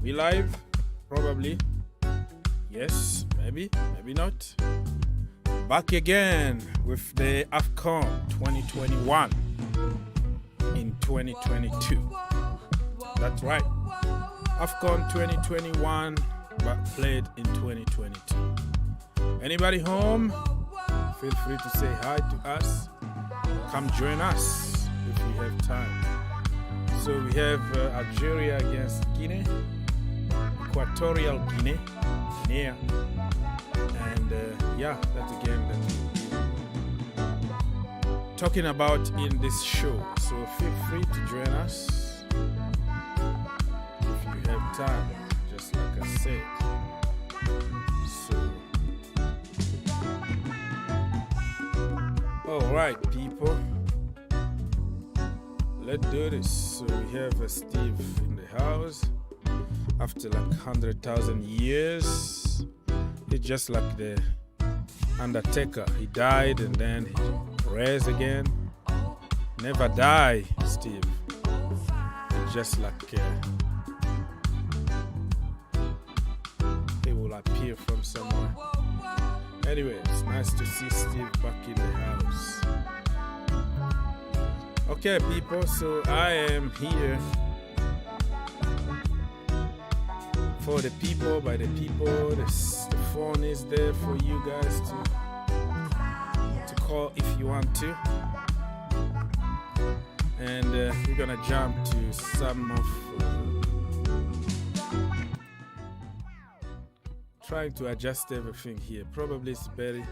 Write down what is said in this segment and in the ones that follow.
We live? Probably. Yes, maybe not. Back again with the AFCON 2021 in 2022. That's right. AFCON 2021 but played in 2022. Anybody home? Feel free to say hi to us. Come join us if we have time. So we have Algeria against Guinea, Equatorial Guinea, and that's a game that we're talking about in this show. So feel free to join us if you have time, just like I said. So, all right, people. Let's do this. So we have Steve in the house after like 100,000 years. It's just like the Undertaker. He died and then he raised again. Never die, Steve. It's just like he will appear from somewhere. Anyway, it's nice to see Steve back in the house. Okay, people, so I am here for the people, by the people. The phone is there for you guys to call if you want to. And we're gonna jump to some of trying to adjust everything here. Probably it's better.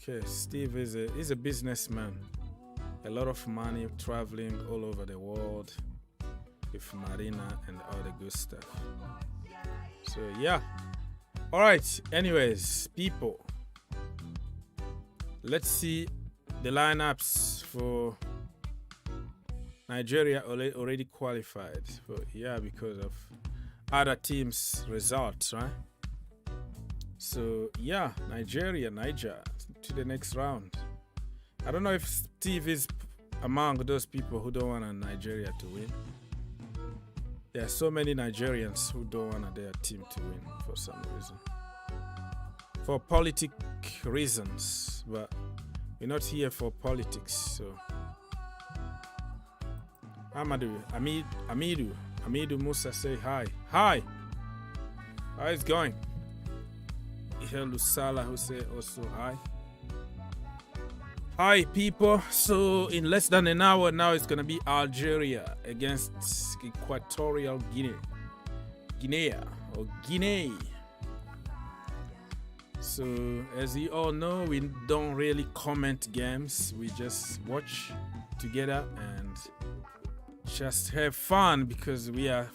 Okay, Steve is a businessman. A lot of money, traveling all over the world with Marina and all the good stuff. So yeah. All right. Anyways, people, let's see the lineups for Nigeria already qualified. Because of other teams' results, right? So yeah, Niger to the next round. I don't know if Steve is among those people who don't want Nigeria to win. There are so many Nigerians who don't want their team to win for some reason. For politic reasons, but we're not here for politics. So Amidu Musa say hi. Hi. How is it going? Ihelu Salah who say also hi. Hi, people. So in less than an hour now, it's going to be Algeria against Equatorial Guinea. So as you all know, we don't really comment games. We just watch together and just have fun because we are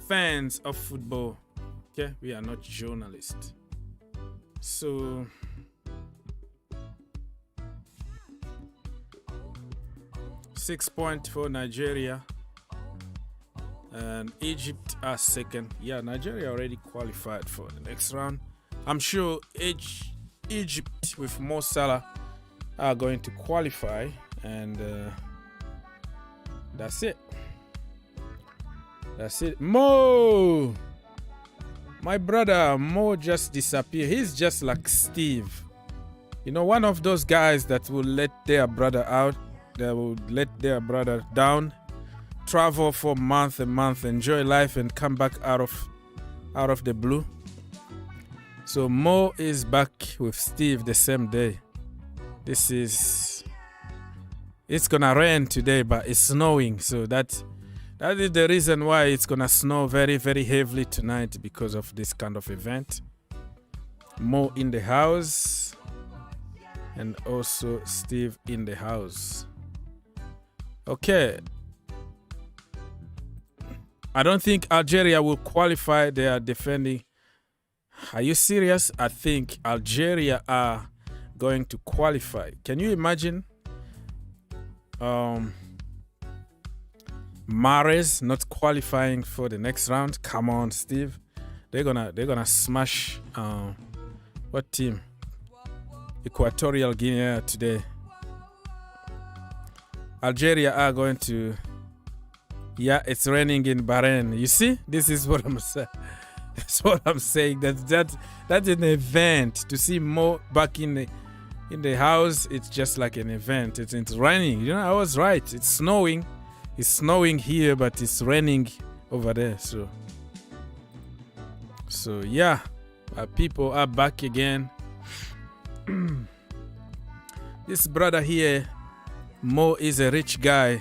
fans of football. Okay, we are not journalists. So 6 points for Nigeria and Egypt are second. Yeah, Nigeria already qualified for the next round. I'm sure Egypt with Mo Salah are going to qualify, and that's it. Mo, my brother Mo just disappeared. He's just like Steve. You know, one of those guys that will let their brother out. They will let their brother down, travel for month and month, enjoy life, and come back out of the blue. So Mo is back with Steve the same day. It's gonna rain today, but it's snowing. So that is the reason why it's gonna snow very, very heavily tonight, because of this kind of event. Mo in the house, and also Steve in the house. Okay. I don't think Algeria will qualify. They are defending. Are you serious? I think Algeria are going to qualify. Can you imagine? Mahrez not qualifying for the next round. Come on, Steve. They're gonna smash what team? Equatorial Guinea today. Algeria are going to Yeah, it's raining in Bahrain. You see, this is what I'm saying. That's what I'm saying. That's an event. To see Mo back in the house, it's just like an event. It's raining. You know, I was right. It's snowing. It's snowing here, but it's raining over there. So yeah, people are back again. This brother here, Mo, is a rich guy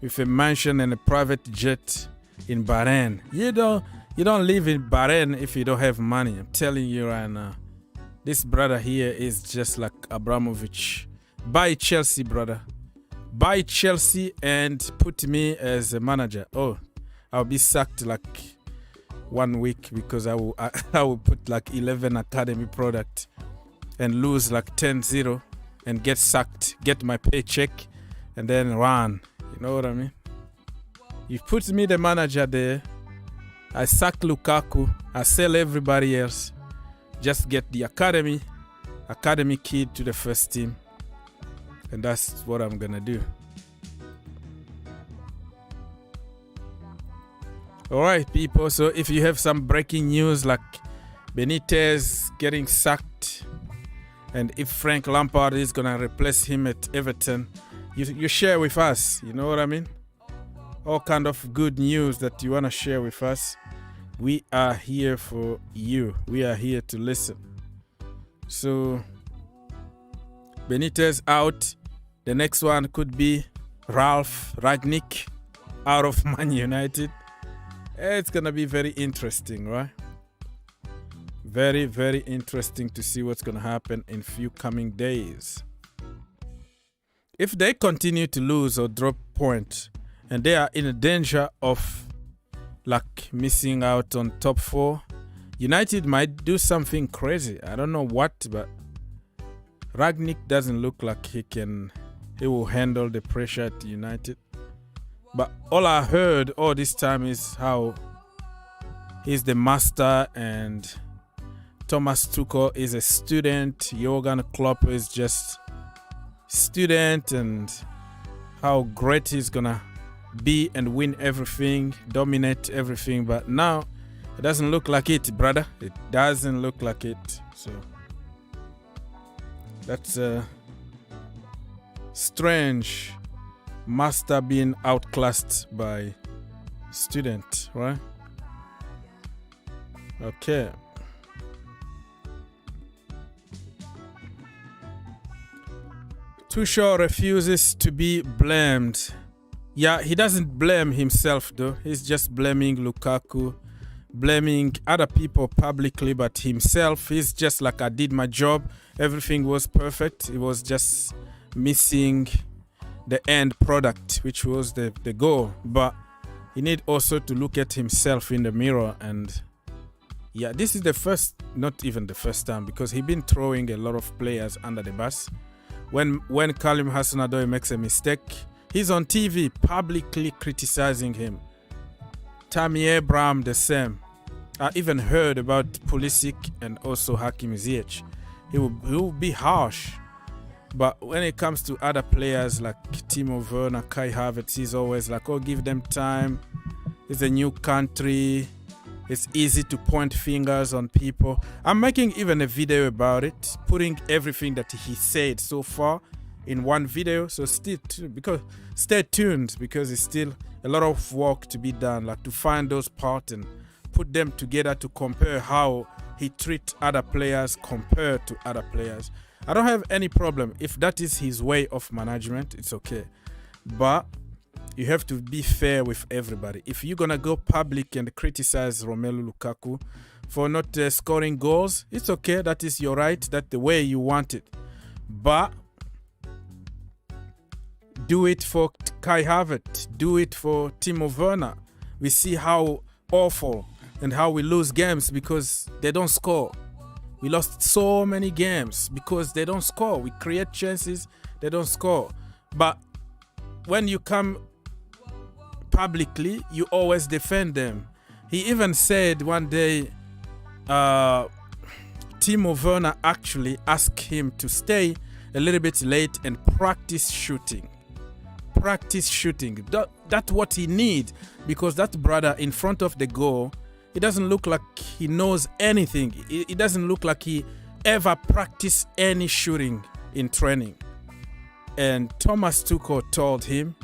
with a mansion and a private jet in Bahrain. You don't live in Bahrain if you don't have money. I'm telling you right now. This brother here is just like Abramovic. Buy Chelsea, brother. Buy Chelsea and put me as a manager. Oh, I'll be sacked like 1 week because I will put like 11 academy product and lose like 10-0 and get sacked, get my paycheck and then run. You know what I mean? You put me the manager there, I sack Lukaku, I sell everybody else, just get the academy kid to the first team. And that's what I'm gonna do. Alright, people, so if you have some breaking news like Benitez getting sacked and if Frank Lampard is gonna replace him at Everton, you share with us, you know what I mean? All kind of good news that you want to share with us. We are here for you. We are here to listen. So, Benitez out. The next one could be Ralf Rangnick out of Man United. It's going to be very interesting, right? Very, very interesting to see what's going to happen in few coming days. If they continue to lose or drop points and they are in a danger of like missing out on top 4, United might do something crazy. I don't know what, but Rangnick doesn't look like he will handle the pressure at United. But all I heard all this time is how he's the master and Thomas Tuchel is a student. Jurgen Klopp is just student, and how great he's gonna be and win everything, dominate everything. But now it doesn't look like it, brother. It doesn't look like it. So that's strange. Master being outclassed by student, right? Okay. Tuchel refuses to be blamed. Yeah, he doesn't blame himself though. He's just blaming Lukaku, blaming other people publicly, but himself, he's just like, I did my job. Everything was perfect. It was just missing the end product, which was the goal. But he need also to look at himself in the mirror. And yeah, this is the first, not even the first time, because he's been throwing a lot of players under the bus. When Callum Hudson-Odoi makes a mistake, he's on TV publicly criticizing him. Tammy Abraham the same. I even heard about Pulisic and also Hakim Ziyech. He will be harsh. But when it comes to other players like Timo Werner, Kai Havertz, he's always like, oh, give them time. It's a new country. It's easy to point fingers on people. I'm making even a video about it, putting everything that he said so far in one video. So stay tuned because it's still a lot of work to be done, like to find those parts and put them together to compare how he treats other players compared to other players. I don't have any problem. If that is his way of management, it's okay. But you have to be fair with everybody. If you're going to go public and criticize Romelu Lukaku for not scoring goals, it's okay. That is your right. That's the way you want it. But do it for Kai Havertz. Do it for Timo Werner. We see how awful and how we lose games because they don't score. We lost so many games because they don't score. We create chances, they don't score. But when you come publicly, you always defend them. He even said one day, Timo Werner actually asked him to stay a little bit late and practice shooting. practice shooting. That's what he needs, because that brother in front of the goal, he doesn't look like he knows anything. It doesn't look like he ever practiced any shooting in training. And Thomas Tuchel told him,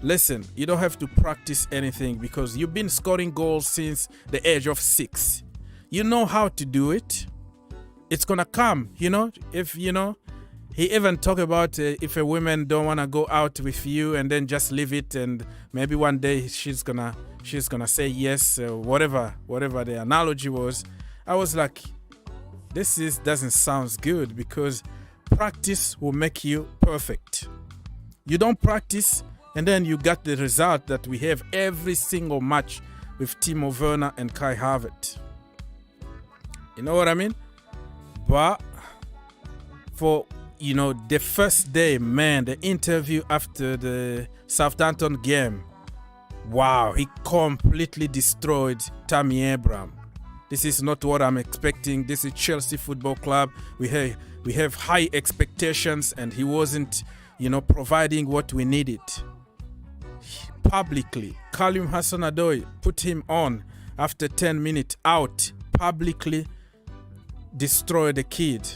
listen, you don't have to practice anything because you've been scoring goals since the age of 6. You know how to do it. It's gonna come, if he even talked about if a woman don't want to go out with you and then just leave it, and maybe one day she's gonna say yes, whatever the analogy was. I was like, doesn't sound good, because practice will make you perfect. You don't practice and then you got the result that we have every single match with Timo Werner and Kai Havertz. You know what I mean? But for the first day, man, the interview after the Southampton game, wow, he completely destroyed Tammy Abraham. This is not what I'm expecting. This is Chelsea Football Club. We have high expectations, and he wasn't, providing what we needed. Publicly, Callum Hudson-Odoi put him on after 10 minutes out, publicly destroyed the kid.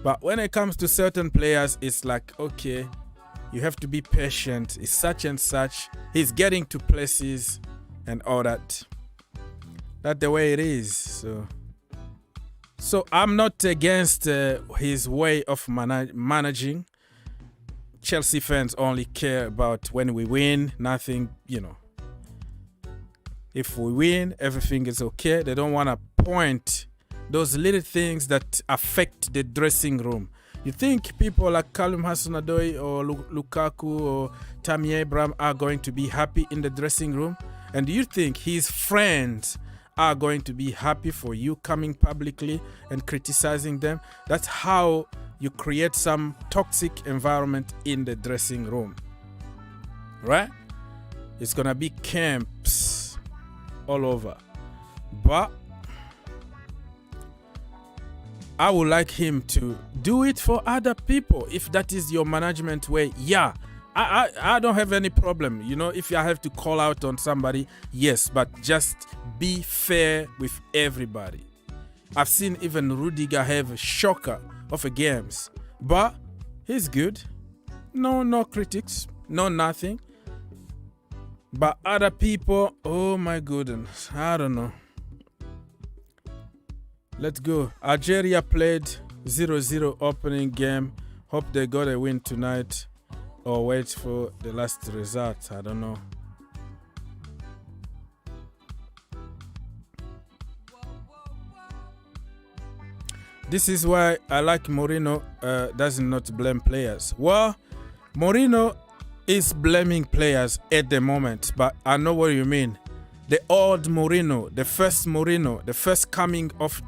But when it comes to certain players, it's like, okay, you have to be patient. It's such and such. He's getting to places and all that. That's the way it is. So I'm not against his way of managing. Chelsea fans only care about when we win, nothing, If we win, everything is okay. They don't want to point those little things that affect the dressing room. You think people like Callum Hudson-Odoi or Lukaku or Tammy Abraham are going to be happy in the dressing room? And do you think his friends are going to be happy for you coming publicly and criticizing them? That's how you create some toxic environment in the dressing room, right? It's gonna be camps all over. But I would like him to do it for other people. If that is your management way, yeah, I don't have any problem. If I have to call out on somebody, yes, but just be fair with everybody. I've seen even Rudiger have a shocker of a games, but he's good. No critics, no nothing. But other people, oh my goodness, I don't know. Let's go. Algeria played 0-0 opening game. Hope they got a win tonight, or wait for the last result. I don't know. This is why I like Mourinho does not blame players. Well, Mourinho is blaming players at the moment, but I know what you mean. The old Mourinho, the first coming of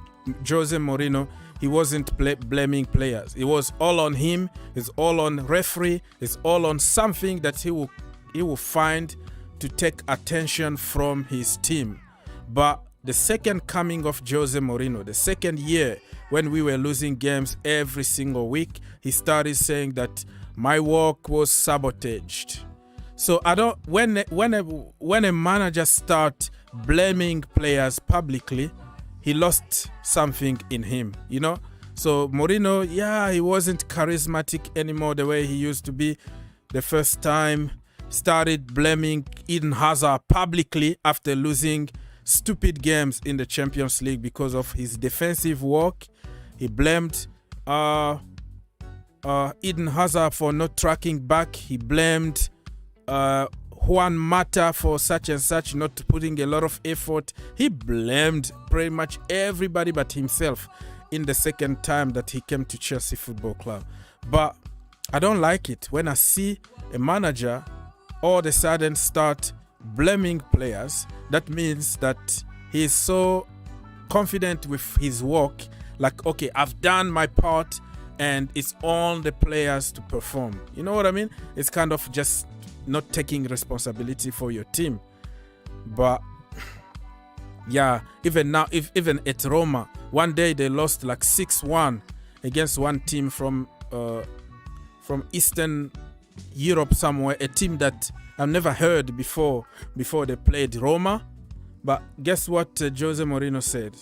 Jose Mourinho, he wasn't blaming players. It was all on him. It's all on referee. It's all on something that he will find to take attention from his team. But the second coming of Jose Mourinho, the second year when we were losing games every single week, he started saying that my work was sabotaged. So I don't. When a manager starts blaming players publicly, he lost something in him, So Mourinho, yeah, he wasn't charismatic anymore the way he used to be. The first time, started blaming Eden Hazard publicly after losing stupid games in the Champions League because of his defensive work. He blamed Eden Hazard for not tracking back. He blamed Juan Mata for such and such, not putting a lot of effort. He blamed pretty much everybody but himself in the second time that he came to Chelsea Football Club. But I don't like it when I see a manager all of a sudden start blaming players. That means that he is so confident with his work, like, okay, I've done my part and it's on the players to perform. You know what I mean? It's kind of just not taking responsibility for your team. But yeah, even now, even at Roma, one day they lost like 6-1 against one team from Eastern Europe somewhere, a team that I've never heard before they played Roma. But guess what Jose Mourinho said?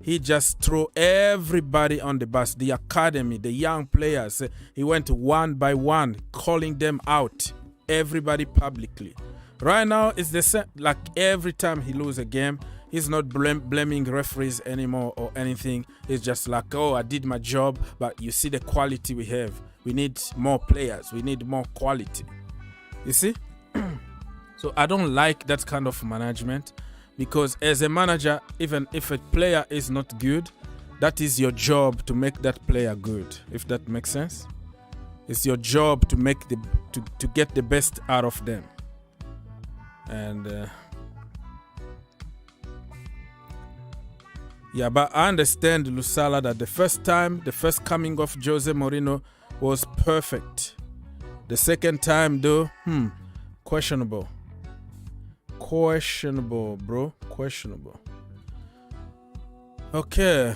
He just threw everybody on the bus, the academy, the young players. He went one by one, calling them out, everybody publicly. Right now, it's the same. Like every time he loses a game, he's not blaming referees anymore or anything. It's just like, oh, I did my job, but you see the quality we have. We need more players. We need more quality. You see? So I don't like that kind of management, because as a manager, even if a player is not good, that is your job to make that player good, if that makes sense. It's your job to make to get the best out of them. And yeah, but I understand, Lusala, that the first coming of Jose Mourinho was perfect. The second time, though, questionable. Questionable, bro. Questionable. Okay.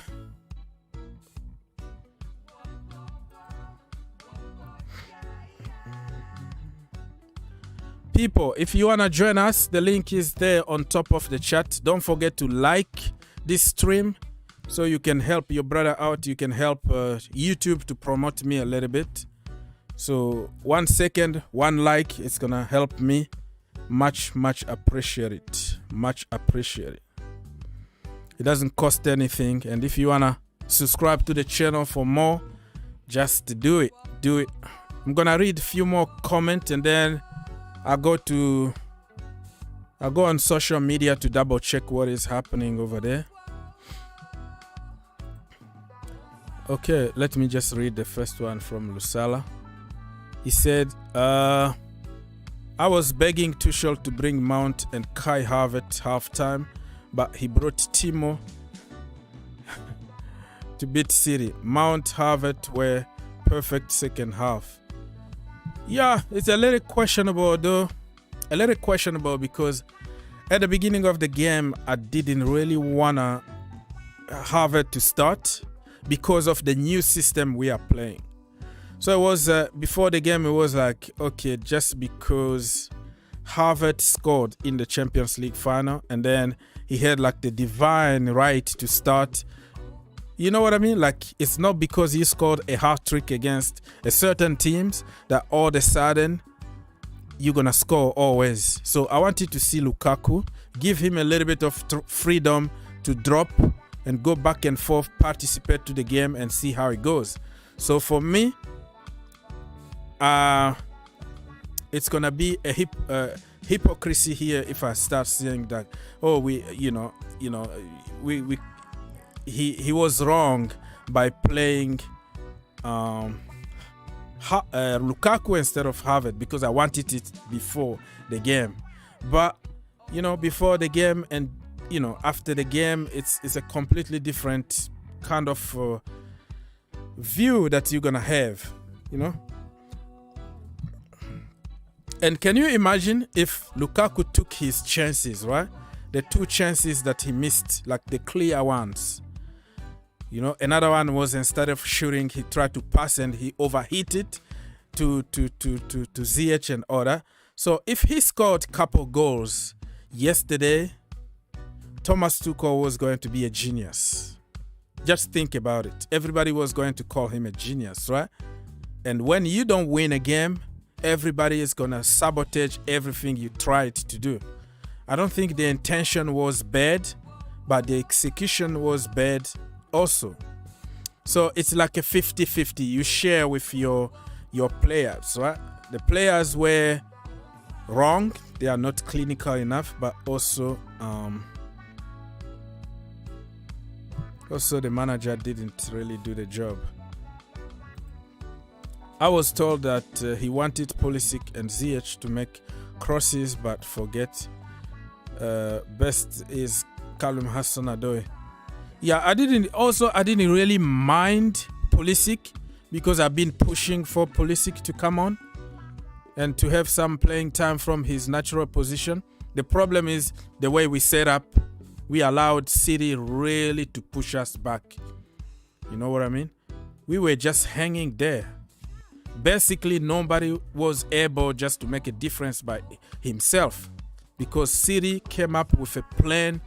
People, if you want to join us, the link is there on top of the chat. Don't forget to like this stream so you can help your brother out. You can help YouTube to promote me a little bit. So 1 second, 1 like, it's going to help me. Much appreciated. Much appreciated. It doesn't cost anything. And if you want to subscribe to the channel for more, just do it. Do it. I'm going to read a few more comments, and then I'll go on social media to double check what is happening over there. Okay, let me just read the first one from Lusala. He said, I was begging Tuchel to bring Mount and Kai Havertz halftime, but he brought Timo to beat City. Mount, Havertz were perfect second half. Yeah, it's a little questionable though. A little questionable because at the beginning of the game, I didn't really want Havertz to start because of the new system we are playing. So it was, before the game, it was like, okay, just because Havertz scored in the Champions League final and then he had like the divine right to start. You know what I mean? Like, it's not because he scored a hat-trick against a certain teams that all of a sudden you're going to score always. So I wanted to see Lukaku, give him a little bit of freedom to drop and go back and forth, participate to the game and see how it goes. So for me, it's gonna be a hypocrisy here if I start saying that, oh, he was wrong by playing Lukaku instead of Havertz, because I wanted it before the game. But before the game and after the game, it's a completely different kind of view that you're gonna have. And can you imagine if Lukaku took his chances, right? The 2 chances that he missed, like the clear ones. Another one was, instead of shooting, he tried to pass and he overheated to ZH and other. So if he scored a couple goals yesterday, Thomas Tuchel was going to be a genius. Just think about it. Everybody was going to call him a genius, right? And when you don't win a game, everybody is going to sabotage everything you tried to do. I don't think the intention was bad, but the execution was bad also. So it's like a 50-50. You share with your players, right? The players were wrong. They are not clinical enough, but also the manager didn't really do the job. I was told that he wanted Pulisic and ZH to make crosses, but forget. Best is Callum Hudson-Odoi. Yeah, I didn't really mind Pulisic, because I've been pushing for Pulisic to come on and to have some playing time from his natural position. The problem is the way we set up. We allowed City really to push us back. You know what I mean? We were just hanging there. basically nobody was able just to make a difference by himself, because City came up with a plan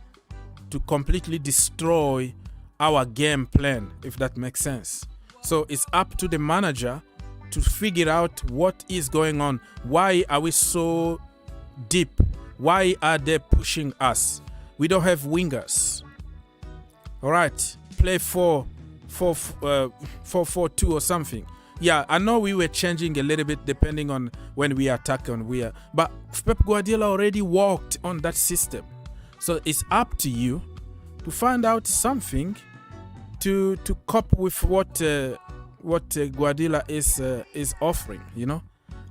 to completely destroy our game plan, if that makes sense. So it's up to the manager to figure out what is going on. Why are we so deep? Why are they pushing us? We don't have wingers. All right, play 4-4-2 or something. Yeah, I know we were changing a little bit depending on when we attack and we are, but Pep Guardiola already worked on that system. So it's up to you to find out something to cope with what Guardiola is offering. You know,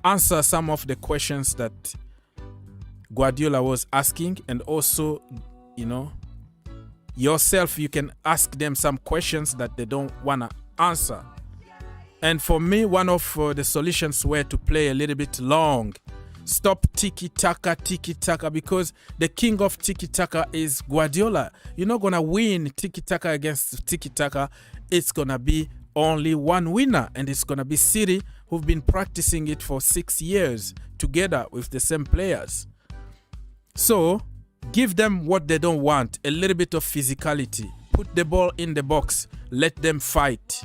answer some of the questions that Guardiola was asking, and also, you know, yourself, you can ask them some questions that they don't wanna answer. And for me, one of the solutions were to play a little bit long. Stop tiki-taka, because the king of tiki-taka is Guardiola. You're not going to win tiki-taka against tiki-taka. It's going to be only one winner, and it's going to be City, who've been practicing it for 6 years together with the same players. So give them what they don't want, a little bit of physicality. Put the ball in the box. Let them fight.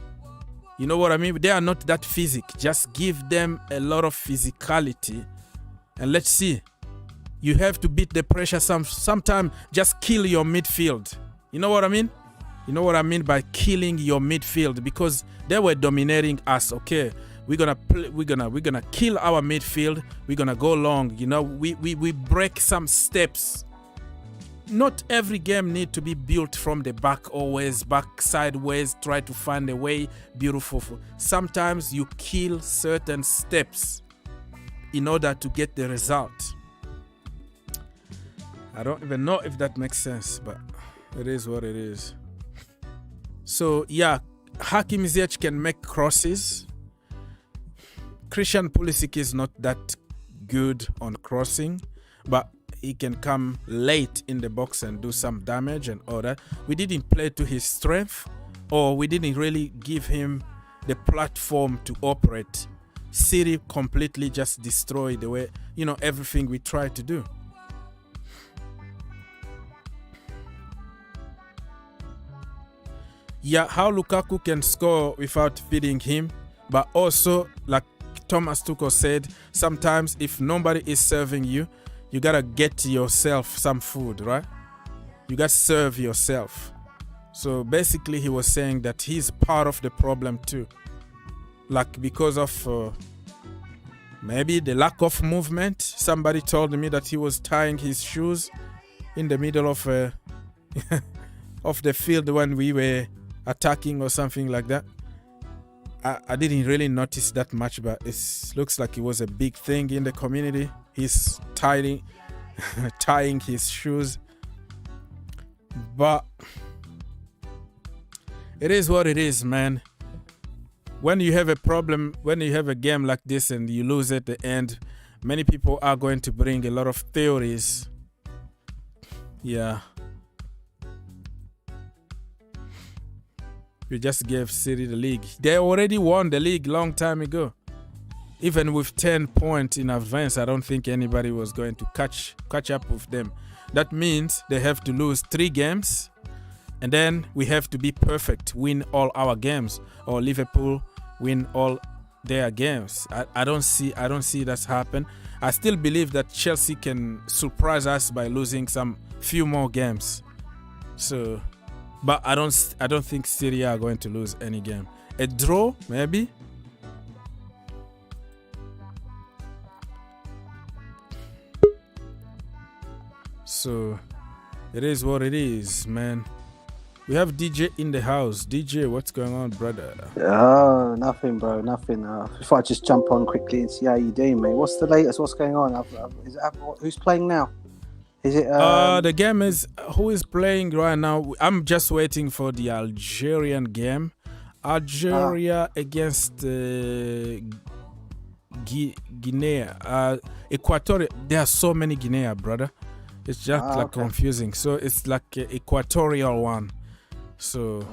You know what I mean? They are not that physic. Just give them a lot of physicality. And let's see. You have to beat the pressure. Sometimes just kill your midfield. You know what I mean? You know what I mean by killing your midfield, because they were dominating us. Okay, we're gonna kill our midfield. We're gonna go long. You know, we break some steps. Not every game need to be built from the back, always back, sideways, try to find a way, beautiful. Sometimes you kill certain steps in order to get the result. I don't even know if that makes sense, but it is what it is. So yeah, Hakim Ziyech can make crosses. Christian Pulisic is not that good on crossing, but he can come late in the box and do some damage and all that. We didn't play to his strength, or we didn't really give him the platform to operate. City completely just destroyed the way, you know, everything we tried to do. Yeah, how Lukaku can score without feeding him, but also, like Thomas Tuchel said, sometimes if nobody is serving you, you gotta get yourself some food, right? You gotta serve yourself. So basically he was saying that he's part of the problem too. Like because of maybe the lack of movement. Somebody told me that he was tying his shoes in the middle of of the field when we were attacking or something like that. I didn't really notice that much, but it looks like it was a big thing in the community. He's tying his shoes. But it is what it is, man. When you have a problem, when you have a game like this and you lose at the end, many people are going to bring a lot of theories. Yeah. We just gave City the league. They already won the league long time ago. Even with 10 points in advance, I don't think anybody was going to catch up with them. That means they have to lose 3 games, and then we have to be perfect, win all our games, or Liverpool win all their games. I don't see that happen. I still believe that Chelsea can surprise us by losing some few more games. So, but I don't think City are going to lose any game. A draw, maybe. So it is what it is, man. We have DJ in the house. DJ, what's going on, brother? Oh, nothing, bro. Nothing. If I just jump on quickly and see how you doing, mate. What's the latest? What's going on? Who's playing now? Is it? The game is. Who is playing right now? I'm just waiting for the Algerian game. Algeria against Guinea. Equatorial. There are so many Guinea, brother. It's just like confusing. So it's like an equatorial one. So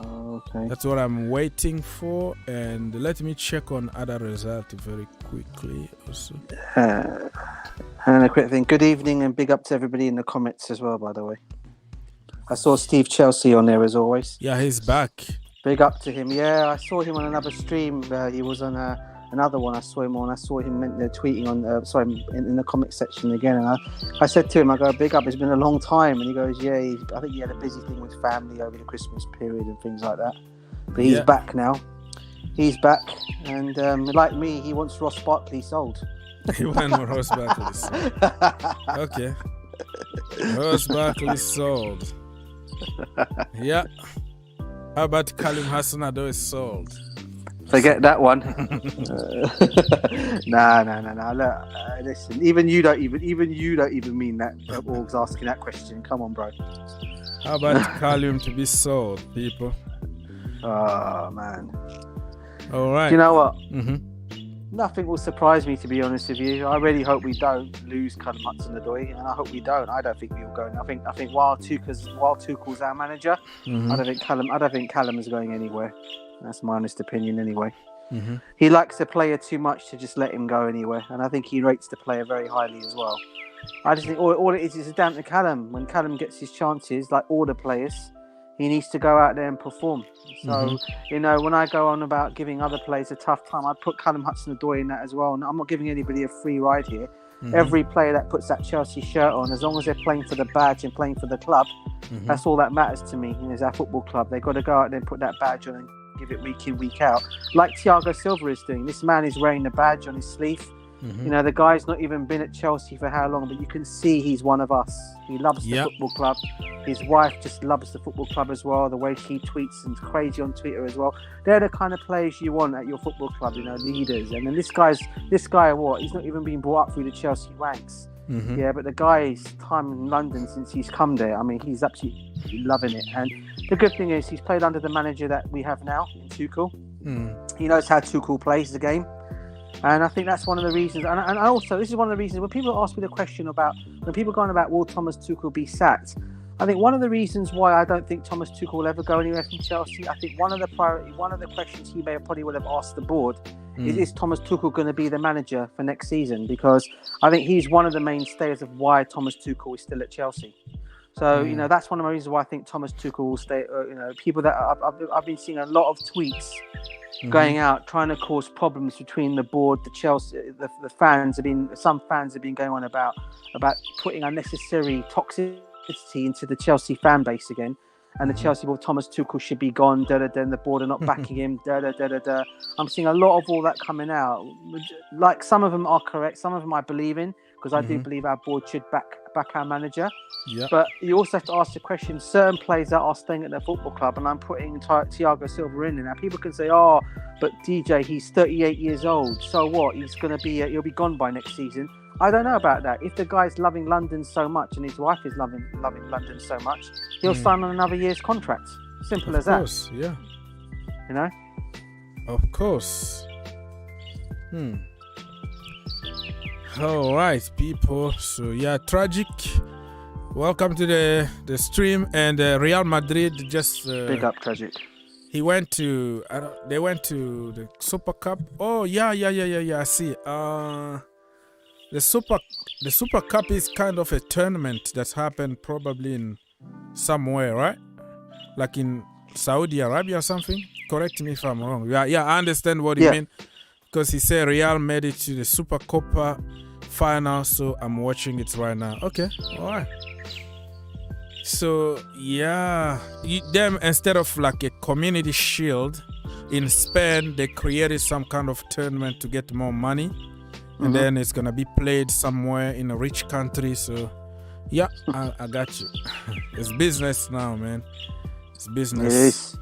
okay. that's what I'm waiting for. And let me check on other results very quickly also. And a quick thing. Good evening and big up to everybody in the comments as well, by the way. I saw Steve Chelsea on there as always. Yeah, he's back. Big up to him. Yeah, I saw him on another stream. He was on another one I saw him on. I saw him tweeting on, in the comment section again. And I said to him, I go, big up, it's been a long time. And he goes, yeah, I think he had a busy thing with family over the Christmas period and things like that. But he's back now. He's back. And like me, he wants Ross Barkley sold. He went with Ross Barkley sold. Okay. Ross Barkley sold. Yeah. How about Callum Hudson-Odoi is sold? Forget that one. Nah. Look, listen. Even you don't even mean that. Org's asking that question. Come on, bro. How about Callum to be sold, people? Oh man. All right. Do you know what? Mm-hmm. Nothing will surprise me, to be honest with you. I really hope we don't lose Callum Hudson-Odoi, and I hope we don't. I don't think we'll go. I think while Tuchel's our manager, Mm-hmm. I don't think Callum is going anywhere. That's my honest opinion, anyway. Mm-hmm. He likes the player too much to just let him go anywhere, and I think he rates the player very highly as well. I just think all it is down to Callum. When Callum gets his chances, like all the players, he needs to go out there and perform. So, you know, when I go on about giving other players a tough time, I put Callum Hudson-Odoi in that as well. And I'm not giving anybody a free ride here. Mm-hmm. Every player that puts that Chelsea shirt on, as long as they're playing for the badge and playing for the club, that's all that matters to me. You know, it's our football club. They've got to go out there and put that badge on and give it week in, week out. Like Thiago Silva is doing. This man is wearing the badge on his sleeve. You know, the guy's not even been at Chelsea for how long, but you can see he's one of us. He loves the football club. His wife just loves the football club as well, the way she tweets and crazy on Twitter as well. They're the kind of players you want at your football club, you know, leaders. And then this guy, what? He's not even been brought up through the Chelsea ranks. Yeah, but the guy's time in London since he's come there, I mean, he's absolutely loving it. And the good thing is he's played under the manager that we have now, in Tuchel. He knows how Tuchel plays the game. And I think that's one of the reasons. And also, this is one of the reasons when people ask me the question about, when people go on about will Thomas Tuchel be sacked, I think one of the reasons why I don't think Thomas Tuchel will ever go anywhere from Chelsea, I think one of the questions he probably would have asked the board is Thomas Tuchel going to be the manager for next season? Because I think he's one of the mainstays of why Thomas Tuchel is still at Chelsea. So, you know, that's one of the reasons why I think Thomas Tuchel will stay. You know, people that I've been seeing a lot of tweets going out trying to cause problems between the board, the Chelsea, the fans some fans have been going on about putting unnecessary toxicity into the Chelsea fan base again. And the Chelsea board, Thomas Tuchel should be gone, and the board are not backing him, I'm seeing a lot of all that coming out. Like, some of them are correct, some of them I believe in, because I do believe our board should back our manager. But you also have to ask the question, certain players that are staying at their football club, and I'm putting Thiago Silva in there. Now, people can say, oh, but DJ, he's 38 years old, so what? He'll be gone by next season. I don't know about that. If the guy's loving London so much and his wife is loving London so much, he'll sign on another year's contract. Simple as that. Of course, yeah. You know? Of course. All right, people. So, yeah, tragic. Welcome to the stream. And Real Madrid just... big up, tragic. They went to the Super Cup. Oh, yeah, I see. The Super Cup is kind of a tournament that's happened probably in somewhere, right? Like in Saudi Arabia or something. Correct me if I'm wrong. Yeah, I understand what you mean. Because he said Real made it to the Super Copa final, so I'm watching it right now. Okay, all right. So, yeah, them, instead of like a community shield, in Spain, they created some kind of tournament to get more money. And then it's going to be played somewhere in a rich country. So, yeah, I got you. It's business now, man. It's business. It is.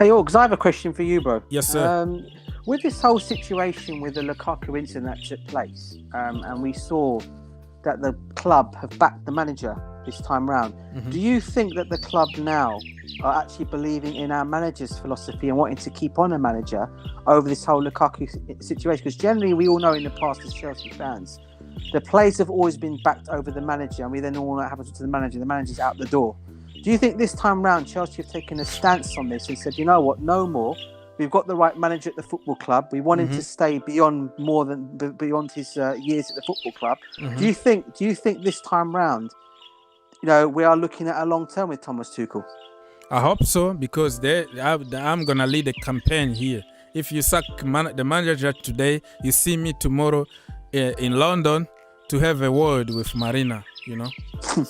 Hey, Orgs, I have a question for you, bro. Yes, sir. With this whole situation with the Lukaku incident that took place, and we saw that the club have backed the manager this time round, do you think that the club now are actually believing in our manager's philosophy and wanting to keep on a manager over this whole Lukaku situation? Because generally, we all know in the past as Chelsea fans, the players have always been backed over the manager, and we then all know what happens to the manager. The manager's out the door. Do Do you think this time round Chelsea have taken a stance on this and said, you know what, no more? We've got the right manager at the football club. We want him to stay beyond his years at the football club. Do you think this time round, we are looking at a long term with Thomas Tuchel? I hope so, because I'm gonna lead a campaign here. If you sack the manager today, you see me tomorrow in London to have a word with Marina,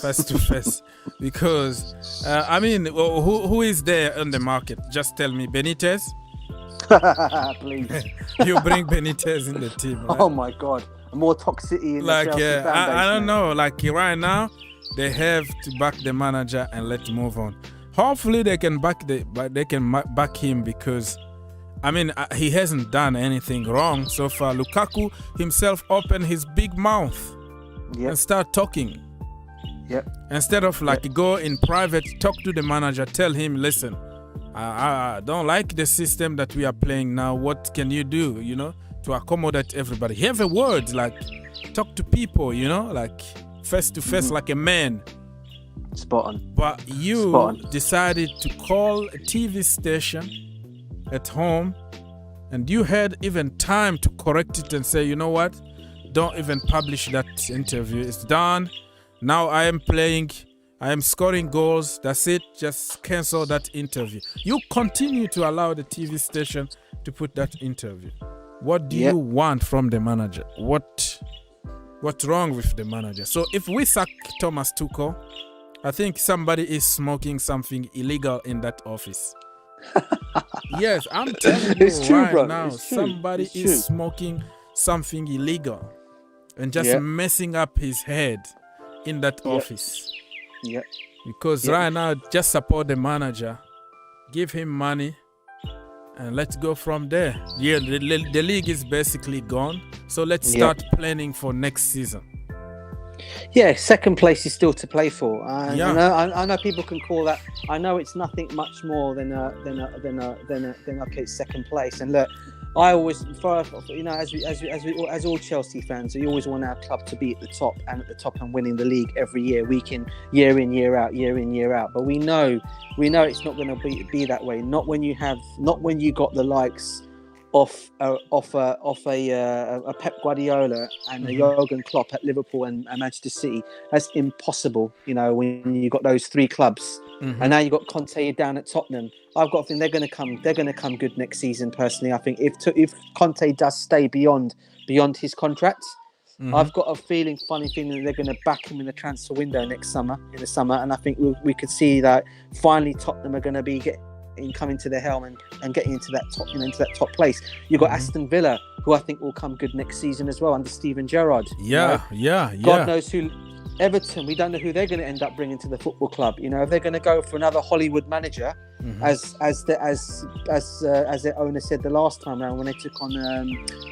face to face. Because who is there on the market? Just tell me, Benitez. Please. You bring Benitez in the team. Right? Oh my God, more toxicity in the Chelsea fan base, I don't know. Like right now, they have to back the manager and let's move on. Hopefully, they can back him, because he hasn't done anything wrong so far. Lukaku himself opened his big mouth and start talking. Instead of go in private, talk to the manager, tell him, listen, I don't like the system that we are playing now. What can you do, to accommodate everybody? Have a word, talk to people, face to face like a man. Spot on. But you decided to call a TV station at home, and you had even time to correct it and say, you know what? Don't even publish that interview. It's done. Now I am playing. I am scoring goals. That's it. Just cancel that interview. You continue to allow the TV station to put that interview. What do you want from the manager? What's wrong with the manager? So if we sack Thomas Tuchel, I think somebody is smoking something illegal in that office. Yes, I'm telling you now, somebody is smoking something illegal and just messing up his head in that office. Because right now, just support the manager, give him money, and let's go from there. The league is basically gone, so let's start planning for next season. Second place is still to play for. I know people can call that. I know it's nothing much more than second place. And look, I always, as all Chelsea fans, we always want our club to be at the top and winning the league every year, year in, year out. But we know it's not going to be that way. Not when you got the likes of a Pep Guardiola and a Jurgen Klopp at Liverpool and Manchester City. That's impossible, when you got those three clubs. And now you got Conte down at Tottenham. I've got a feeling they're going to come good next season. Personally, I think if Conte does stay beyond his contract, I've got a funny feeling that they're going to back him in the transfer window in the summer. And I think we could see that finally Tottenham are going to be coming to the helm and getting into that top, into that top place. You've got Aston Villa, who I think will come good next season as well under Steven Gerrard. God knows who. Everton, we don't know who they're going to end up bringing to the football club. If they're going to go for another Hollywood manager, as their owner said the last time around when they took on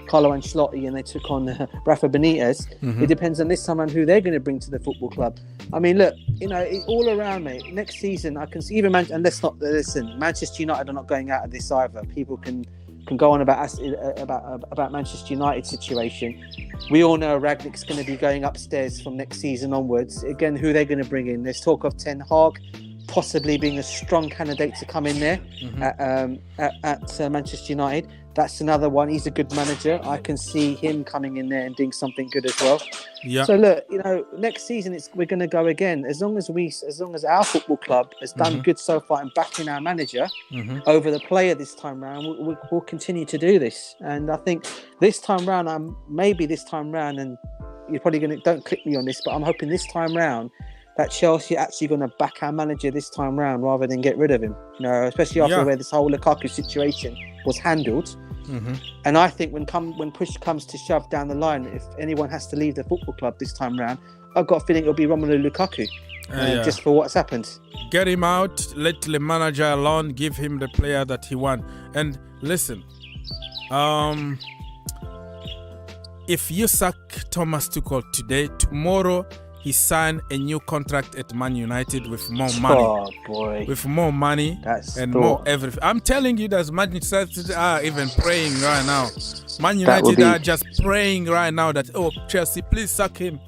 Carlo Ancelotti and they took on Rafa Benitez. It depends on this time on who they're going to bring to the football club. I mean, look, all around, mate. Next season, I can see even and let's not listen. Manchester United are not going out of this either. People can go on about Manchester United situation. We all know Ragnick's going to be going upstairs from next season onwards. Again, who they're going to bring in? There's talk of Ten Hag possibly being a strong candidate to come in there at Manchester United. That's another one. He's a good manager. I can see him coming in there and doing something good as well. So look, next season we're going to go again. As long as our football club has done good so far in backing our manager over the player this time round, we'll continue to do this. And I think this time round, and you're probably going to don't click me on this, but I'm hoping this time round that Chelsea are actually going to back our manager this time round rather than get rid of him. Especially after where this whole Lukaku situation was handled. And I think when push comes to shove down the line, if anyone has to leave the football club this time round, I've got a feeling it'll be Romelu Lukaku, just for what's happened. Get him out, let the manager alone, give him the player that he wants. And listen, if you sack Thomas Tuchel today, tomorrow he signed a new contract at Man United with more money. Oh boy! With more money more everything. I'm telling you, that Man United are even praying right now. Man United are just praying right now that Chelsea, please sack him.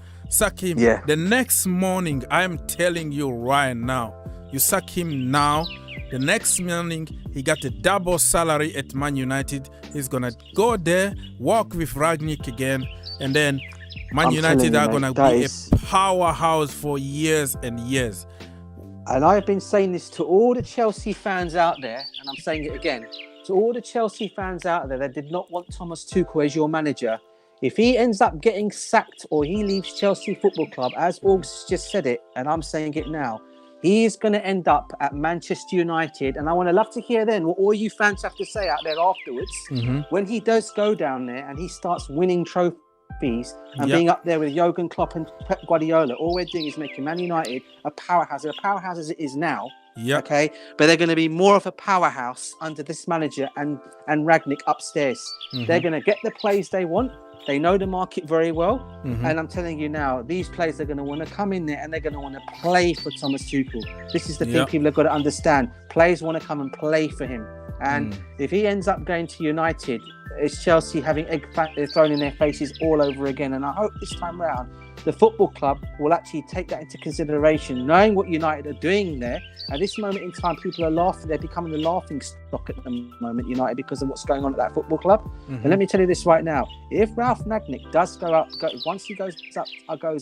Yeah. The next morning, I'm telling you right now, You sack him now. The next morning, he got a double salary at Man United. He's going to go there, work with Rangnick again, and then Man United are going to be a powerhouse for years and years. And I've been saying this to all the Chelsea fans out there, and I'm saying it again. To all the Chelsea fans out there that did not want Thomas Tuchel as your manager, if he ends up getting sacked or he leaves Chelsea Football Club, as August just said it, and I'm saying it now, he is going to end up at Manchester United. And I want to love to hear then what all you fans have to say out there afterwards. When he does go down there and he starts winning trophies and being up there with Jurgen Klopp and Pep Guardiola, all we're doing is making Man United a powerhouse as it is now. Okay, but they're going to be more of a powerhouse under this manager and Rangnick upstairs. They're going to get the players they want. They know the market very well. And I'm telling you now, these players are going to want to come in there and they're going to want to play for Thomas Tuchel. This is the thing people have got to understand. Players want to come and play for him. And if he ends up going to United, it's Chelsea having egg thrown in their faces all over again. And I hope this time round, the football club will actually take that into consideration, knowing what United are doing there. At this moment in time, people are laughing. They're becoming the laughing stock at the moment, United, because of what's going on at that football club. And let me tell you this right now. If Ralph Rangnick does once he goes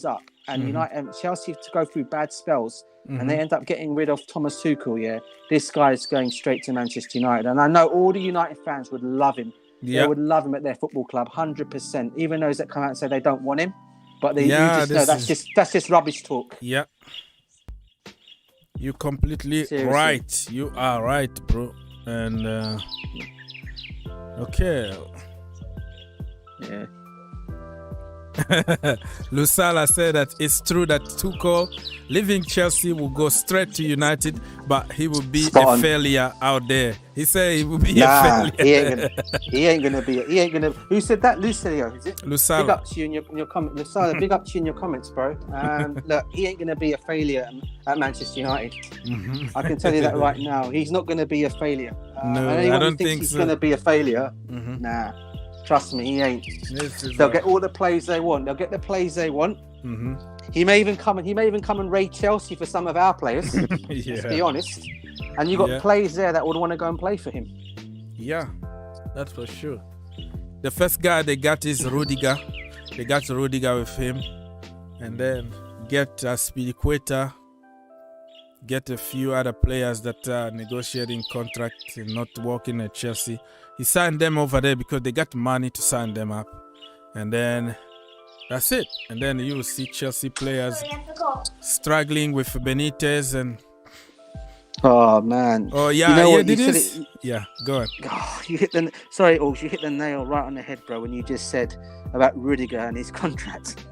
up, and United and Chelsea have to go through bad spells, and they end up getting rid of Thomas Tuchel, this guy is going straight to Manchester United. And I know all the United fans would love him. They would love him at their football club, 100%. Even those that come out and say they don't want him. But you just know that's just rubbish talk. Yeah. You're completely right. You are right, bro. And okay. Yeah. Lusala said that it's true that Tuchel leaving Chelsea will go straight to United, but he will be a failure out there. He said he will be a failure. He ain't gonna be. Who said that? Lucio, is it? Lusala. Big up to you in your comment. Lusala, big up to you in your comments, bro. Look, he ain't gonna be a failure at Manchester United. I can tell you that right now. He's not gonna be a failure. No, I don't think he's so. Gonna be a failure. Nah. Trust me, he ain't. They'll get all the players they want. They'll get the players they want. He may even come and raid Chelsea for some of our players. Let's be honest. And you got players there that would want to go and play for him. Yeah, that's for sure. The first guy they got is Rudiger. They got Rudiger with him, and then get Spilicueta. Get a few other players that are negotiating contract and not working at Chelsea. He signed them over there because they got money to sign them up. And then that's it. And then you will see Chelsea players struggling with Benitez and... Oh, man. Oh, yeah. Yeah, go on. Oh, you hit the nail right on the head, bro, when you just said about Rudiger and his contract.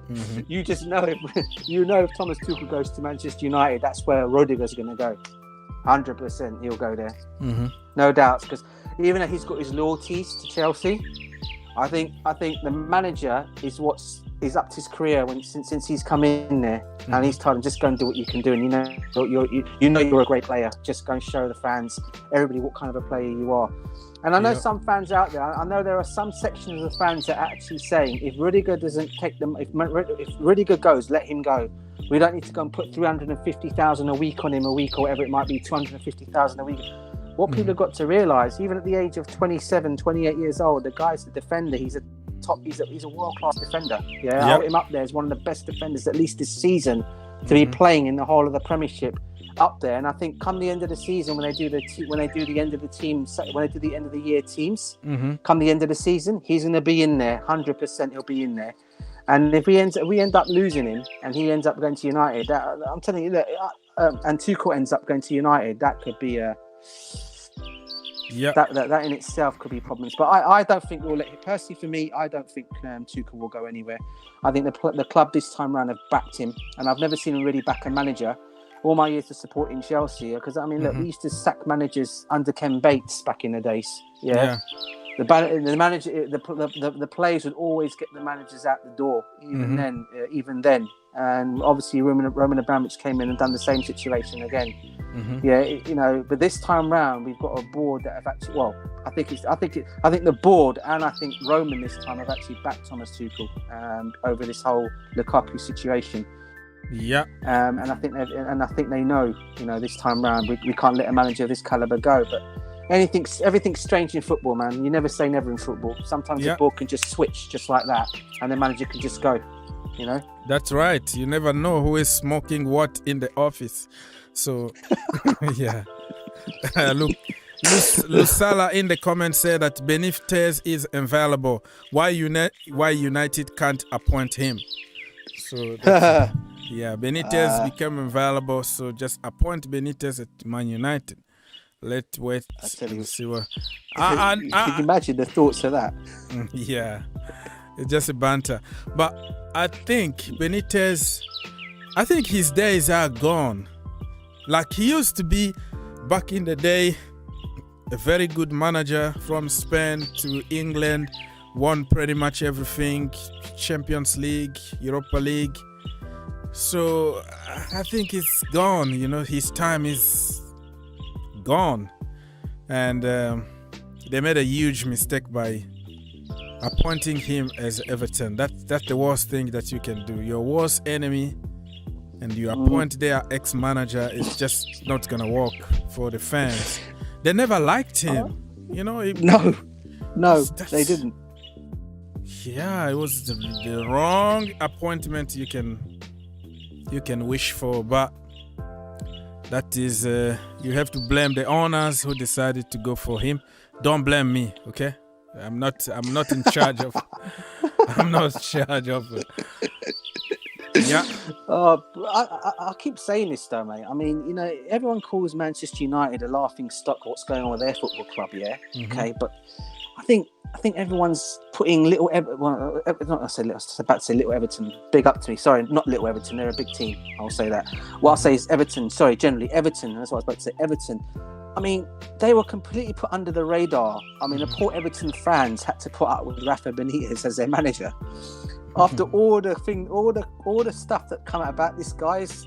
You just know if Thomas Tuchel goes to Manchester United, that's where Rudiger's going to go. 100% he'll go there. No doubts, because even though he's got his loyalties to Chelsea, I think the manager is up to his career since he's come in there, and he's told him just go and do what you can do, and you're a great player. Just go and show the fans, everybody, what kind of a player you are. And I know some fans out there. I know there are some sections of the fans that are actually saying if Rudiger doesn't take them, if Rudiger goes, let him go. We don't need to go and put 350,000 a week on him a week, or whatever it might be, 250,000 a week. What people have got to realise, even at the age of 27, 28 years old, the guy's a defender. He's a world-class defender. I'll put him up there as one of the best defenders, at least this season, to be playing in the whole of the Premiership up there. And I think come the end of the season, when they do the end of the year teams, come the end of the season, he's going to be in there. 100% he'll be in there. And if we end up losing him and he ends up going to United, I'm telling you that, and Tuchel ends up going to United, that could be a... That in itself could be problems, but I don't think we'll let him. Personally, for me, I don't think Tuchel will go anywhere. I think the club this time round have backed him, and I've never seen him really back a manager. All my years of supporting Chelsea, because I mean, look, we used to sack managers under Ken Bates back in the days. The manager, the players would always get the managers out the door, even then. And obviously, Roman Abramovic came in and done the same situation again. But this time round, we've got a board that have actually. Well, I think the board and I think Roman this time have actually backed Thomas Tuchel over this whole Lukaku situation. Yeah. And I think they know, this time round we can't let a manager of this caliber go. But everything's strange in football, man. You never say never in football. Sometimes the ball can just switch just like that, and the manager can just go. That's right. You never know who is smoking what in the office. So, yeah. Look, Lusala in the comments said that Benitez is available. Why United can't appoint him? So, Benitez became available. So just appoint Benitez at Man United. Let's wait and see what. You can imagine the thoughts of that. Yeah, it's just a banter. But I think Benitez, his days are gone. Like he used to be back in the day, a very good manager from Spain to England, won pretty much everything, Champions League, Europa League. So I think it's gone, his time is gone. And they made a huge mistake by appointing him as Everton. That's the worst thing that you can do. Your worst enemy, and you appoint their ex-manager, is just not gonna work for the fans. They never liked him. No, they didn't. Yeah, it was the wrong appointment you can wish for, but that is you have to blame the owners who decided to go for him. Don't blame me, okay? I'm not in charge of. I'm not in charge of. Yeah. I keep saying this though, mate. I mean, everyone calls Manchester United a laughing stock of what's going on with their football club, yeah. Mm-hmm. Okay, but I think everyone's putting little. Well, I was about to say Little Everton. Big up to me. Sorry, not Little Everton. They're a big team. I'll say that. What I'll say is Everton. Sorry, generally Everton. That's what I was about to say. Everton. I mean, they were completely put under the radar. I mean, the poor Everton fans had to put up with Rafa Benitez as their manager. After all the stuff that come out about this guy's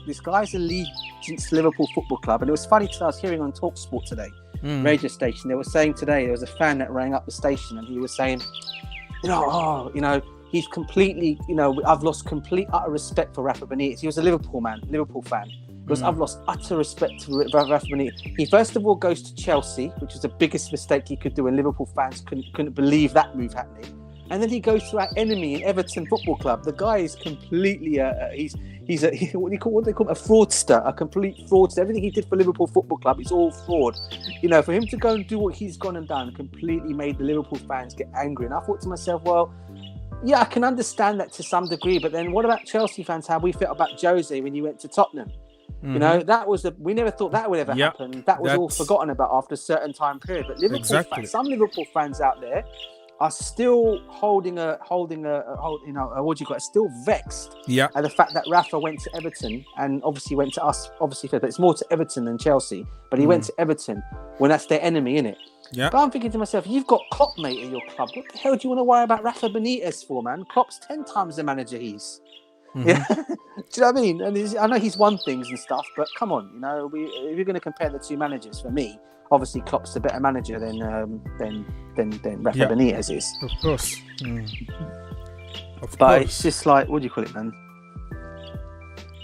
allegiance to Liverpool Football Club. And it was funny because I was hearing on TalkSport today, radio station, they were saying today, there was a fan that rang up the station and he was saying, he's completely, I've lost complete utter respect for Rafa Benitez. He was a Liverpool fan. Because I've lost utter respect to Rafa Benitez. He first of all goes to Chelsea, which was the biggest mistake he could do, and Liverpool fans couldn't believe that move happening. And then he goes to our enemy in Everton Football Club. The guy is completely what do they call him? A fraudster, a complete fraudster. Everything he did for Liverpool Football Club is all fraud. For him to go and do what he's gone and done completely made the Liverpool fans get angry. And I thought to myself, well, yeah, I can understand that to some degree, but then what about Chelsea fans? How we felt about Jose when he went to Tottenham? Mm-hmm. We never thought that would ever happen. That was all forgotten about after a certain time period. But some Liverpool fans out there are still still vexed at the fact that Rafa went to Everton and obviously went to us, but it's more to Everton than Chelsea. But he went to Everton when that's their enemy, innit? Yeah. But I'm thinking to myself, you've got Klopp, mate, at your club. What the hell do you want to worry about Rafa Benitez for, man? Klopp's 10 times the manager he's. Mm-hmm. Yeah. Do you know what I mean? And I know he's won things and stuff, but come on, if you're going to compare the two managers, for me, obviously Klopp's a better manager than Rafa Benitez is. Of course. But it's just like, what do you call it, man?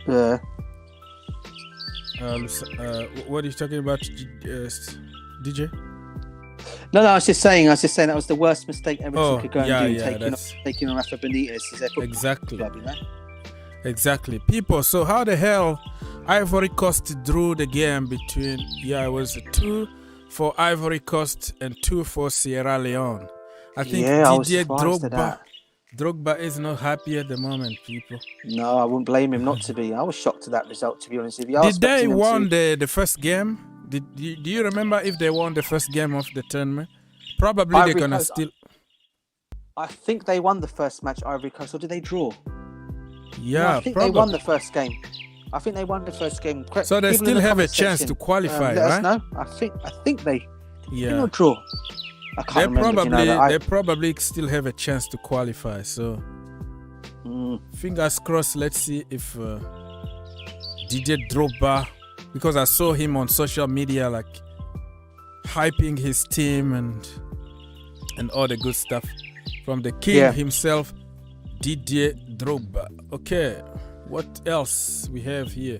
What are you talking about, DJ? No, I was just saying that was the worst mistake Everton could go and do, taking on Rafa Benitez as their football club, Exactly. People, so how the hell Ivory Coast drew the game between, it was 2 for Ivory Coast and 2 for Sierra Leone. I think Didier Drogba is not happy at the moment, people. No, I wouldn't blame him not to be. I was shocked at that result, to be honest with you. Did they won the first game? Do you remember if they won the first game of the tournament? Probably they're going to still... I think they won the first match, Ivory Coast, or did they draw? Yeah, no, I think they won the first game. So they still have a chance to qualify, right? No, I think they did draw. I can't remember. They probably still have a chance to qualify. So fingers crossed. Let's see if Didier Drogba, because I saw him on social media like hyping his team and all the good stuff from the king himself, Didier Drogba. Okay, what else we have here?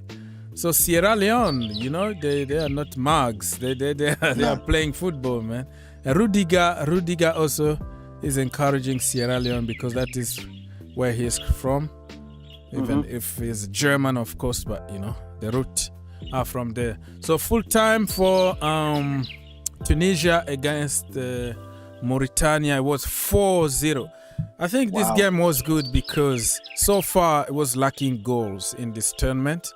So Sierra Leone, they are not mugs. They are playing football, man. And Rudiger also is encouraging Sierra Leone because that is where he is from. Even if he's German, of course, but the root are from there. So full time for Tunisia against Mauritania. It was 4-0. I think this game was good because so far it was lacking goals in this tournament.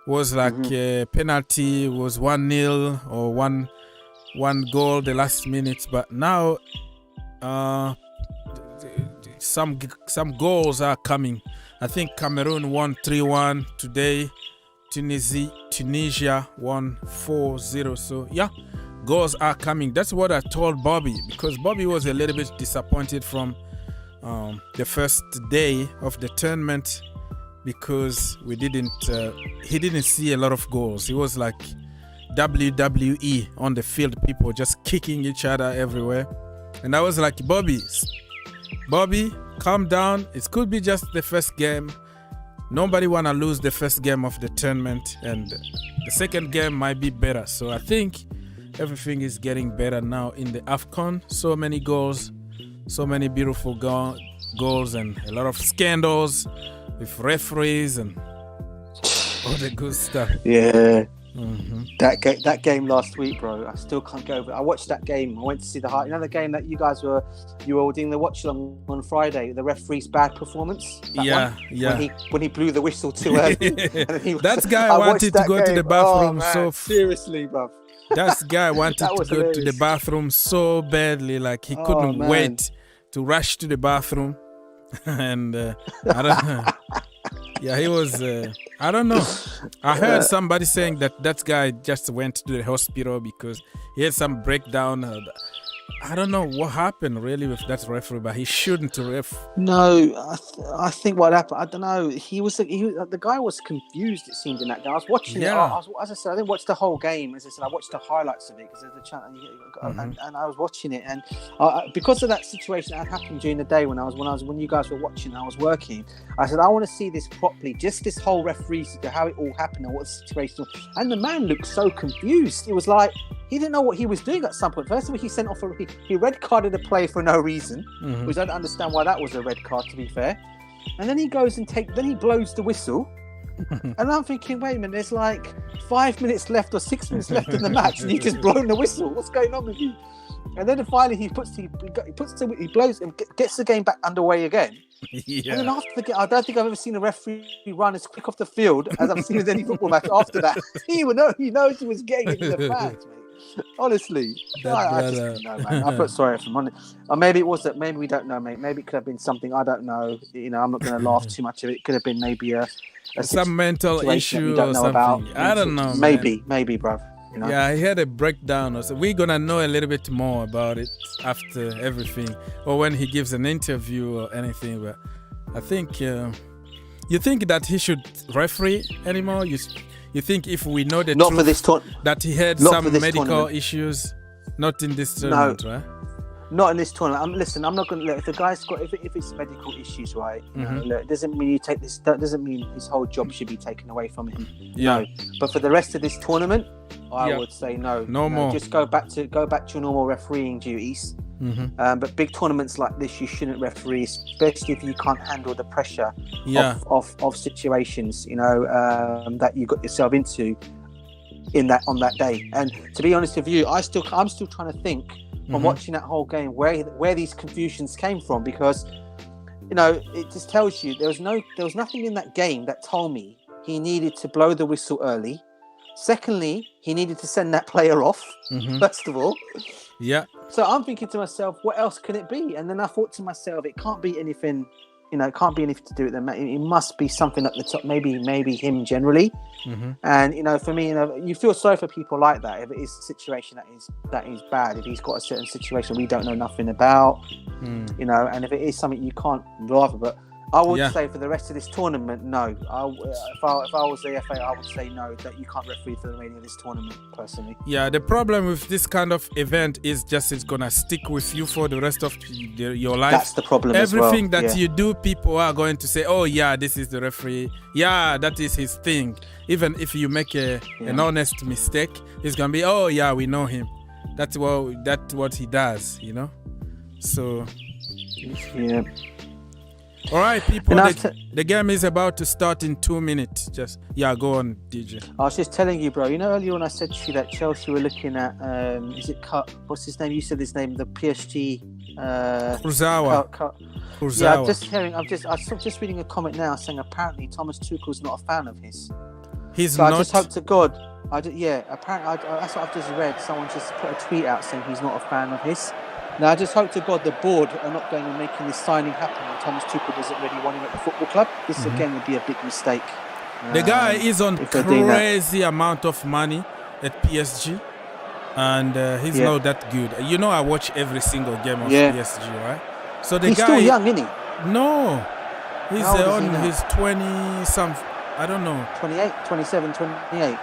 It was like a penalty, was 1-0 or one goal the last minute. But now some goals are coming. I think Cameroon won 3-1 today. Tunisia won 4-0. So yeah, goals are coming. That's what I told Bobby, because Bobby was a little bit disappointed from the first day of the tournament because he didn't see a lot of goals. He was like WWE on the field, people just kicking each other everywhere. And I was like, Bobby, calm down. It could be just the first game. Nobody want to lose the first game of the tournament, and the second game might be better. So I think everything is getting better now in the AFCON. So many goals, so many beautiful goals, and a lot of scandals with referees and all the good stuff. Yeah. That game last week, bro, I still can't get over it. I watched that game. I went to see the game that you were all doing the watch on Friday, the referee's bad performance. Yeah. When he blew the whistle too early. That guy wanted to go to the bathroom. Oh, so seriously, bro. That guy wanted to go to the bathroom so badly, like he couldn't wait to rush to the bathroom. And I don't know. Yeah, he was. I don't know. I heard somebody saying that guy just went to the hospital because he had some breakdown. I don't know what happened really with that referee, but he shouldn't ref. No, I think what happened, I don't know. The guy was confused, it seemed, in that game. I was watching it. As I said, I didn't watch the whole game. As I said, I watched the highlights of it because there's a channel, and I was watching it. And because of that situation that happened during the day when you guys were watching, I was working. I said, I want to see this properly, just this whole referee, how it all happened and what the situation was. And the man looked so confused. It was like he didn't know what he was doing at some point. First of all, he sent off he red carded a play for no reason, which I don't understand why that was a red card, to be fair. And then he goes and then he blows the whistle. And I'm thinking, wait a minute, there's like 5 minutes left or 6 minutes left in the match, and you just blown the whistle. What's going on with you? And then finally he blows and gets the game back underway again. Yeah. And then after the game, I don't think I've ever seen a referee run as quick off the field as I've seen with any football match after that. He knows he was getting into the fans, mate. Honestly, I just don't know, man. I felt sorry for him. Or maybe it was that. Maybe we don't know, mate. Maybe it could have been something. I don't know. I'm not going to laugh too much of it. It could have been maybe some mental issue or something. About. I don't know. Maybe, bruv. Yeah, he had a breakdown. Or so we're gonna know a little bit more about it after everything, or when he gives an interview or anything. But I think you think that he should referee anymore. You think if we know the truth, for this that he had some medical issues, not in this tournament, right? Not in this tournament. I'm not going to if the guy's got if it's medical issues, right? Look, it doesn't mean you take this. That doesn't mean his whole job should be taken away from him. Yeah. No, but for the rest of this tournament, I would say no. No more. Just go back to your normal refereeing duties. But big tournaments like this, you shouldn't referee, especially if you can't handle the pressure of situations, that you got yourself into on that day. And to be honest with you, I'm still trying to think from watching that whole game where these confusions came from, because it just tells you there was nothing in that game that told me he needed to blow the whistle early. Secondly, he needed to send that player off. First of all, So I'm thinking to myself, what else can it be? And then I thought to myself, it can't be anything. It can't be anything to do with them. It must be something at the top. Maybe him generally. And for me, you feel sorry for people like that if it is a situation that is bad. If he's got a certain situation we don't know nothing about, and if it is something you can't bother. But I would say for the rest of this tournament, no. If I was the FA, I would say no, that you can't referee for the remaining of this tournament, personally. Yeah, the problem with this kind of event is just it's going to stick with you for the rest of your life. That's the problem Everything that you do, people are going to say, oh, yeah, this is the referee. Yeah, that is his thing. Even if you make an honest mistake, it's going to be, oh, yeah, we know him. That's what he does, you know? So... Yeah. All right, people, the game is about to start in 2 minutes. Go on, DJ. I was just telling you, bro, you know, earlier when I said to you that Chelsea were looking at, what's his name? You said his name, the PSG. Kurzawa. Yeah, I saw just reading a comment now saying apparently Thomas Tuchel's not a fan of his. He's not. I just hope to God. Apparently, that's what I've just read. Someone just put a tweet out saying he's not a fan of his. Now, I just hope to God the board are not going and making this signing happen and Thomas Tuchel doesn't really want him at the football club. This, again, would be a big mistake. The guy is on crazy amount of money at PSG, and he's not that good. You know, I watch every single game of PSG, right? So he's still young, isn't he? No. He's on his 20-something. I don't know. 28, 27, 28.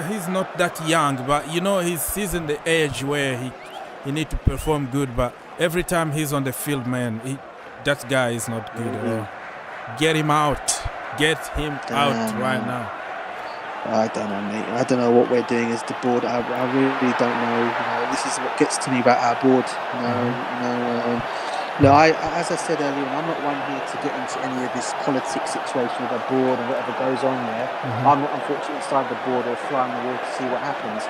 He's not that young, but, you know, he's in the age where he need to perform good, but every time he's on the field, man, that guy is not good at all. Get him out. Get him out right now. I don't know, mate. I don't know what we're doing as the board. I really don't know. You know, this is what gets to me about our board. As I said earlier, I'm not one here to get into any of this politics situation with the board and whatever goes on there. I'm not unfortunately inside the board or flying the wall to see what happens.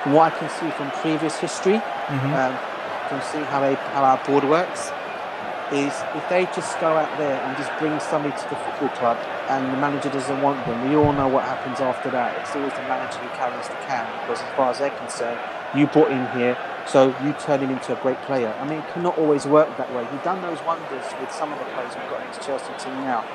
From what I can see from previous history, from seeing how our board works, is if they just go out there and just bring somebody to the football club and the manager doesn't want them, we all know what happens after that. It's always the manager who carries the can, because as far as they're concerned, you brought him here, so you turn him into a great player. I mean, it cannot always work that way. He's done those wonders with some of the players we've got into Chelsea team now.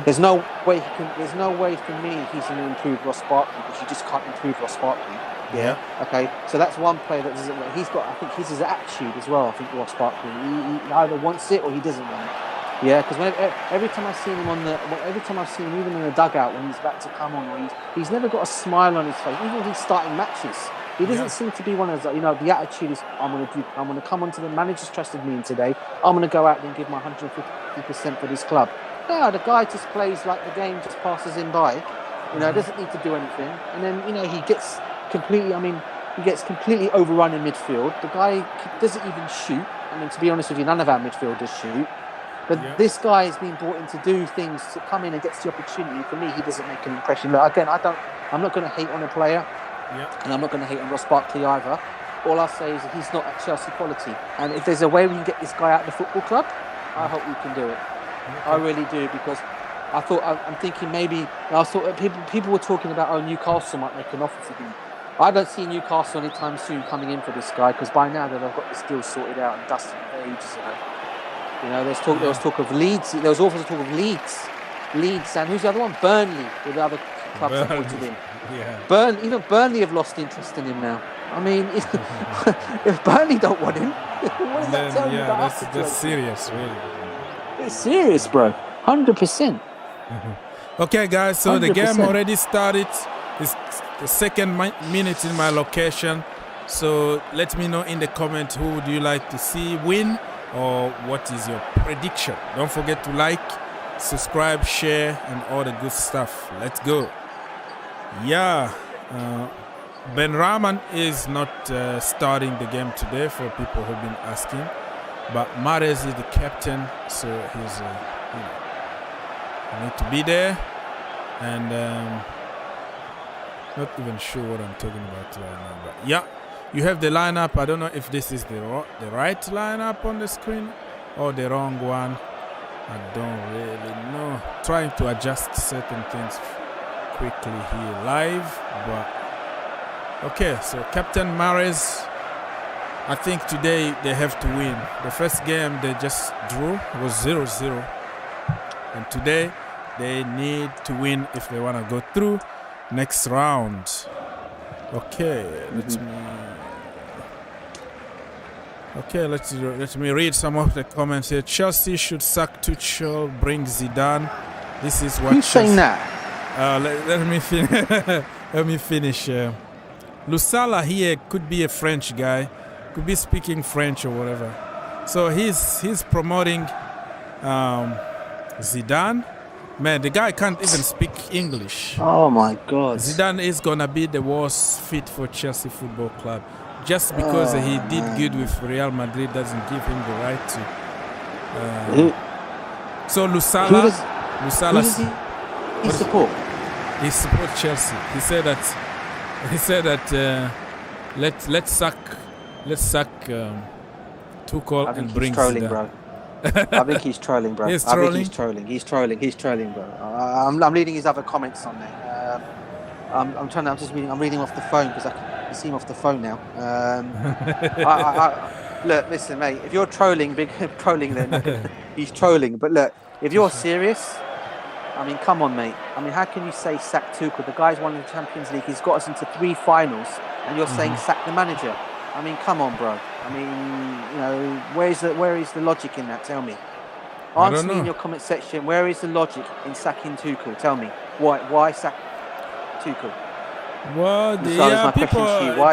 There's no way for me he's going to improve Ross Barkley, because you just can't improve Ross Barkley. Yeah. Okay. So that's one player that doesn't. I think he's his attitude as well. I think Ross Barkley. He either wants it or he doesn't want it. Yeah. Because every time I've seen him even in the dugout when he's about to come on, or he's never got a smile on his face. Even when he's starting matches, he doesn't seem to be one of those. You know, the attitude is I'm going to come onto the manager's trusted me today. I'm going to go out there and give my 150% for this club. No, the guy just plays like the game just passes him by. You know, doesn't need to do anything, and then he gets completely overrun in midfield. The guy doesn't even shoot. I mean, to be honest with you, none of our midfielders shoot. But this guy has been brought in to do things, to come in and gets the opportunity. For me, he doesn't make an impression. Look, again, I'm not going to hate on a player, and I'm not going to hate on Ross Barkley either. All I'll say is that he's not at Chelsea quality. And if there's a way we can get this guy out of the football club, I hope we can do it. I really do, because I'm thinking maybe. I thought people were talking about Newcastle might make an offer for him. I don't see Newcastle anytime soon coming in for this guy, because by now they've got this deal sorted out and dusted ages ago. You know, there was talk of Leeds. There was also talk of Leeds, and who's the other one? Burnley, with the other clubs that wanted him. Even Burnley have lost interest in him now. I mean, if Burnley don't want him, what does that tell you about us? That's serious, really. It's serious, bro. 100%. Okay, guys. So 100%. the game already started. It's the second minute in my location. So let me know in the comment who would you like to see win, or what is your prediction. Don't forget to like, subscribe, share, and all the good stuff. Let's go. Ben Rantman is not starting the game today, for people who've been asking. But Mahrez is the captain, so he's need to be there. And not even sure what I'm talking about right now, but you have the lineup. I don't know if this is the right lineup on the screen or the wrong one. I don't really know. Trying to adjust certain things quickly here live, but okay. So Captain Mahrez, I think today they have to win. The first game they just drew was 0-0, and today they need to win if they want to go through next round. Okay, let me. Okay, let me read some of the comments here. Chelsea should sack Tuchel, bring Zidane. This is what. Who's saying that? Let me finish. Let me finish. Lusala here could be a French guy, could be speaking French or whatever. So he's promoting Zidane. Man, the guy can't even speak English. Oh my God! Zidane is gonna be the worst fit for Chelsea Football Club. Just because he did good with Real Madrid doesn't give him the right to. So Lusala, who does he support? He supports Chelsea. He said that let's sack Tuchel and bring trolling, Zidane. bro. I think he's trolling, bro. He's trolling? I think he's trolling. He's trolling, bro. I'm reading his other comments on there. I'm reading off the phone because I can see him off the phone now. Look, listen, mate. If you're trolling, then he's trolling. But look, if you're serious, I mean, come on, mate. I mean, how can you say sack Tuchel? The guy's won the Champions League. He's got us into 3 finals, and you're saying sack the manager. I mean, come on, bro. I mean, you know, where is the logic in that? Tell me. Answer me in your comment section. Where is the logic in sacking Tuchel? Tell me. Why sack Tuchel? Well,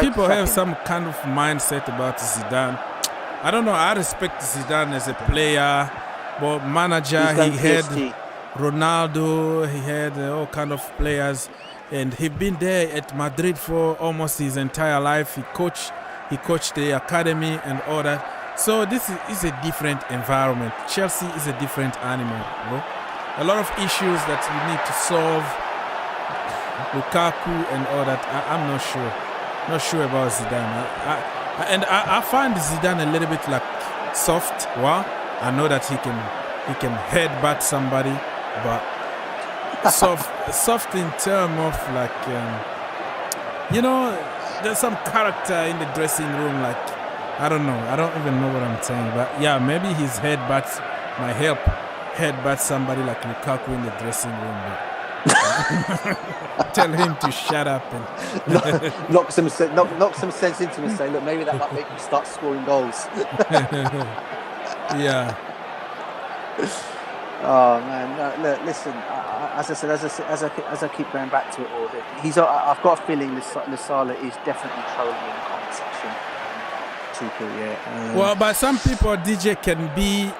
people have some kind of mindset about Zidane. I don't know. I respect Zidane as a player, but manager. He had Ronaldo. He had all kind of players, and he's been there at Madrid for almost his entire life. He coached the academy and all that. So this is a different environment. Chelsea is a different animal, bro. A lot of issues that you need to solve. Lukaku and all that. I'm not sure about Zidane. I find Zidane a little bit like soft. Well, I know that he can headbutt somebody, but soft in terms of like there's some character in the dressing room. Like I don't know. I don't even know what I'm saying. But yeah, maybe his headbutts might help headbutt somebody like Lukaku in the dressing room. But tell him to shut up and knock some sense into him and say, look, maybe that might make him start scoring goals. Yeah. Oh man, no, look, listen. As I said, as I keep going back to it all, I've got a feeling Lusala is definitely trolling in the comment section. Tuchel, yeah. Well, but some people, DJ, can be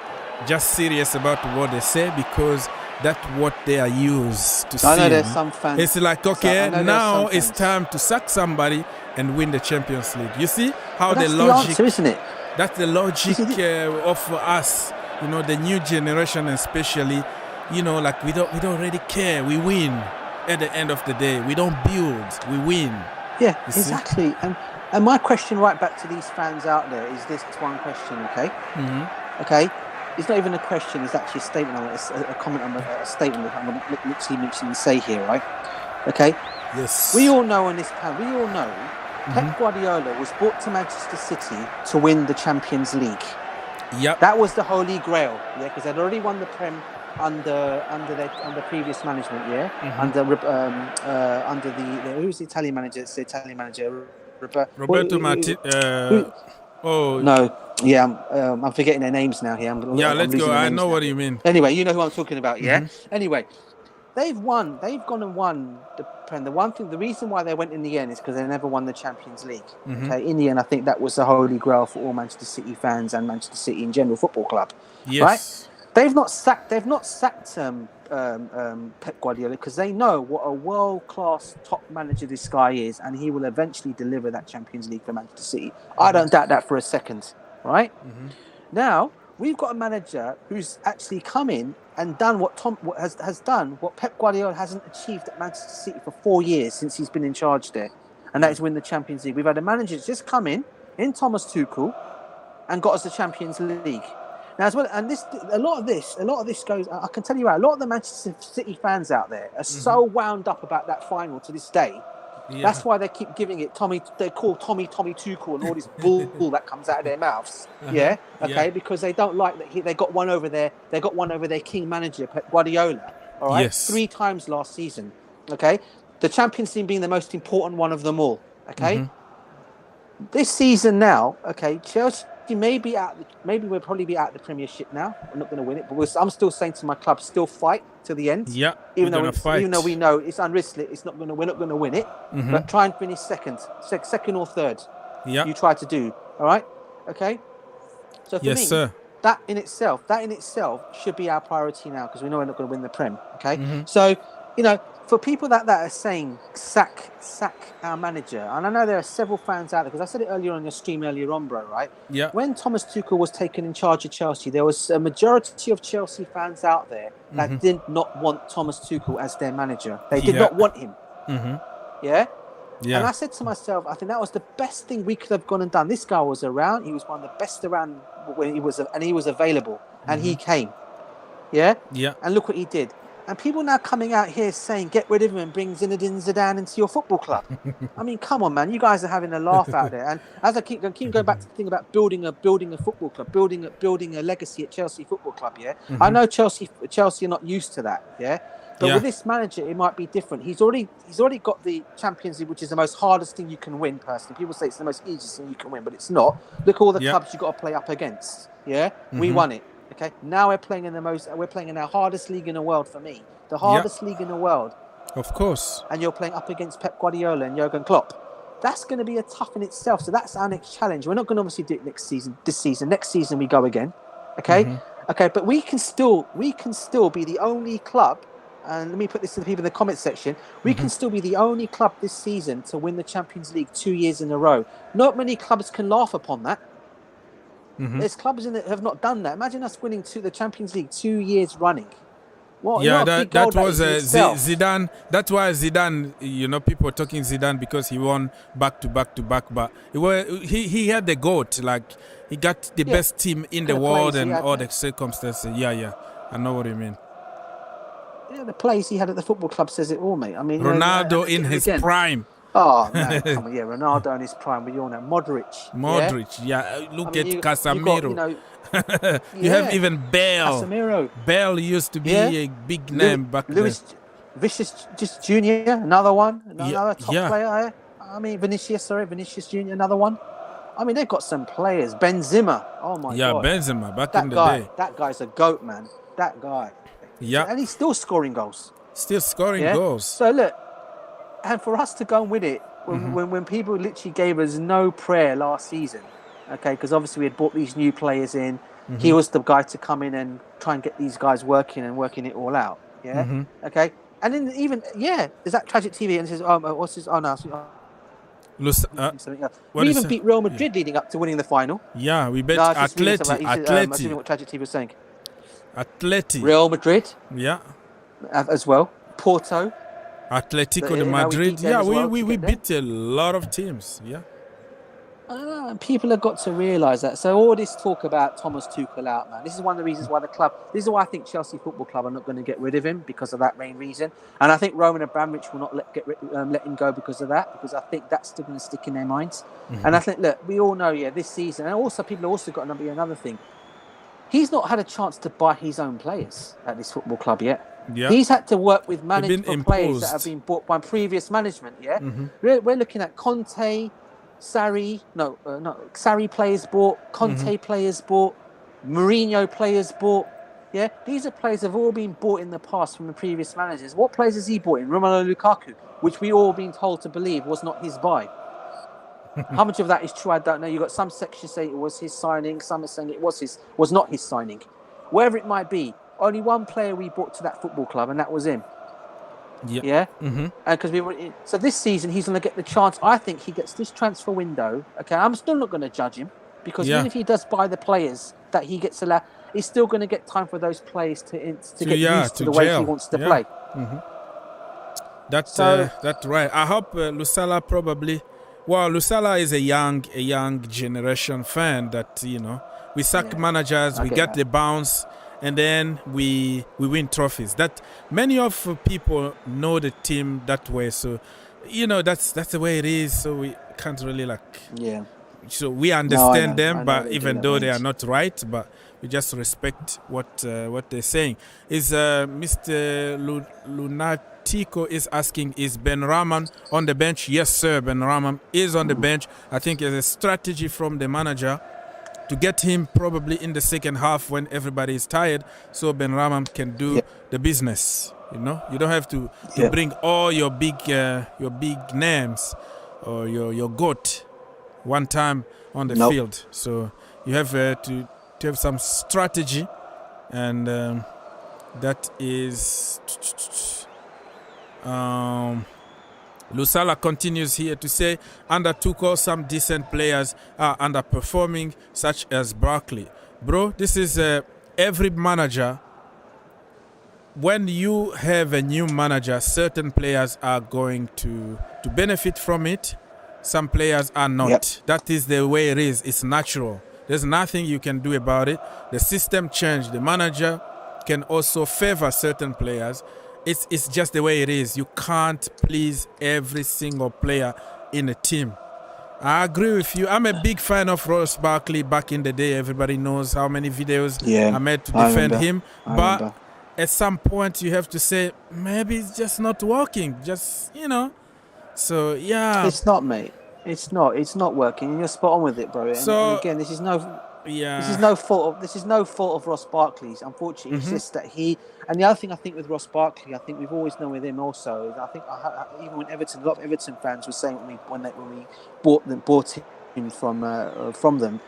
just serious about what they say because that's what they are used to see. I know there's some fans. It's like, okay, now it's time to sack somebody and win the Champions League. You see how the logic, the answer, isn't it? That's the logic of us, the new generation especially. Like we don't really care. We win at the end of the day. We don't build. We win. Yeah, exactly. And my question right back to these fans out there is this one question, okay? Mm-hmm. Okay. It's not even a question, it's actually a statement. A comment on a statement that I'm going to literally mention and say here, right? Okay? Yes. We all know Pep Guardiola was brought to Manchester City to win the Champions League. Yep. That was the holy grail, yeah, because they'd already won the Prem under previous management, yeah? Mm-hmm. Under the who's the Italian manager? It's the Italian manager, Roberto Martinez. Oh no, yeah, I'm forgetting their names now here. Let's go. I know what you mean. Anyway, you know who I'm talking about, yeah. Mm-hmm. Anyway, they've gone and won the Prem. The reason why they went in the end is because they never won the Champions League. Mm-hmm. Okay, in the end, I think that was the holy grail for all Manchester City fans and Manchester City in general football club. Yes. Right? They've not sacked Pep Guardiola because they know what a world-class top manager this guy is, and he will eventually deliver that Champions League for Manchester City. Mm-hmm. I don't doubt that for a second, right? Mm-hmm. Now, we've got a manager who's actually come in and done what Pep Guardiola hasn't achieved at Manchester City for 4 years since he's been in charge there, and that is win the Champions League. We've had a manager that's just come in Thomas Tuchel, and got us the Champions League. Now, as well, and a lot of this goes. I can tell you, a lot of the Manchester City fans out there are so wound up about that final to this day. Yeah. That's why they keep giving it Tommy. They call Tommy Tuchel and all this bull that comes out of their mouths. Yeah, okay, because they don't like that they got one over there. They got one over their king manager, Pep Guardiola. All right, 3 times last season. Okay, the Champions League being the most important one of them all. Okay, this season now. Okay, Chelsea. maybe we'll probably be out of the Premiership now. We're not going to win it, but I'm still saying to my club, still fight till the end. Yeah, even though we know it's unrealistic, we're not going to win it. Mm-hmm. But try and finish second or third. Yeah, you try to do. All right, okay. So for me, sir. that in itself should be our priority now, because we know we're not going to win the Prem. Okay, Mm-hmm. so for people that are saying sack our manager, and I know there are several fans out there, because I said it earlier on your stream earlier on, bro, right? Yeah. When Thomas Tuchel was taken in charge of Chelsea, there was a majority of Chelsea fans out there that did not want Thomas Tuchel as their manager. They did not want him. Mm-hmm. Yeah? Yeah. And I said to myself, I think that was the best thing we could have gone and done. This guy was around. He was one of the best around when he was available, and he came. Yeah? Yeah. And look what he did. And people now coming out here saying, get rid of him and bring Zinedine Zidane into your football club. I mean, come on, man. You guys are having a laugh out there. And as I keep going back to the thing about building a football club, building a legacy at Chelsea Football Club, yeah? Mm-hmm. I know Chelsea are not used to that, yeah? But with this manager, it might be different. He's already got the Champions League, which is the most hardest thing you can win, personally. People say it's the most easiest thing you can win, but it's not. Look at all the clubs you've got to play up against, yeah? Mm-hmm. We won it. Okay, now we're playing in our hardest league in the world for me. The hardest league in the world. Of course. And you're playing up against Pep Guardiola and Jurgen Klopp. That's going to be a tough in itself. So that's our next challenge. We're not going to obviously do it this season. Next season we go again. Okay? Mm-hmm. Okay, but we can still be the only club, and let me put this to the people in the comment section, we can still be the only club this season to win the Champions League 2 years in a row. Not many clubs can laugh upon that. Mm-hmm. There's clubs that have not done that. Imagine us winning the Champions League 2 years running. What, that was Zidane. That's why Zidane, people are talking Zidane because he won back to back, but he had the GOAT. Like, he got the best team in the world and all the circumstances. Yeah, I know what you mean. Yeah, the place he had at the football club says it all, mate. I mean, Ronaldo in his prime. Oh, man, come on, Ronaldo in his prime, we all know. Modric, look at Casemiro. You have even Bale. Casemiro. Bale used to be a big name back then. Vinicius Junior, another one, another top player. I mean, Vinicius Junior, another one. I mean, they've got some players. Benzema, oh my God. Yeah, Benzema, back in the day. That guy's a GOAT, man. That guy. Yeah. And he's still scoring goals. Goals. So look, and for us to go and win it, when people literally gave us no prayer last season, okay, because obviously we had brought these new players in. Mm-hmm. He was the guy to come in and try and get these guys working it all out. Yeah, okay. And then there's that Tragic TV and it says, what's his? Oh no. We even beat Real Madrid leading up to winning the final. Yeah, we bet Atleti. Atleti. What Tragic TV was saying. Atleti. Real Madrid. Yeah. As well. Porto. Atletico de Madrid. We beat a lot of teams. Yeah. I don't know, and people have got to realise that. So all this talk about Thomas Tuchel out, man, this is one of the reasons why this is why I think Chelsea Football Club are not going to get rid of him, because of that main reason. And I think Roman Abramovic will not let him go because of that, because I think that's still going to stick in their minds. Mm-hmm. And I think, look, we all know, this season, and also people have also got to be another thing. He's not had a chance to buy his own players at this football club yet. Yeah. He's had to work with management players that have been bought by previous management. Yeah, we're looking at Conte, Sarri players bought, Conte players bought, Mourinho players bought. Yeah, these are players that have all been bought in the past from the previous managers. What players has he bought in? Romelu Lukaku, which we all been told to believe was not his buy. How much of that is true, I don't know. You've got some sections saying it was his signing, some are saying it was not his signing. Wherever it might be, only one player we brought to that football club, and that was him. Yep. Yeah. Mm-hmm. And so this season he's going to get the chance. I think he gets this transfer window. Okay, I'm still not going to judge him, because even if he does buy the players that he gets allowed, he's still going to get time for those players to get used to the way he wants to play. Mm-hmm. That's right. I hope Lusala probably. Well, Lusala is a young generation fan that we sack managers, we get the bounce. And then we win trophies. That many of people know the team that way. So, that's the way it is. So we can't really So we understand them, but even though they are not right, but we just respect what they're saying. Is Mr. Lunatico is asking, is Ben Rantman on the bench? Yes, sir. Ben Rantman is on the bench. I think it's a strategy from the manager to get him probably in the second half when everybody is tired, so Benrahma can do the business. You know, you don't have to bring all your big names or your GOAT one time on the field. So you have to have some strategy, and that is. Lusala continues here to say, under Tuchel, some decent players are underperforming, such as Barkley. Bro, this is every manager. When you have a new manager, certain players are going to benefit from it. Some players are not. Yep. That is the way it is. It's natural. There's nothing you can do about it. The system changed. The manager can also favor certain players. It's just the way it is. You can't please every single player in a team. I agree with you. I'm a big fan of Ross Barkley back in the day. Everybody knows how many videos I made to defend him. But at some point, you have to say, maybe it's just not working. Just, you know. So, yeah. It's not, mate. It's not. It's not working. And you're spot on with it, bro. And again, this is no... Yeah. This is no fault of Ross Barkley's. Unfortunately, it's just that he. And the other thing I think with Ross Barkley, I think we've always known with him also. I think even when Everton, a lot of Everton fans were saying when we bought him from them.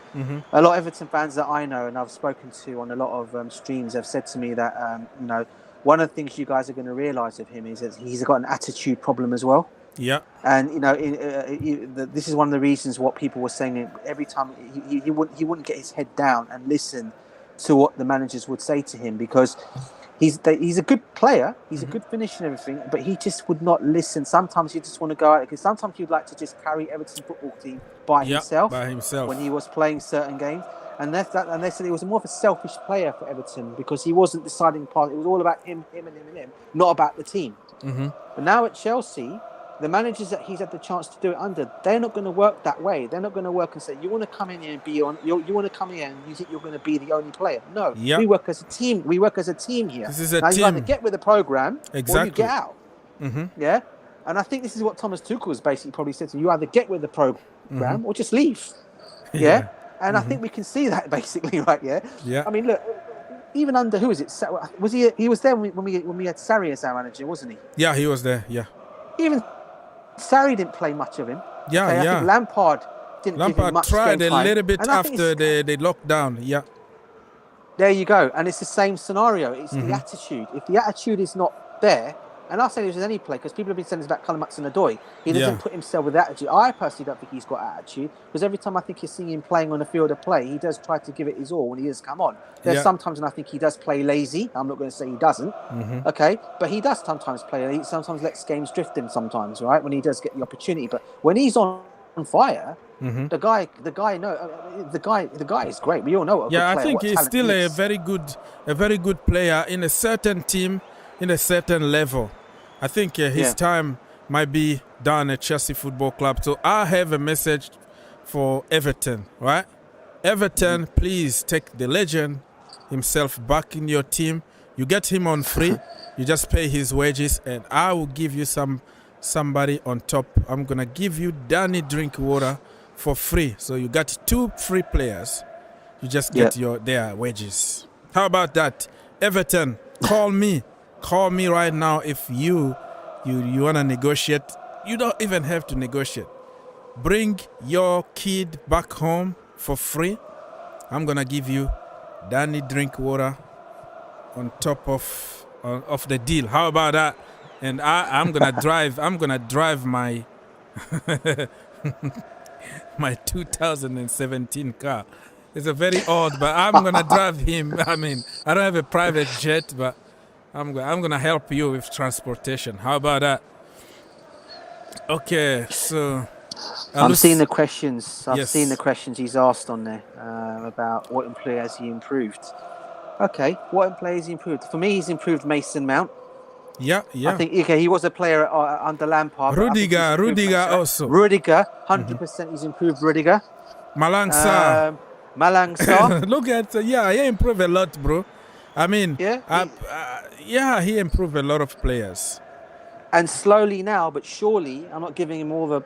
A lot of Everton fans that I know and I've spoken to on a lot of streams have said to me that you know, one of the things you guys are going to realise of him is that he's got an attitude problem as well. Yeah, and you know, this is one of the reasons what people were saying. Every time he wouldn't get his head down and listen to what the managers would say to him, because he's a good player, he's a good finisher and everything, but he just would not listen. Sometimes you just want to go out, because sometimes you'd like to just carry Everton football team by himself when he was playing certain games. And they said he was more of a selfish player for Everton because he wasn't deciding part. It was all about him, not about the team. But now at Chelsea, the managers that he's had the chance to do it under, they're not going to work that way. They're not going to work and say, you want to come in here and be on. You want to come here and you think you're going to be the only player. No, we work as a team. We work as a team here. This is a now team. You either get with the program or you get out. Yeah, and I think this is what Thomas Tuchel has basically probably said to you: either get with the program or just leave. Yeah, and I think we can see that basically, right? Yeah. I mean, look. Even under who is it? Was he? He was there when we had Sarri as our manager, wasn't he? Yeah, he was there. Yeah. Even Sarri didn't play much of him. Yeah, I think Lampard didn't give him much tried game time. a little bit after the lockdown. Yeah. There you go, and it's the same scenario. It's the attitude. If the attitude is not there, and I'll say this with any player, because people have been saying this about Callum Hudson-Odoi, he doesn't put himself with attitude. I personally don't think he's got attitude, because every time I think you see him playing on a field of play, he does try to give it his all when he does come on. There's sometimes when I think he does play lazy. I'm not going to say he doesn't, okay? But he does sometimes play. He sometimes lets games drift him sometimes, right? When he does get the opportunity. But when he's on fire, the guy is great. We all know what a good player, I think he's still a very good player in a certain team, in a certain level. I think his time might be done at Chelsea Football Club. So I have a message for Everton, right? Everton, please take the legend himself back in your team. You get him on free. You just pay his wages, and I will give you somebody on top. I'm going to give you Danny Drinkwater for free. So you got 2 free players. You just get their wages. How about that? Everton, call me. Call me right now if you want to negotiate. You don't even have to negotiate. Bring your kid back home for free. I'm going to give you Danny Drinkwater on top of the deal. How about that? And I'm going to drive my my 2017 car. It's a very old, but I'm going to drive him. I mean, I don't have a private jet, but I'm going to help you with transportation. How about that? Okay, so... I'm seeing the questions. I've seen the questions he's asked on there about what player has he improved. Okay, what player has he improved? For me, he's improved Mason Mount. Yeah. I think he was a player under Lampard. Rudiger also. Rudiger, 100% he's improved Rudiger. Malang Sarr. Look at he improved a lot, bro. I mean, he improved a lot of players. And slowly now, but surely, I'm not giving him all the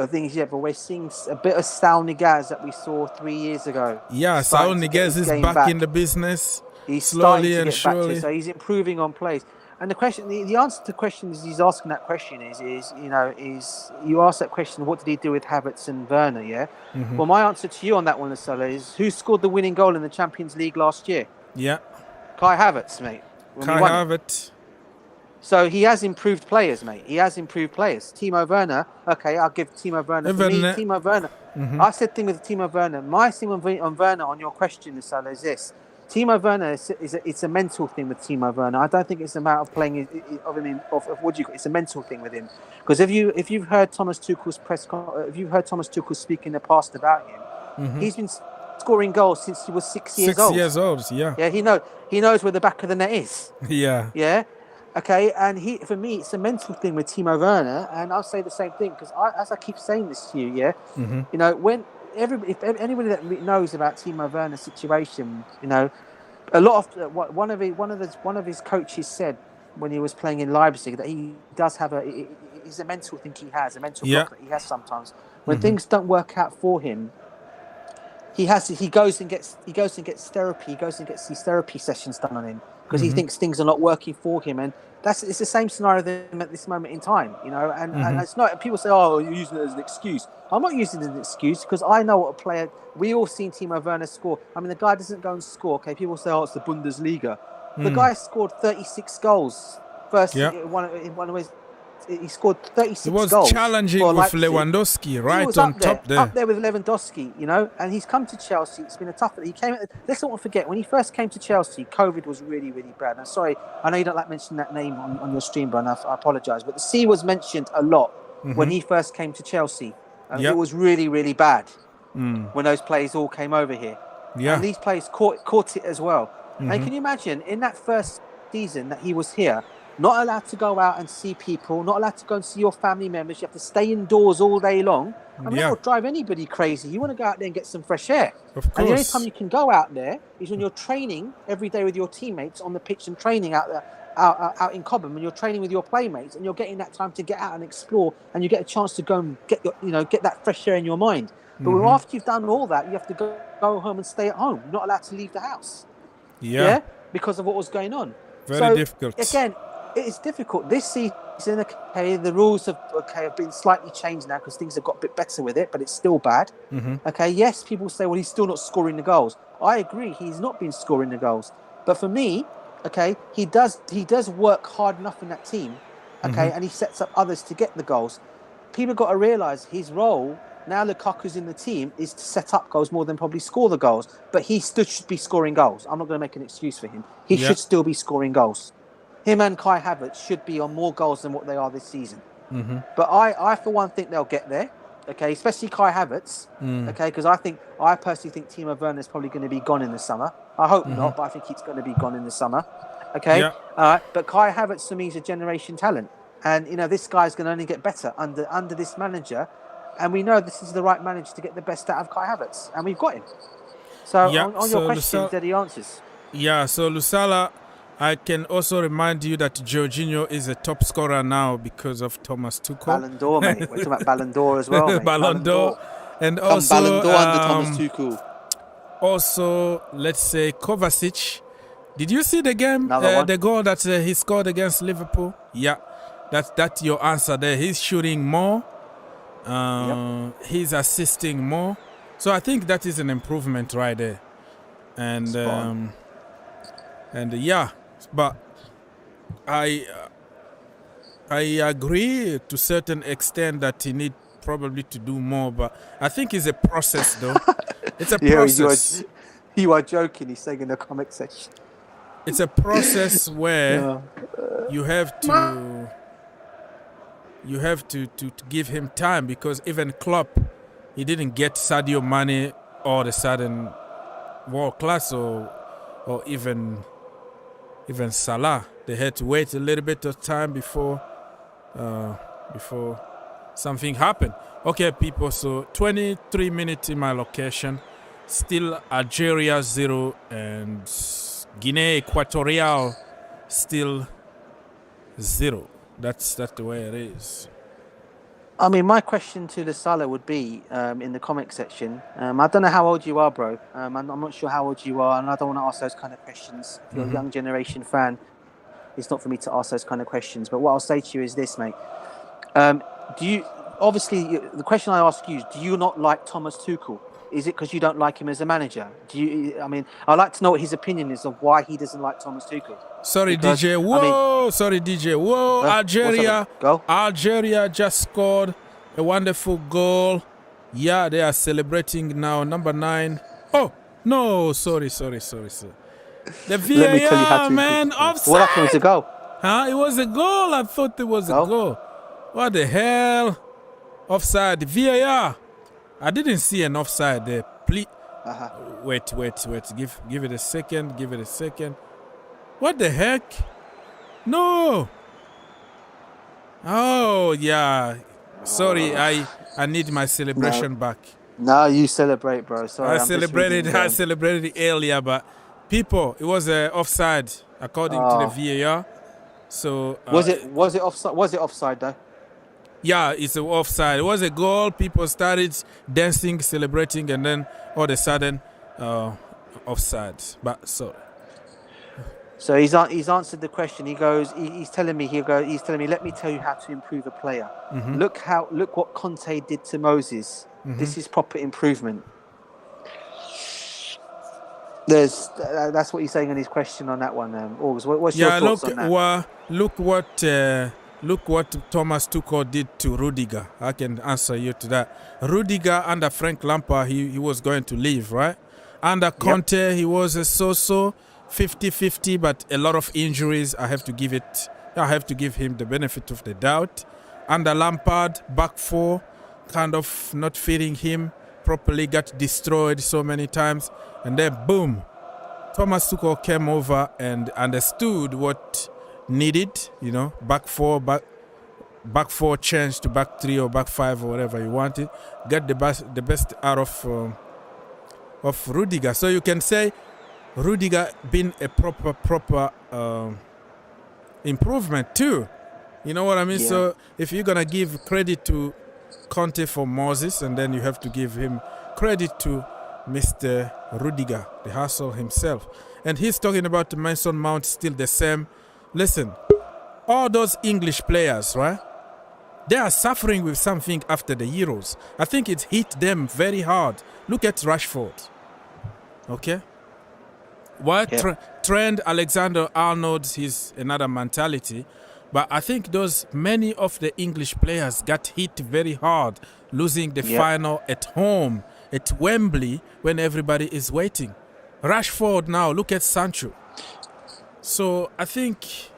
things yet, but we're seeing a bit of Saul Niguez that we saw 3 years ago. Yeah, Saul Niguez is back in the business. He's slowly starting to and get surely. back to it, so he's improving on plays. And the question, the answer to the question is he's asking that question is you ask that question, what did he do with Havertz and Werner? Yeah. Mm-hmm. Well, my answer to you on that one, Lasala, is who scored the winning goal in the Champions League last year? Yeah. Kai Havertz, mate. Kai Havertz. So he has improved players, mate. He has improved players. Timo Werner. Okay, I'll give Timo Werner. For me, Timo Werner. Mm-hmm. I said thing with Timo Werner. My thing on Werner on your question, Lasala, is this. Timo Werner it's a mental thing with Timo Werner. I don't think it's a matter of playing it's a mental thing with him. Because if you've heard Thomas Tuchel's if you've heard Thomas Tuchel speak in the past about him, mm-hmm. he's been scoring goals since he was 6 years old. 6 years old, yeah. Yeah, he knows where the back of the net is. Yeah. Yeah. Okay, and for me, it's a mental thing with Timo Werner, and I'll say the same thing because as I keep saying this to you, yeah, mm-hmm. you know, if anybody that knows about Timo Werner's situation, you know, a lot of one of his coaches said when he was playing in Leipzig that he does have it's a mental thing he has, a mental block that he has sometimes when mm-hmm. things don't work out for him. He goes and gets therapy. He goes and gets these therapy sessions done on him because mm-hmm. he thinks things are not working for him, and it's the same scenario with him at this moment in time, you know. And, mm-hmm. and it's not. People say, "Oh, you're using it as an excuse." I'm not using it as an excuse because I know what a player. We all seen Timo Werner score. I mean, the guy doesn't go and score. Okay, people say, "Oh, it's the Bundesliga." The guy scored 36 goals. One of his. He scored 36 goals. He was challenging with Lewandowski up there with Lewandowski, you know, and he's come to Chelsea. It's been a tough. Let's not forget when he first came to Chelsea, COVID was really, really bad. I'm sorry, I know you don't like mentioning that name on your stream, but I apologise. But the C was mentioned a lot mm-hmm. when he first came to Chelsea. It was really, really bad when those players all came over here. Yeah. And these players caught it as well. Mm-hmm. And can you imagine in that first season that he was here? Not allowed to go out and see people, not allowed to go and see your family members. You have to stay indoors all day long. I mean, that would drive anybody crazy. You want to go out there and get some fresh air. Of course. And the only time you can go out there is when you're training every day with your teammates on the pitch and training out there, out in Cobham, when you're training with your playmates and you're getting that time to get out and explore and you get a chance to go and get that fresh air in your mind. But mm-hmm. after you've done all that, you have to go home and stay at home. You're not allowed to leave the house. Yeah? Because of what was going on. Very difficult. Again, it's difficult. This season, okay, the rules have been slightly changed now because things have got a bit better with it, but it's still bad. Mm-hmm. Okay, yes, people say, well, he's still not scoring the goals. I agree, he's not been scoring the goals. But for me, okay, he does work hard enough in that team, okay, mm-hmm. and he sets up others to get the goals. People got to realise his role, now Lukaku's in the team, is to set up goals more than probably score the goals. But he still should be scoring goals. I'm not going to make an excuse for him. He should still be scoring goals. Him and Kai Havertz should be on more goals than what they are this season. Mm-hmm. But I, for one, think they'll get there. Okay, especially Kai Havertz. Okay, because I personally think Timo Werner is probably going to be gone in the summer. I hope mm-hmm. not, but I think he's going to be gone in the summer. Okay, but Kai Havertz to me is a generation talent, and you know this guy's going to only get better under this manager, and we know this is the right manager to get the best out of Kai Havertz, and we've got him. So on your questions, there are the answers. Yeah, so Lusala, I can also remind you that Jorginho is a top scorer now because of Thomas Tuchel. Ballon d'Or, mate. We're talking about Ballon d'Or as well, mate. Ballon d'Or. And also Ballon d'Or under Thomas Tuchel. Also, let's say Kovacic. Did you see the game? The goal that he scored against Liverpool? Yeah, that's your answer there. He's shooting more. He's assisting more. So I think that is an improvement right there. And yeah. But I agree to a certain extent that he need probably to do more. But I think it's a process, though. It's a process. You are joking. He's saying in the comment section. It's a process where you have to give him time, because even Klopp, he didn't get Sadio Mane all of a sudden world class or even Salah. They had to wait a little bit of time before something happened. Okay, people, so 23 minutes in my location. Still Algeria 0 and Guinea Equatorial still 0. That's the way it is. I mean, my question to the Salah would be in the comment section. I don't know how old you are, bro. I'm not sure how old you are, and I don't want to ask those kind of questions. If you're a young generation fan, it's not for me to ask those kind of questions. But what I'll say to you is this, mate. The question I ask you is, do you not like Thomas Tuchel? Is it because you don't like him as a manager? I'd like to know what his opinion is of why he doesn't like Thomas Tuchel. Sorry, DJ. Whoa, Algeria. Go. Algeria just scored a wonderful goal. Yeah, they are celebrating now. Number 9. Oh, no. Sorry. The VAR, man. Offside. What happened? It was a goal. Huh? It was a goal. I thought it was a goal. What the hell? Offside. VAR. I didn't see an offside there. Please. Wait. Give it a second. What the heck? No. Oh, yeah. Sorry, I need my celebration back. No, you celebrate, bro. Sorry, I celebrated it earlier, but people, it was offside according to the VAR. So was it offside? Was it offside though? Yeah, it's an offside. It was a goal. People started dancing, celebrating, and then all of a sudden, offside. But sorry. So he's answered the question. He goes. He's telling me. Let me tell you how to improve a player. Look what Conte did to Moses. This is proper improvement. That's what he's saying in his question on that one. August, what's your thoughts on that? Look what Thomas Tuchel did to Rudiger. I can answer you to that. Rudiger under Frank Lampard, he was going to leave, right? Under Conte, he was a so-so 50-50, but a lot of injuries. I have to give him the benefit of the doubt. Under Lampard, back four, kind of not fitting him properly, got destroyed so many times. And then, boom, Thomas Tuchel came over and understood what needed, back four change to back 3 or back 5 or whatever you wanted. Get the best out of Rudiger. So you can say Rudiger been a proper improvement too. You know what I mean? Yeah. So if you're gonna give credit to Conte for Moses, and then you have to give him credit to Mr. Rudiger, the hustle himself. And he's talking about the Mason Mount still the same. Listen, all those English players, right? They are suffering with something after the Euros. I think it hit them very hard. Look at Rashford. Okay? Trent Alexander-Arnold, he's another mentality. But I think many of the English players got hit very hard, losing the final at home, at Wembley, when everybody is waiting. Rashford now, look at Sancho. So I think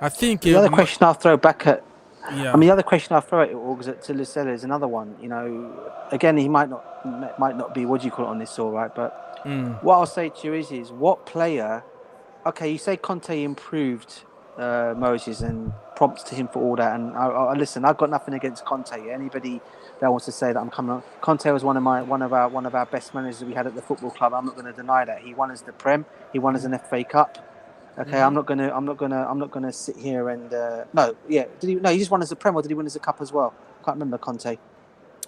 the other question I'll throw back at the other question I'll throw at to Lucella is another one. Again, he might not be on this, all right. But what I'll say to you is what player? Okay, you say Conte improved Moses and prompts to him for all that. And I listen, I've got nothing against Conte. Anybody that wants to say that I'm coming on, Conte was one of our best managers we had at the football club. I'm not going to deny that. He won us the Prem. He won us an FA Cup. Okay, I'm not gonna sit here and he just won us the Prem, or did he win us a cup as well? Can't remember. Conte. Did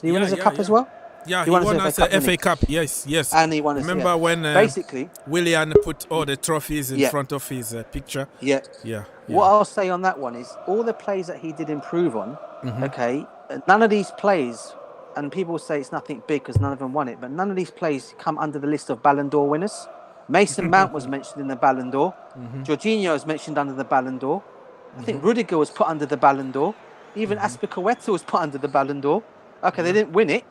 he win us a cup as well? Yeah, he won us the FA Cup. Yes. And he won us. Remember when basically Willian put all the trophies in front of his picture? Yeah. What I'll say on that one is all the plays that he did improve on. Okay, none of these plays, and people say it's nothing big because none of them won it, but none of these plays come under the list of Ballon d'Or winners. Mason Mount was mentioned in the Ballon d'Or. Jorginho was mentioned under the Ballon d'Or. I think Rudiger was put under the Ballon d'Or. Even Azpilicueta was put under the Ballon d'Or. Okay, they didn't win it,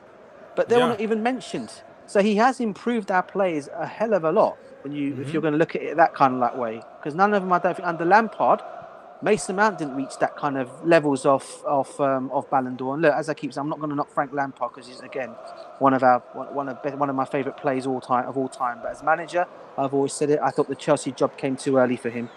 but they were not even mentioned. So he has improved our players a hell of a lot if you're going to look at it that kind of way. Because none of them, I don't think, under Lampard, Mason Mount didn't reach that kind of levels of Ballon d'Or. And look, as I keep saying, I'm not going to knock Frank Lampard because he's again one of my favourite players of all time. But as manager, I've always said it. I thought the Chelsea job came too early for him,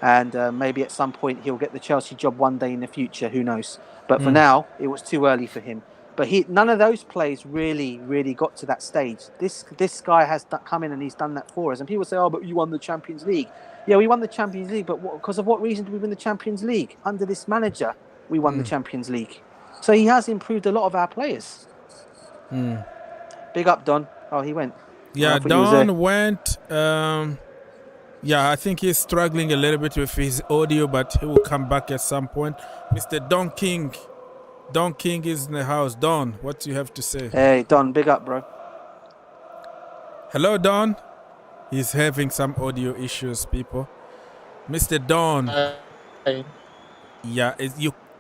and maybe at some point he'll get the Chelsea job one day in the future. Who knows? But for now, it was too early for him. But none of those plays really got to that stage. This guy has come in and he's done that for us. And people say, "Oh, but you won the Champions League." Yeah, we won the Champions League, but because of what reason did we win the Champions League? Under this manager. we won the Champions League. So he has improved a lot of our players. Big up, Don. Oh, he went. Yeah, Don went. Yeah, I think he's struggling a little bit with his audio, but he will come back at some point. Mr. Don King. Don King is in the house. Don, what do you have to say? Hey, Don, big up, bro. Hello, Don. He's having some audio issues, people. Mr. Don. Hey. Yeah,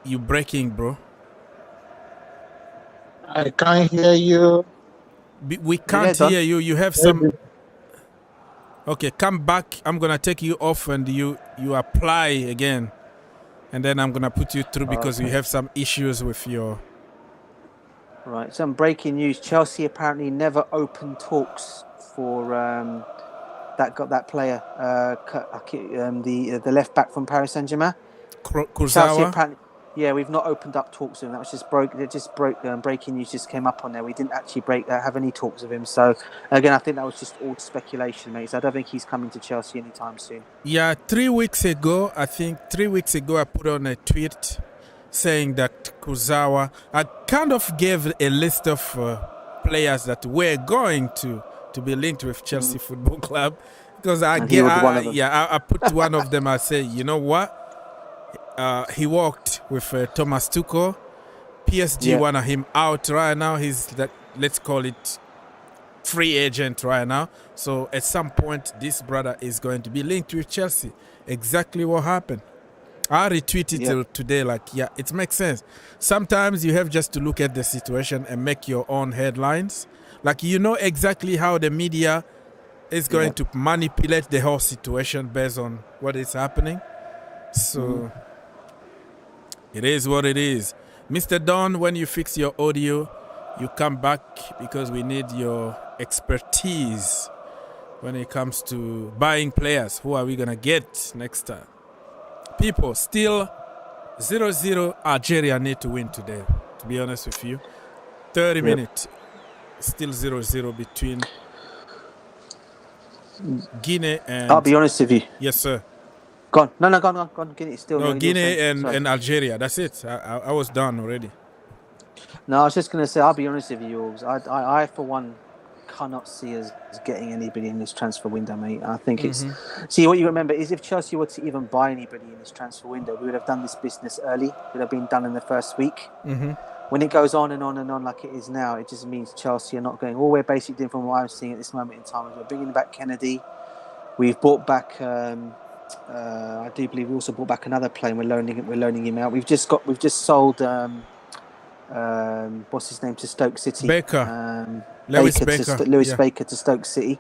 you breaking, bro. I can't hear you. We can't hear you. You have some... Okay, come back. I'm going to take you off and you apply again. And then I'm going to put you through because you have some issues with your... Right, some breaking news. Chelsea apparently never opened talks for that player, the left back from Paris Saint-Germain. Kurzawa? Yeah, we've not opened up talks with him. That was just breaking news just came up on there. We didn't actually have any talks with him. So again, I think that was just all speculation, mate. So I don't think he's coming to Chelsea anytime soon. Yeah, 3 weeks ago, I put on a tweet saying that Kurzawa, I kind of gave a list of players that were going to be linked with Chelsea Football Club, because I put one of them. I say, you know what? He worked with Thomas Tuchel. PSG wanted him out right now. He's that, let's call it, free agent right now. So at some point, this brother is going to be linked with Chelsea. Exactly what happened. I retweeted it today. Like, it makes sense. Sometimes you have just to look at the situation and make your own headlines. Like, you know exactly how the media is going to manipulate the whole situation based on what is happening. So it is what it is. Mr. Don, when you fix your audio, you come back because we need your expertise when it comes to buying players. Who are we going to get next time? People, still 0-0. Algeria need to win today, to be honest with you. 30 minutes. Still 0-0 between Guinea and... I'll be honest with you. Yes, sir. Go on. Guinea still. No, Guinea and Algeria. That's it. I was done already. No, I was just going to say, I'll be honest with you, Jules. I for one, cannot see us getting anybody in this transfer window, mate. I think it's... See, what you remember is if Chelsea were to even buy anybody in this transfer window, we would have done this business early. It would have been done in the first week. When it goes on and on and on like it is now, it just means Chelsea are not going... All we're basically doing from what I'm seeing at this moment in time is we're bringing back Kennedy. We've brought back... I do believe we also brought back another player. We're loaning him out. We've just sold what's his name to Stoke City. Lewis Baker. Baker to Stoke City.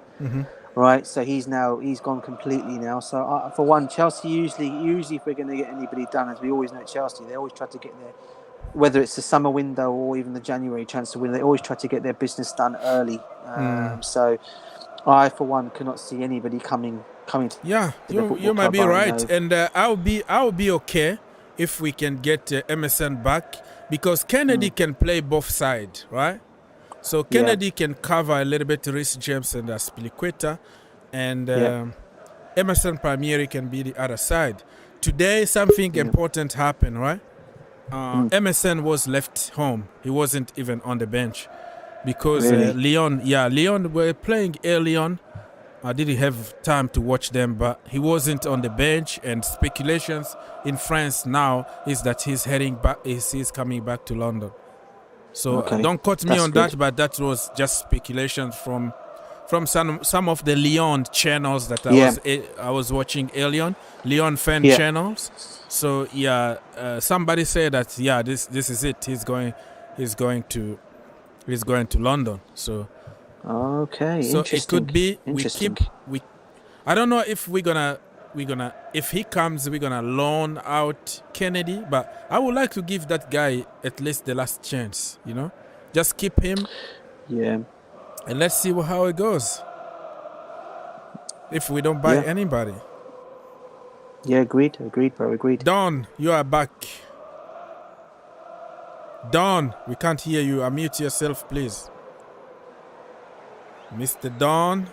Right, so he's gone completely now. So for one, Chelsea usually if we're going to get anybody done, as we always know at Chelsea, they always try to get their, whether it's the summer window or even the January transfer window, they always try to get their business done early. So I for one cannot see anybody coming to you might be right, and I'll be okay if we can get MSN back, because Kennedy can play both sides, right? So Kennedy can cover a little bit Reece James and Aspilicueta, and Emerson Palmieri can be the other side. Today something important happened, right? Emerson was left home. He wasn't even on the bench because Lyon were playing early on. I didn't have time to watch them, but he wasn't on the bench, and speculations in France now is that he's heading back. He's coming back to London. So don't quote me on that, but that was just speculation from some of the Lyon channels that I was watching early on, Lyon fan channels. So somebody said that this is it. He's going to London. So. Okay, so it could be I don't know if we're gonna if he comes we're gonna loan out Kennedy, but I would like to give that guy at least the last chance, just keep him and let's see how it goes if we don't buy anybody. Agreed bro, agreed. Don, you are back. Don, we can't hear you. Unmute yourself, please. Mr. Don.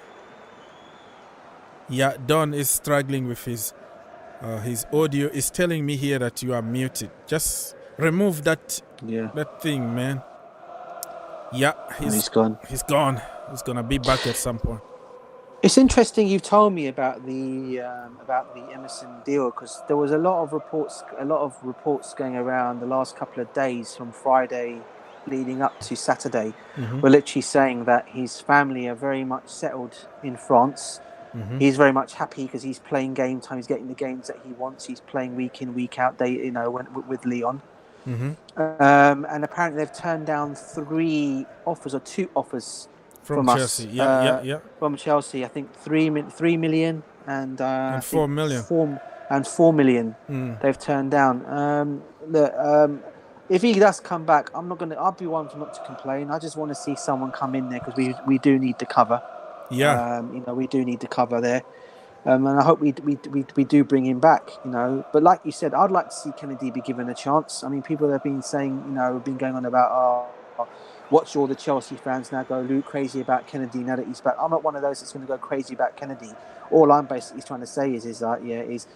Don is struggling with his audio. Is telling me here that you are muted. Just remove that Yeah. that thing, man. Yeah, He's gone. He's gone. He's gonna be back at some point. It's interesting you've told me about the Emerson deal, because there was a lot of reports going around the last couple of days from Friday leading up to Saturday. We're literally saying that his family are very much settled in France. He's very much happy because he's playing game time. He's getting the games that he wants. He's playing week in, week out. With Lyon. And apparently they've turned down 2 offers from Chelsea. us. From Chelsea, I think 3 million and 4 million. 4 million they've turned down. If he does come back, I'll be one not to complain. I just want to see someone come in there because we do need the cover. Yeah. We do need the cover there. And I hope we do bring him back, But like you said, I'd like to see Kennedy be given a chance. I mean, people have been saying, been going on about, watch all the Chelsea fans now go crazy about Kennedy now that he's back. I'm not one of those that's going to go crazy about Kennedy. All I'm basically trying to say is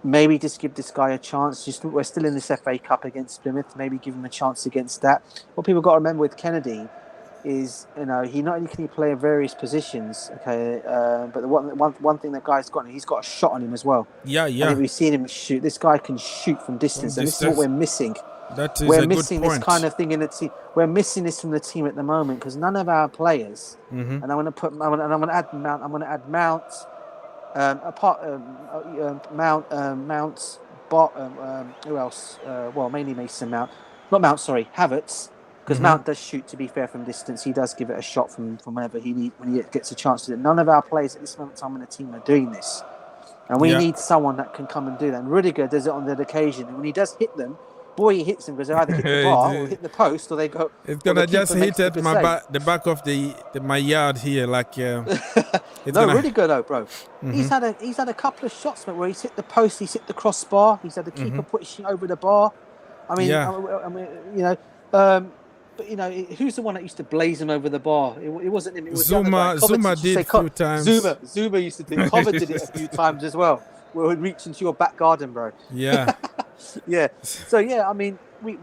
maybe just give this guy a chance. We're still in this FA Cup against Plymouth. Maybe give him a chance against that. What people got to remember with Kennedy is, he not only can he play in various positions, okay, but the one thing that guy's got, he's got a shot on him as well. Yeah. I think we've seen him shoot. This guy can shoot from distance, and this is what we're missing. That is we're a missing good this point. kind of thing in the team. We're missing this from the team at the moment because none of our players. And I'm going to add Mount. I'm going to add Mount. Mounts. Who else? Mainly Mason Mount. Not Mount. Sorry, Havertz. Because Mount does shoot, to be fair, from distance. He does give it a shot from whenever when he gets a chance to do it. None of our players at this moment in time in the team are doing this. And we need someone that can come and do that. And Rudiger does it on that occasion. And when he does hit them, he hits them because they either hit the bar or hit the post, or they go... It's going to just hit at the back of my yard here. Rudiger though, bro. He's had a couple of shots where he's hit the post, he's hit the crossbar, he's had the keeper pushing over the bar. I mean, but who's the one that used to blaze him over the bar? It wasn't him. It was Zuma did a few times. Zuma used to do it. Cover did it a few times as well. We'll reach into your back garden, bro. Yeah. Yeah. So I mean,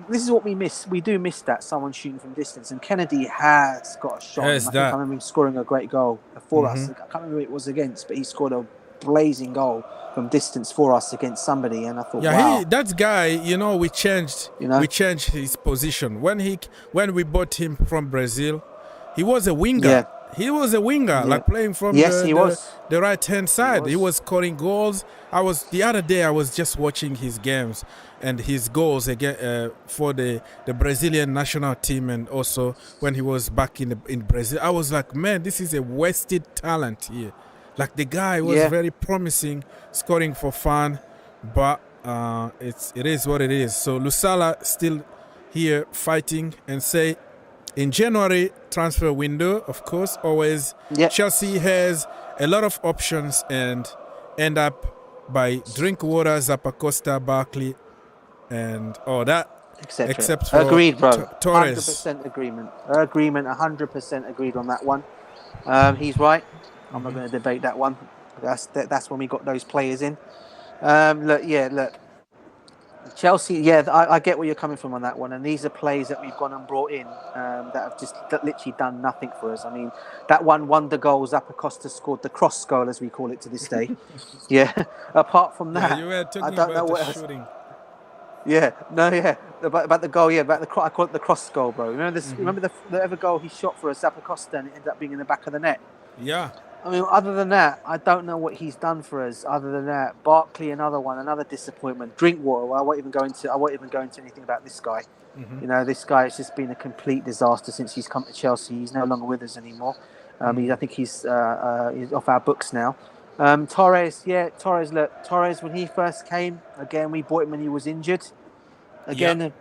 this is what we miss. We do miss that, someone shooting from distance. And Kennedy has got a shot. I think I remember him scoring a great goal for us. I can't remember who it was against, but he scored a blazing goal from distance for us against somebody, and I thought, wow. That guy, we changed his position when we bought him from Brazil. He was a winger. Yeah. He was a winger, like playing from the right hand side. He was scoring goals. The other day I was just watching his games and his goals again for the Brazilian national team, and also when he was back in Brazil. I was like, man, this is a wasted talent here. Like, the guy was very promising, scoring for fun, but it is what it is. So Lusala still here fighting, and say in January transfer window, of course, always Chelsea has a lot of options and end up by Drinkwater, Zappacosta, Barkley, and all that. Except for agreed, bro. Torres. 100% agreement. 100% agreed on that one. He's right. I'm not going to debate that one. That's when we got those players in. Look. Chelsea, I get where you're coming from on that one. And these are players that we've gone and brought in that have literally done nothing for us. I mean, that one wonder goal, Zappacosta scored the cross goal, as we call it to this day. Apart from that, you were talking I don't know about what the else. shooting. About the goal, I call it the cross goal, bro. Remember this? Remember the other goal he shot for us, Zappacosta, and it ended up being in the back of the net. Yeah. I mean, other than that, I don't know what he's done for us. Other than that, Barkley, another disappointment. Drinkwater, well, I won't even go into anything about this guy. This guy has just been a complete disaster since he's come to Chelsea. He's no longer with us anymore. I think he's off our books now. Torres, when he first came, again, we bought him when he was injured. Again,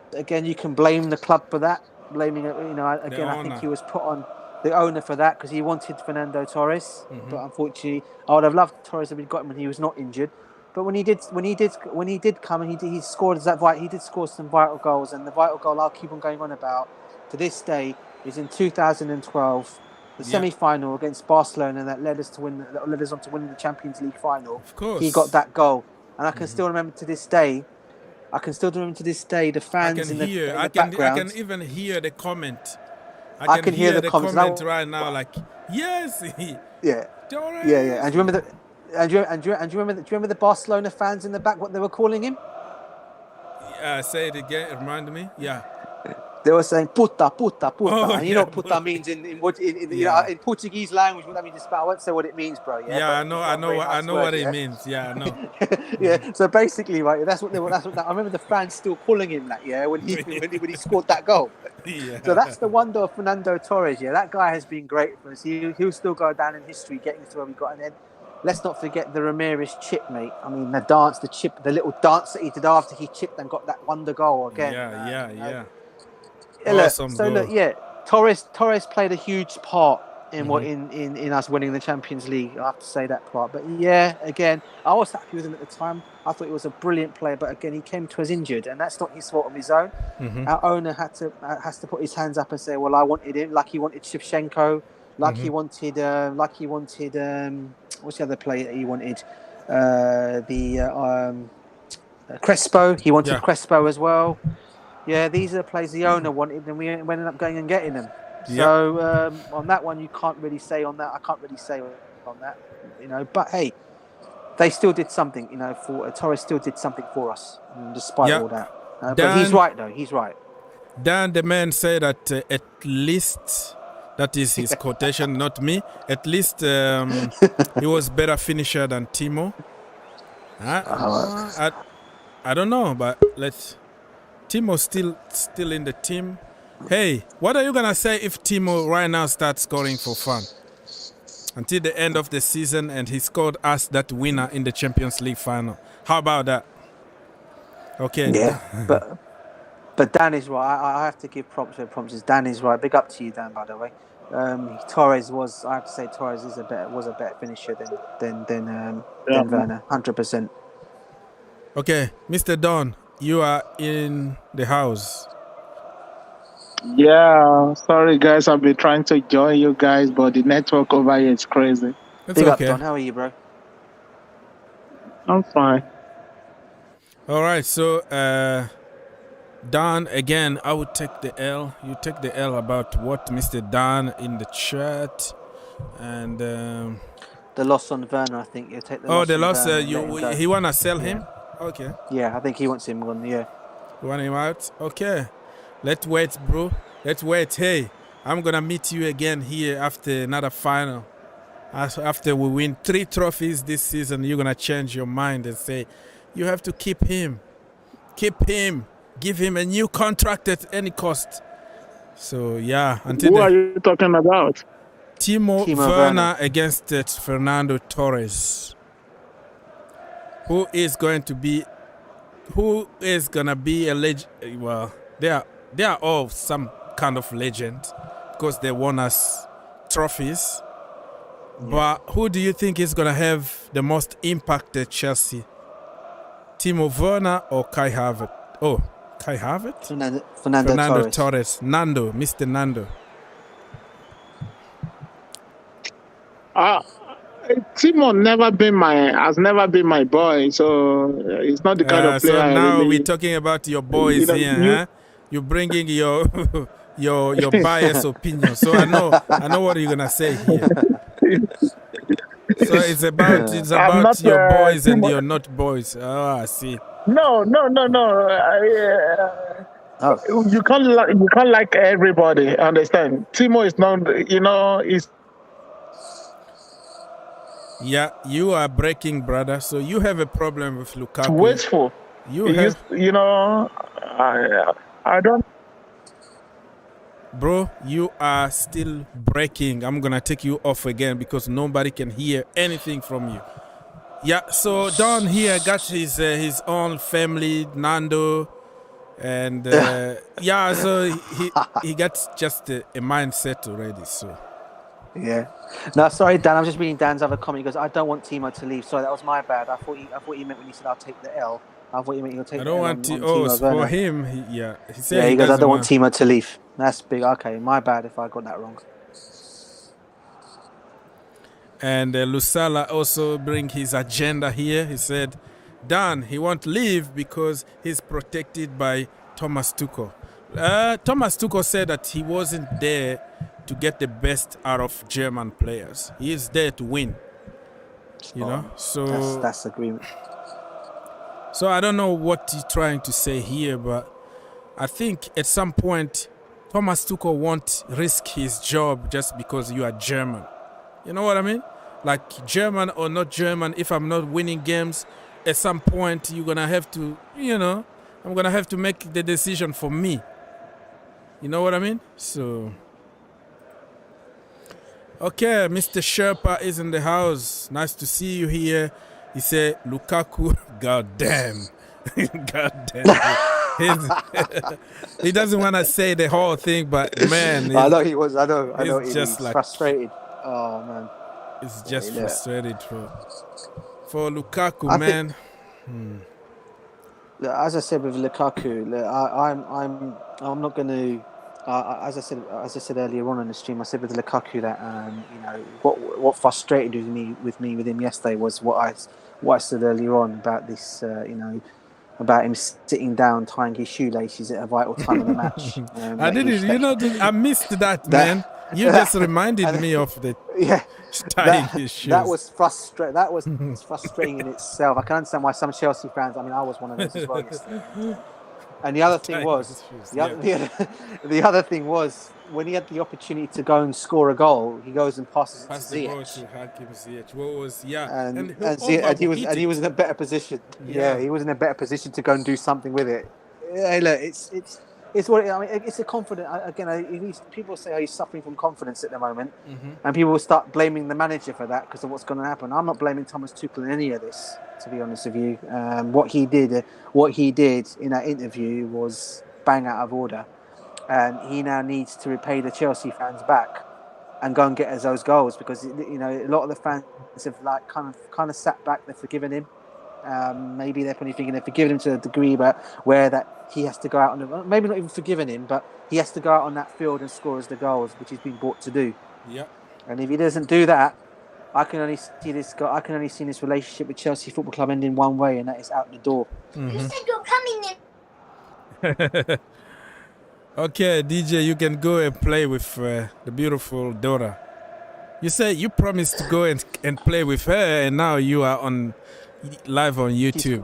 you can blame the club for that. Blaming it, I think he was put on the owner for that because he wanted Fernando Torres. But unfortunately, I would have loved Torres if we'd got him when he was not injured. But when he did come and he scored he did score some vital goals, and the vital goal I'll keep on going on about to this day is in 2012. The semi-final against Barcelona that led us on to win the Champions League final. Of course. He got that goal. And I can still remember to this day I can still do them to this day. The I fans can in the, hear. in I the can. I background. can even hear the comment. I can hear the comments comment now. right now. Like, yes, Yeah, Torres. yeah. And do you remember the? And do you remember the Barcelona fans in the back? What they were calling him? Say it again. Remind me. Yeah. They were saying "puta, puta, puta," Oh, and you know what "puta" means in Portuguese language. What that means, I won't say what it means, bro. Yeah, I know what it means. Yeah, I know. Yeah. So basically, right, that's what I remember the fans still calling him that. Yeah, when he scored that goal. Yeah. So that's the wonder of Fernando Torres. Yeah, that guy has been great for us. He'll still go down in history, getting to where we got. And then let's not forget the Ramirez chip, mate. I mean, the little dance that he did after he chipped and got that wonder goal again. Yeah. Awesome Torres played a huge part in in us winning the Champions League. I have to say that part. But yeah, again, I was happy with him at the time. I thought he was a brilliant player, but again, he came to us injured, and that's not his fault of his own. Our owner has to put his hands up and say, "Well, I wanted him," like he wanted Shevchenko, like he wanted what's the other player that he wanted? Crespo. He wanted Crespo as well. Yeah, these are the players the owner wanted, and we ended up going and getting them. So on that one, you can't really say on that. I can't really say on that, But hey, they still did something, For Torres still did something for us, despite all that. But he's right, though. He's right. Dan, the man said that at least, that is his quotation, not me. At least he was better finisher than Timo. I don't know, but Timo's still in the team. Hey, what are you going to say if Timo right now starts scoring for fun? Until the end of the season, and he scored us that winner in the Champions League final. How about that? Okay. Yeah, but Dan is right. I have to give props where props is. Dan is right. Big up to you, Dan, by the way. Torres was a better finisher than Werner, 100%. Okay, Mr. Don, you are in the house. Yeah, sorry guys, I've been trying to join you guys, but the network over here is crazy. It's Big okay. up, Don. How are you, bro? I'm fine. All right, so Don, again, I would take the L. You take the L about what, Mr. Don, in the chat, and the loss on Werner. I think you take the loss. The on loss. Werner, He wanna sell him? Okay. Yeah, I think he wants him gone. Yeah. You want him out? Okay. Let's wait, bro. Let's wait. Hey, I'm gonna meet you again here after another final. After we win 3 trophies this season, you're gonna change your mind and say, you have to keep him. Keep him. Give him a new contract at any cost. So yeah, who are you talking about? Timo Werner against Fernando Torres. Who is gonna be a legend? Well, they are all some kind of legend because they won us trophies. But who do you think is gonna have the most impact at Chelsea? Timo Werner or Kai Havertz? Oh, Kai Havertz? Fernando Torres. Nando, Mr. Nando. Timo has never been my boy, so it's not the kind of player. So now we're talking about your boys here. Huh? You're bringing your biased opinion. So I know what you're gonna say here. So it's about your boys and your not boys. Oh, I see. No. You can't like everybody. Understand? Timo is not. Yeah, you are breaking, brother. So you have a problem with Lukaku. Wasteful. I don't. Bro, you are still breaking. I'm gonna take you off again because nobody can hear anything from you. Yeah, so Don here got his own family, Nando, and so he got just a mindset already. So yeah. No, sorry, Dan. I'm just reading Dan's other comment. He goes, "I don't want Timo to leave." Sorry, that was my bad. I thought he meant when he said, "I'll take the L." I thought you meant he'll take. I don't want to. For him, he said. Yeah, he goes, "I don't want Timo to leave." That's big. Okay, my bad if I got that wrong. And Lusala also bring his agenda here. He said, Dan, he won't leave because he's protected by Thomas Tuchel. Thomas Tuchel said that he wasn't there to get the best out of German players. He is there to win. You know, so that's agreement. So I don't know what he's trying to say here, but I think at some point Thomas Tuchel won't risk his job just because you are German. You know what I mean? Like, German or not German, if I'm not winning games, at some point you're gonna have to, you know, I'm gonna have to make the decision for me. You know what I mean? So, okay, Mr. Sherpa is in the house. Nice to see you here. He said, Lukaku, goddamn. Goddamn. He doesn't want to say the whole thing, but man. I know he was. I know he's just like frustrated. Oh, man. It's just frustrated for Lukaku, man. Look, as I said with Lukaku, look, I'm not going to. As I said earlier on in the stream, I said with Lukaku that you know what frustrated me with him yesterday was what I said earlier on about this, you know, about him sitting down tying his shoelaces at a vital time in the match. I didn't, you know, I missed that, man. You just reminded me of the tying his shoes. That was frustrating. That was frustrating in itself. I can understand why some Chelsea fans. I mean, I was one of those as well yesterday. And the other thing was, the other thing was, when he had the opportunity to go and score a goal, he goes and passes it to Ziyech. And he was in a better position. Yeah, he was in a better position to go and do something with it. Hey, look, it's what I mean. It's a confident. Again, people say he's suffering from confidence at the moment, and people will start blaming the manager for that because of what's going to happen. I'm not blaming Thomas Tuchel in any of this, to be honest with you. What he did in that interview was bang out of order, and he now needs to repay the Chelsea fans back and go and get us those goals, because you know a lot of the fans have like kind of sat back. They've forgiven him. Maybe they're probably thinking they've forgiven him to a degree, but where that he has to go out on maybe not even forgiven him, but he has to go out on that field and score us the goals, which he's been brought to do. Yeah. And if he doesn't do that, I can only see this relationship with Chelsea Football Club ending one way, and that is out the door. You said you're coming in. Okay, DJ, you can go and play with the beautiful Dora. You say you promised to go and play with her, and now you are live on YouTube.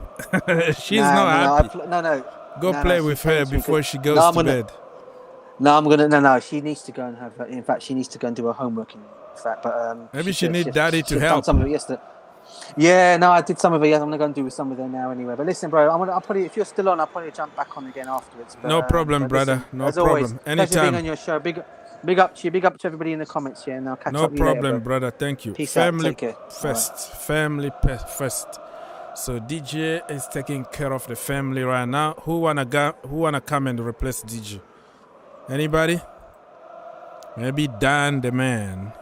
She's not happy. Go play with her before she goes to bed. No, she needs to go and have. In fact, she needs to go and do her homework. In fact, but maybe she needs daddy to help. Some of it yesterday. Yeah, no, I did some of it. Yes, I'm gonna go and do some of it now anyway. But listen, bro, I'll probably, if you're still on, I'll probably jump back on again afterwards. But, no problem, brother. Listen, no as problem. Always, anytime. Being on your show. Big up to you. Big up to everybody in the comments here, and I'll catch up with you later. No problem, brother. Thank you. Peace family out. Take care. first. Right. Family first. So DJ is taking care of the family right now. Who wanna come and replace DJ? Anybody? Maybe Dan the man.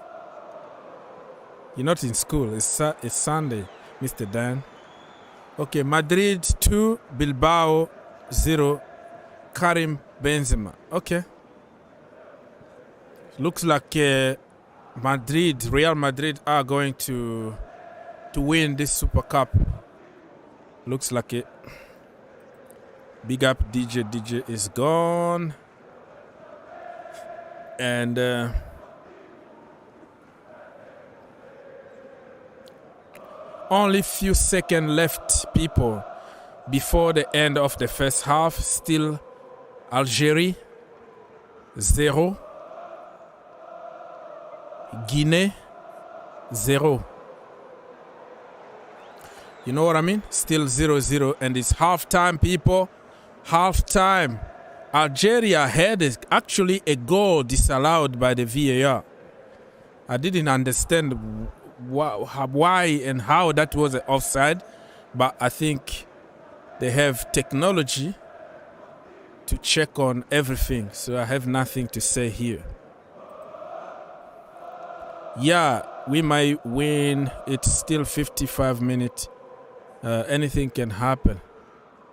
You're not in school. It's Sunday, Mr. Dan. Okay, Madrid 2, Bilbao 0, Karim Benzema. Okay. Looks like Real Madrid are going to win this Super Cup. Looks like it. Big up DJ. DJ is gone. And only few seconds left, people, before the end of the first half. Still Algeria 0, Guinea 0. You know what I mean? Still 0-0, and it's halftime, people. Halftime. Algeria had actually a goal disallowed by the VAR. I didn't understand why and how that was an offside, but I think they have technology to check on everything, so I have nothing to say here. Yeah, we might win. It's still 55 minutes. Anything can happen.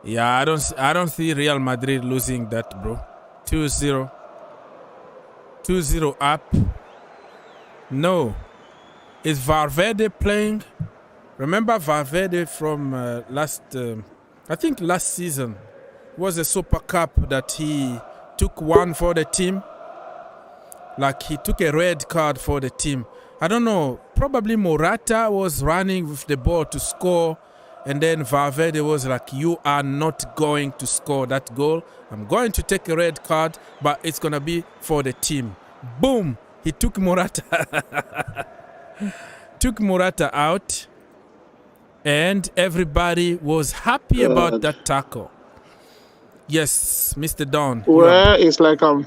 Yeah, I don't see Real Madrid losing that, bro. 2-0. 2-0 up. No. Is Valverde playing Remember Valverde from last season was a Super Cup that he took one for the team. Like he took a red card for the team. I don't know, probably Morata was running with the ball to score, and then Valverde was like, you are not going to score that goal. I'm going to take a red card, but it's going to be for the team. Boom! He took Morata. Took Morata out, and everybody was happy about that tackle. Yes, Mr. Don. Well, it's like I'm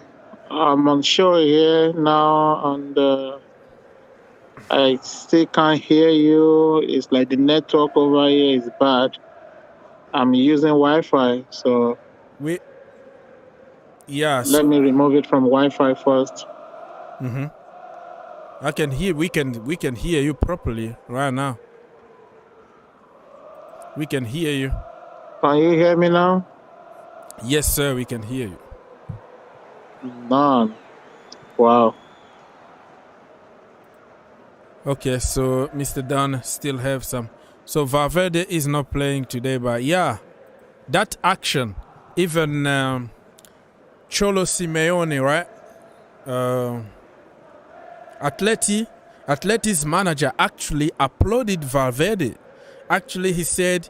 on show here now, and I still can't hear you. It's like the network over here is bad. I'm using Wi-Fi, so let me remove it from Wi-Fi first. Mm-hmm. I can hear. We can hear you properly right now. We can hear you. Can you hear me now? Yes, sir. We can hear you. None. Wow. Okay, so Mr. Don still have some. So Valverde is not playing today, but yeah, that action, even Cholo Simeone, right? Atleti's manager actually applauded Valverde. Actually, he said,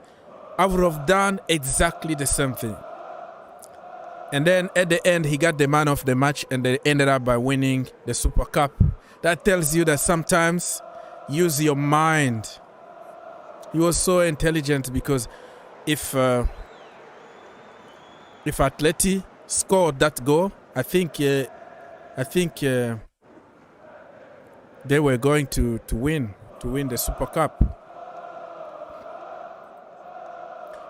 I would have done exactly the same thing. And then at the end, he got the man of the match, and they ended up by winning the Super Cup. That tells you that sometimes use your mind. He was so intelligent, because if Atleti scored that goal, I think they were going to win the Super Cup.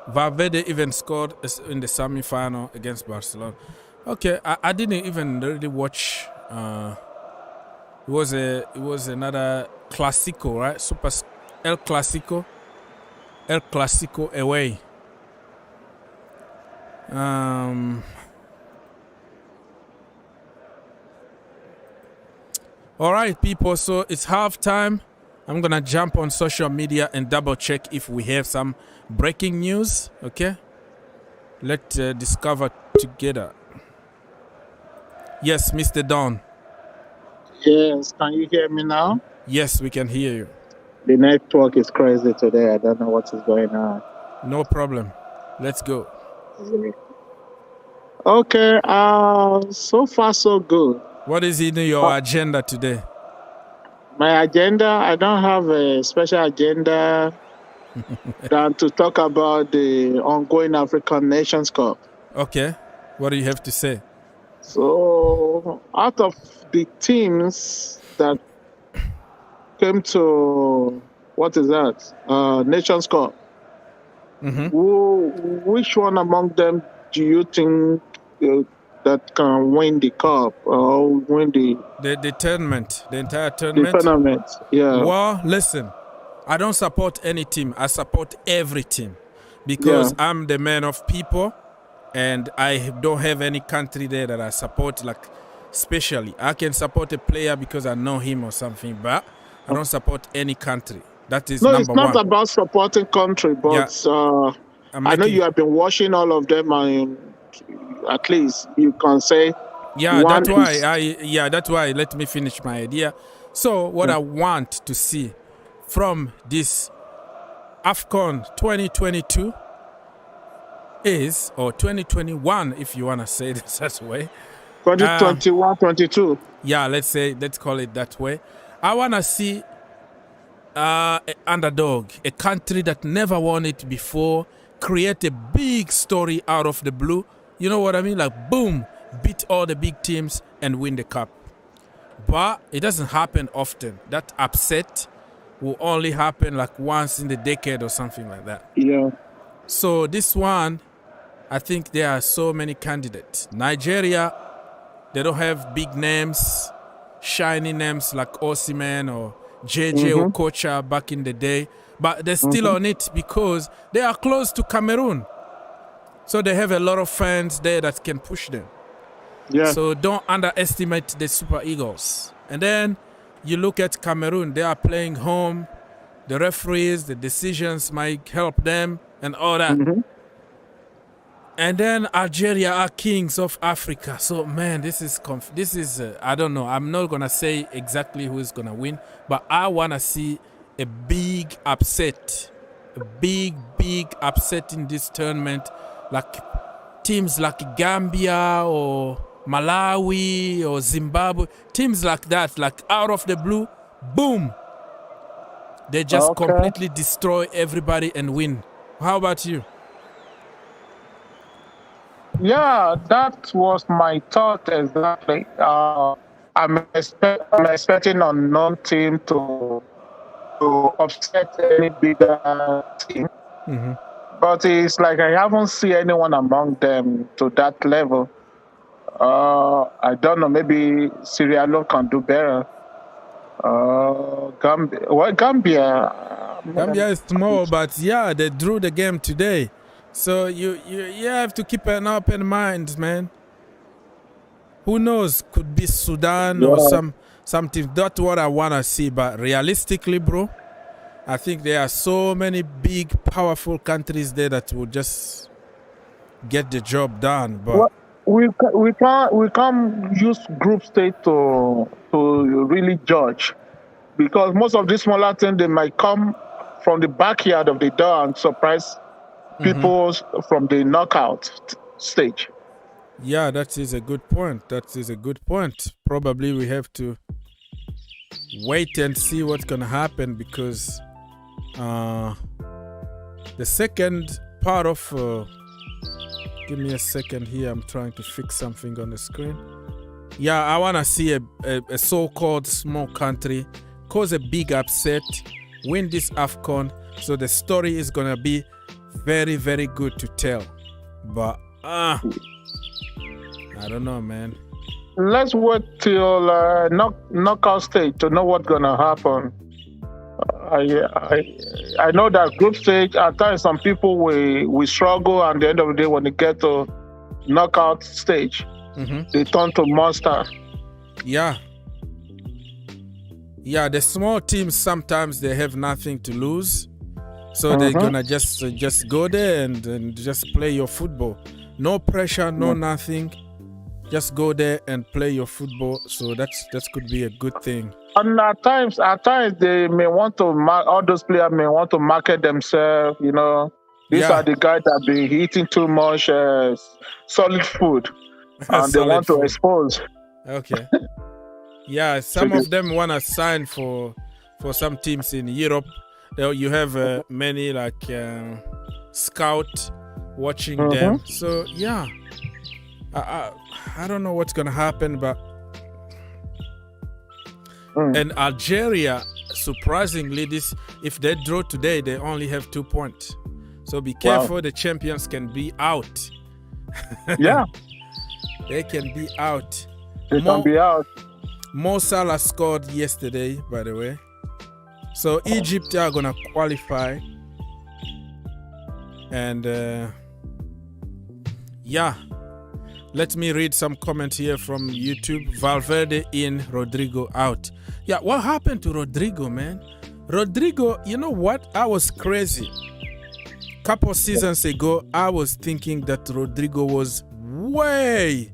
Valverde even scored in the semi-final against Barcelona. Okay, I didn't even really watch. It was another Clásico, right? El Clásico away. All right, people. So it's halftime. I'm gonna jump on social media and double check if we have some breaking news. Okay, let's discover together. Yes, Mr. Don. Yes, can you hear me now? Yes, we can hear you. The network is crazy today. I don't know what is going on. No problem. Let's go. Okay, so far so good. What is in your agenda today? My agenda, I don't have a special agenda than to talk about the ongoing African Nations Cup. Okay, what do you have to say? So, out of the teams that came to, what is that? Nations Cup. Mm-hmm. Which one among them do you think that can win the cup or win the tournament, the entire tournament? The tournament, yeah. Well, listen, I don't support any team. I support every team, because I'm the man of people, and I don't have any country there that I support, like, especially. I can support a player because I know him or something, but I don't support any country. That is number one. No, it's not about supporting country, but I know you have been watching all of them, and at least you can say. Yeah, that's why. Let me finish my idea. So what I want to see from this AFCON 2022 is, or 2021, if you want to say it that way. 2021, 22. Yeah, let's call it that way. I want to see an underdog, a country that never won it before, create a big story out of the blue. You know what I mean? Like, boom, beat all the big teams and win the cup. But it doesn't happen often. That upset will only happen like once in the decade or something like that. Yeah. So this one, I think there are so many candidates. Nigeria, they don't have big names, shiny names like Osimhen or JJ Okocha back in the day. But they're still on it because they are close to Cameroon. So they have a lot of fans there that can push them. Yeah. So don't underestimate the Super Eagles. And then you look at Cameroon, they are playing home the referees, the decisions might help them and all that. And then Algeria are kings of Africa. So, man, this is I don't know. I'm not going to say exactly who is going to win, but I want to see a big upset. A big upset in this tournament. Like teams like Gambia or Malawi or Zimbabwe. Teams like that, like out of the blue, boom. They just completely destroy everybody and win. How about you? Yeah, that was my thought exactly. I'm expecting unknown team to upset any bigger team. But it's like I haven't seen anyone among them to that level. I don't know, maybe Sierra Leone can do better. Gambia is small, but yeah, they drew the game today. So you have to keep an open mind, man. Who knows? Could be Sudan or something. That's what I want to see. But realistically, bro, I think there are so many big, powerful countries there that will just get the job done. But we can't use group state to really judge, because most of these smaller teams, they might come from the backyard of the door and surprise people from the knockout stage. Yeah, that is a good point. Probably we have to wait and see what's going to happen, because the second part of... give me a second here. I'm trying to fix something on the screen. Yeah, I want to see a so-called small country cause a big upset, win this AFCON. So the story is going to be very, very good to tell. But I don't know, man. Let's wait till knockout stage to know what's going to happen. I know that group stage, at times some people will struggle, and at the end of the day, when they get to knockout stage, they turn to monster. Yeah, the small teams, sometimes they have nothing to lose. So they're going to just go there and just play your football. No pressure, no nothing. Just go there and play your football. So that could be a good thing. And at times they may want to all those players may want to market themselves. You know, these are the guys that been eating too much solid food, and they want to expose. Okay. Yeah, some of them want to sign for some teams in Europe. You have many like scout watching them. So yeah, I don't know what's gonna happen, but and Algeria, surprisingly, if they draw today, they only have 2 points. So be careful. The champions can be out. Yeah, they can be out. They can be out. Mo Salah scored yesterday, by the way. So Egypt are gonna qualify, and let me read some comment here from YouTube. Valverde in, Rodrigo out. Yeah, what happened to Rodrigo, man? Rodrigo, you know what? I was crazy. Couple seasons ago, I was thinking that Rodrigo was way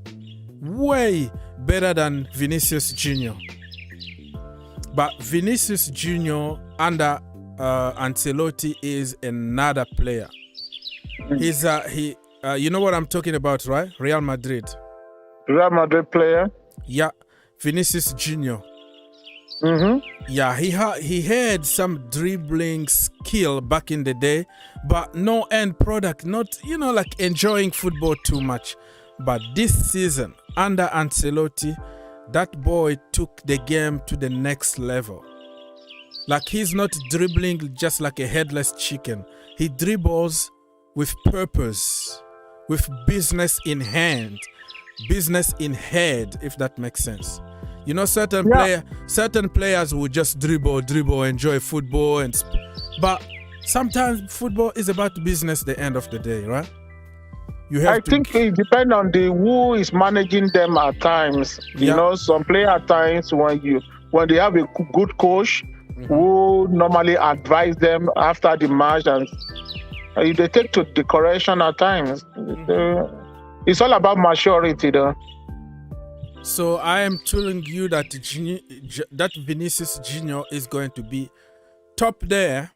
better than Vinicius Jr. But Vinicius Jr. under Ancelotti is another player. He's you know what I'm talking about, right? Real Madrid player. Yeah, Vinicius Jr. Yeah, he had some dribbling skill back in the day, but no end product. Not like enjoying football too much. But this season under Ancelotti, that boy took the game to the next level. Like, he's not dribbling just like a headless chicken. He dribbles with purpose, with business in hand, business in head, if that makes sense. You know, certain players will just dribble, enjoy football, but sometimes football is about business at the end of the day, right? I think it depends on who is managing them at times. You know, some players at times when they have a good coach, who normally advise them after the match, and they take to the correction at times. It's all about maturity, though. So I am telling you that that Vinicius Junior is going to be top there.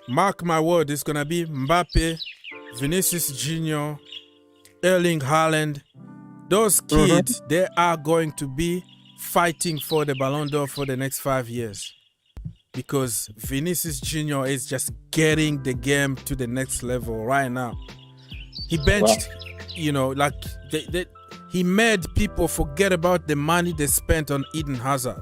Mark my word, it's going to be Mbappe, Vinicius Junior, Erling Haaland. Those kids, they are going to be fighting for the Ballon d'Or for the next 5 years. Because Vinicius Junior is just getting the game to the next level right now. He benched, like he made people forget about the money they spent on Eden Hazard.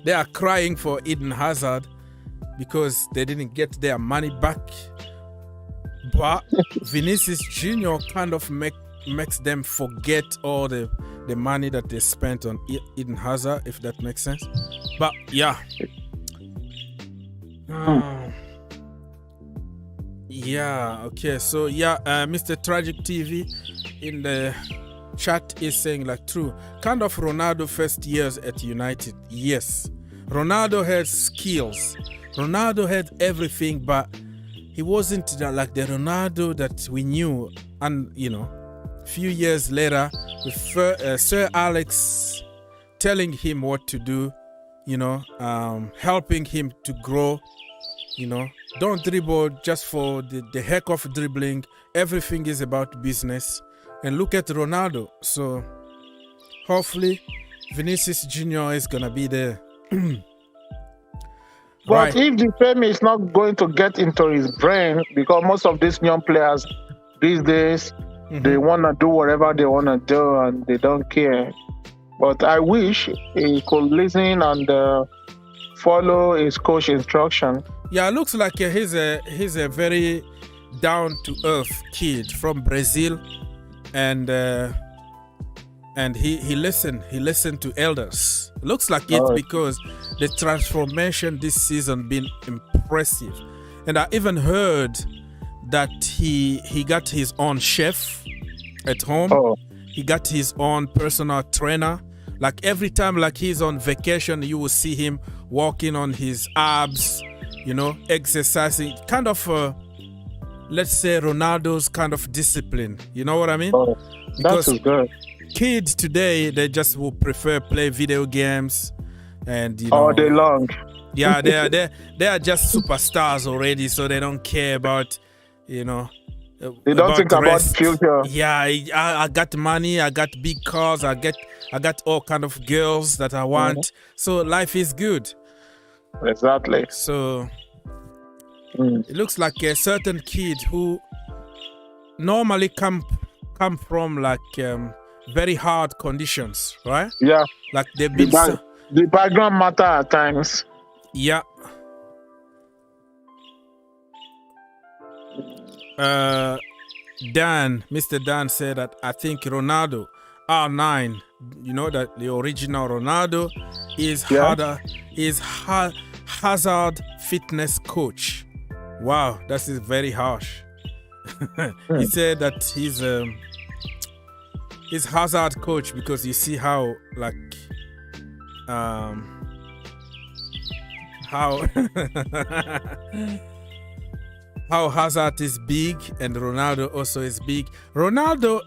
They are crying for Eden Hazard because they didn't get their money back. But Vinicius Junior kind of makes them forget all the money that they spent on Eden Hazard, if that makes sense. But yeah. Okay. So Mr. Tragic TV in the chat is saying true. Kind of Ronaldo first years at United. Yes. Ronaldo had skills. Ronaldo had everything, but he wasn't like the Ronaldo that we knew. And, a few years later, with Sir Alex telling him what to do, helping him to grow, don't dribble just for the heck of dribbling. Everything is about business. And look at Ronaldo. So hopefully Vinicius Junior is going to be there. But if the fame is not going to get into his brain, because most of these young players these days, they want to do whatever they want to do and they don't care. But I wish he could listen and follow his coach instruction. Yeah, it looks like he's a very down-to-earth kid from Brazil. And he listened to elders. Looks like it because the transformation this season been impressive. And I even heard that he got his own chef at home. He got his own personal trainer. Like every time he's on vacation, you will see him walking on his abs, exercising. Kind of let's say Ronaldo's kind of discipline. You know what I mean? That's good. Kids today, they just will prefer play video games and all day long. Yeah, they are just superstars already, so they don't care about they don't think about the future. Yeah, I got money, I got big cars, I got all kind of girls that I want. So life is good. Exactly. So it looks like a certain kid who normally come from very hard conditions, right? Yeah. Like they've been the background matter at times. Yeah. Mr. Dan said that I think Ronaldo R9, that the original Ronaldo is Hazard fitness coach. Wow, that is very harsh. He said that he's Hazard coach because you see how how Hazard is big and Ronaldo also is big. Ronaldo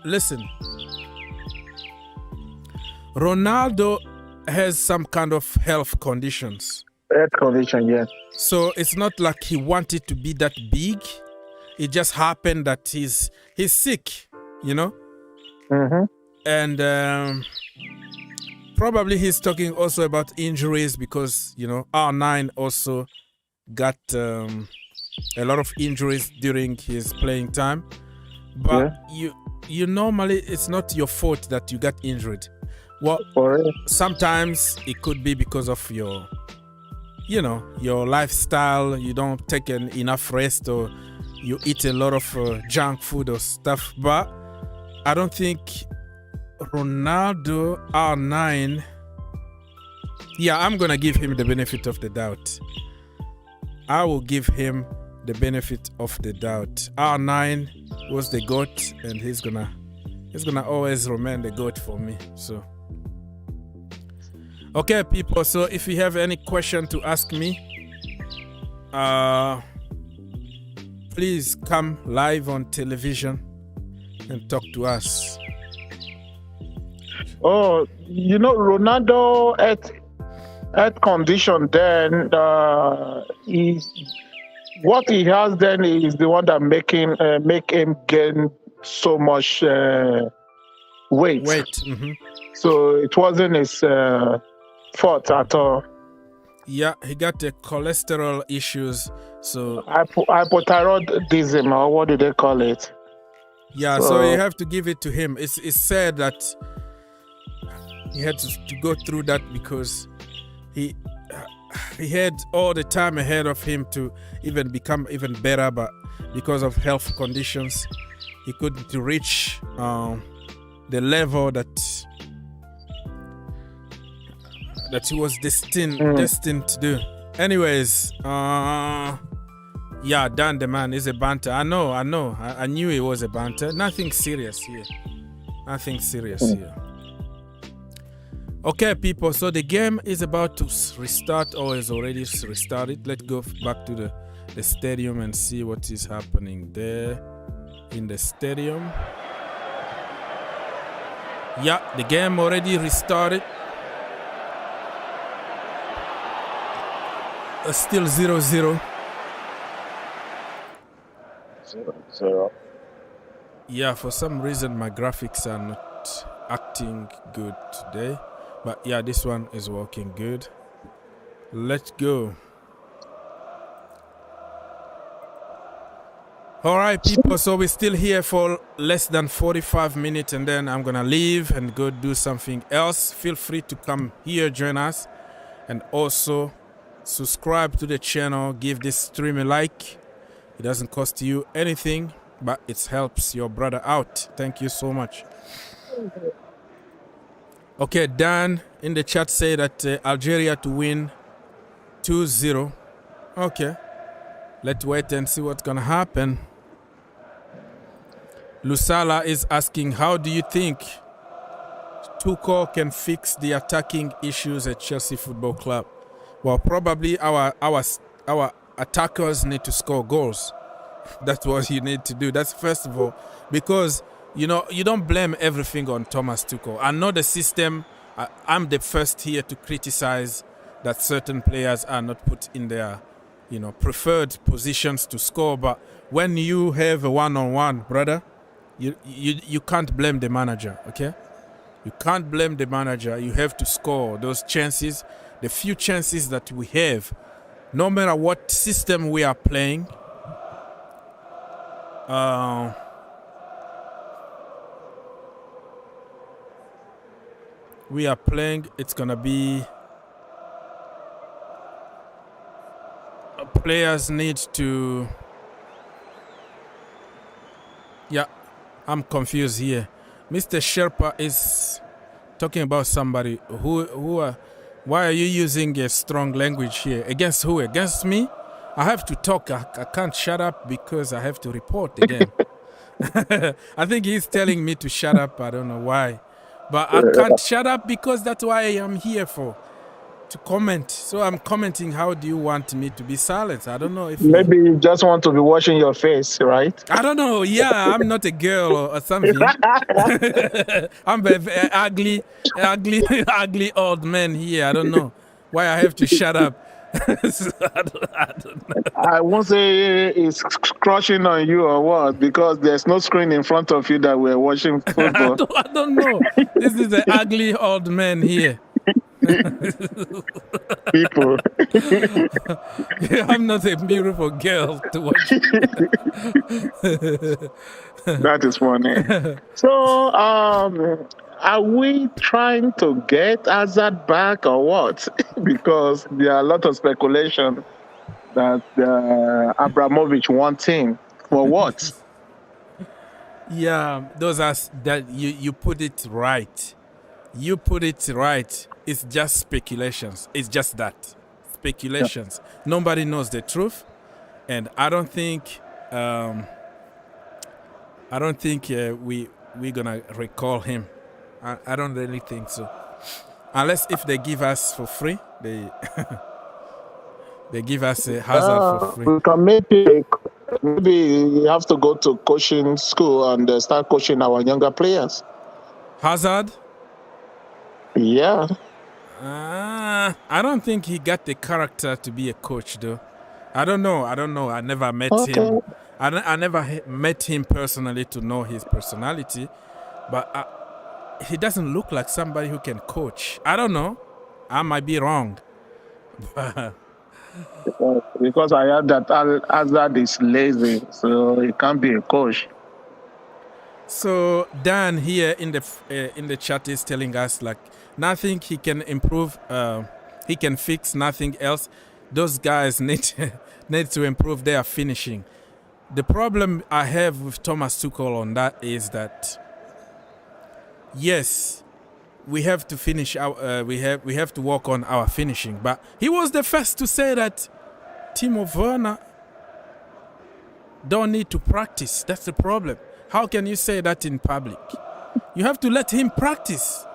has some kind of health conditions. Health condition, yeah. So it's not like he wanted to be that big. It just happened that he's sick, And probably he's talking also about injuries because, R9 also got a lot of injuries during his playing time. But you normally, it's not your fault that you got injured. Well, sometimes it could be because of your lifestyle. You don't take enough rest or you eat a lot of junk food or stuff. But I don't think Ronaldo R9. Yeah, I'm going to give him the benefit of the doubt. I will give him the benefit of the doubt. R9 was the GOAT and he's gonna always remain the GOAT for me. So Okay, people. So if you have any question to ask me, please come live on television and talk to us. Oh, Ronaldo at condition then what he has then is the one that make him gain so much weight. Mm-hmm. So it wasn't his fault at all. Yeah, he got the cholesterol issues. So hypothyroidism, or what do they call it? Yeah, so you have to give it to him. It's said that he had to go through that because he had all the time ahead of him to even become even better, but because of health conditions, he couldn't reach the level that he was destined to do. Anyways, yeah, Dan the man is a banter. I know. I knew it was a banter. Nothing serious here. Okay, people. So the game is about to restart or is already restarted. Let's go back to the stadium and see what is happening there in the stadium. Yeah, the game already restarted. Still 0-0. 0-0. Yeah, for some reason my graphics are not acting good today. But yeah, this one is working good. Let's go. Alright, people, so we're still here for less than 45 minutes and then I'm gonna leave and go do something else. Feel free to come here, join us, and also subscribe to the channel, give this stream a like. It doesn't cost you anything, but it helps your brother out. Thank you so much. Okay, Dan in the chat say that Algeria to win 2-0. Okay, let's wait and see what's gonna happen. Lusala is asking, how do you think Tuchel can fix the attacking issues at Chelsea Football Club? Well, probably our attackers need to score goals. That's what you need to do. That's first of all, because you don't blame everything on Thomas Tuchel. I know the system. I'm the first here to criticize that certain players are not put in their, preferred positions to score. But when you have a one-on-one, brother, you can't blame the manager. Okay, you can't blame the manager. You have to score those chances. The few chances that we have, no matter what system we are playing, it's gonna be players need to. Yeah, I'm confused here. Mr. Sherpa is talking about somebody who are. Why are you using a strong language here? Against who? Against me? I have to talk. I can't shut up because I have to report the game. I think he's telling me to shut up. I don't know why. But I can't shut up because that's why I am here for. To comment. So I'm commenting. How do you want me to be silent? I don't know if maybe you just want to be washing your face, right? I don't know. Yeah, I'm not a girl or something. I'm an ugly old man here. I don't know why I have to shut up. So I don't know. I won't say it's crushing on you or what, because there's no screen in front of you that we're watching football. I don't know. This is an ugly old man here. People. I'm not a beautiful girl to watch. That is funny. So, are we trying to get Hazard back or what? Because there are a lot of speculation that Abramovic wants him for what? Yeah, those are that you put it right. You put it right. It's just speculations. It's just that. Speculations. Yeah. Nobody knows the truth. And I don't think we're gonna recall him. I don't really think so. Unless if they give us for free, they they give us a Hazard for free. We can maybe you have to go to coaching school and start coaching our younger players. Hazard? Yeah. I don't think he got the character to be a coach, though. I don't know. I never met him. I never met him personally to know his personality, but he doesn't look like somebody who can coach. I don't know. I might be wrong. Because I heard that Hazard is lazy, so he can't be a coach. So Dan here in the chat is telling us like nothing he can improve. He can fix nothing else. Those guys need to improve their finishing. The problem I have with Thomas Tuchel on that is that yes, we have to finish our we have to work on our finishing. But he was the first to say that Timo Werner don't need to practice. That's the problem. How can you say that in public? You have to let him practice.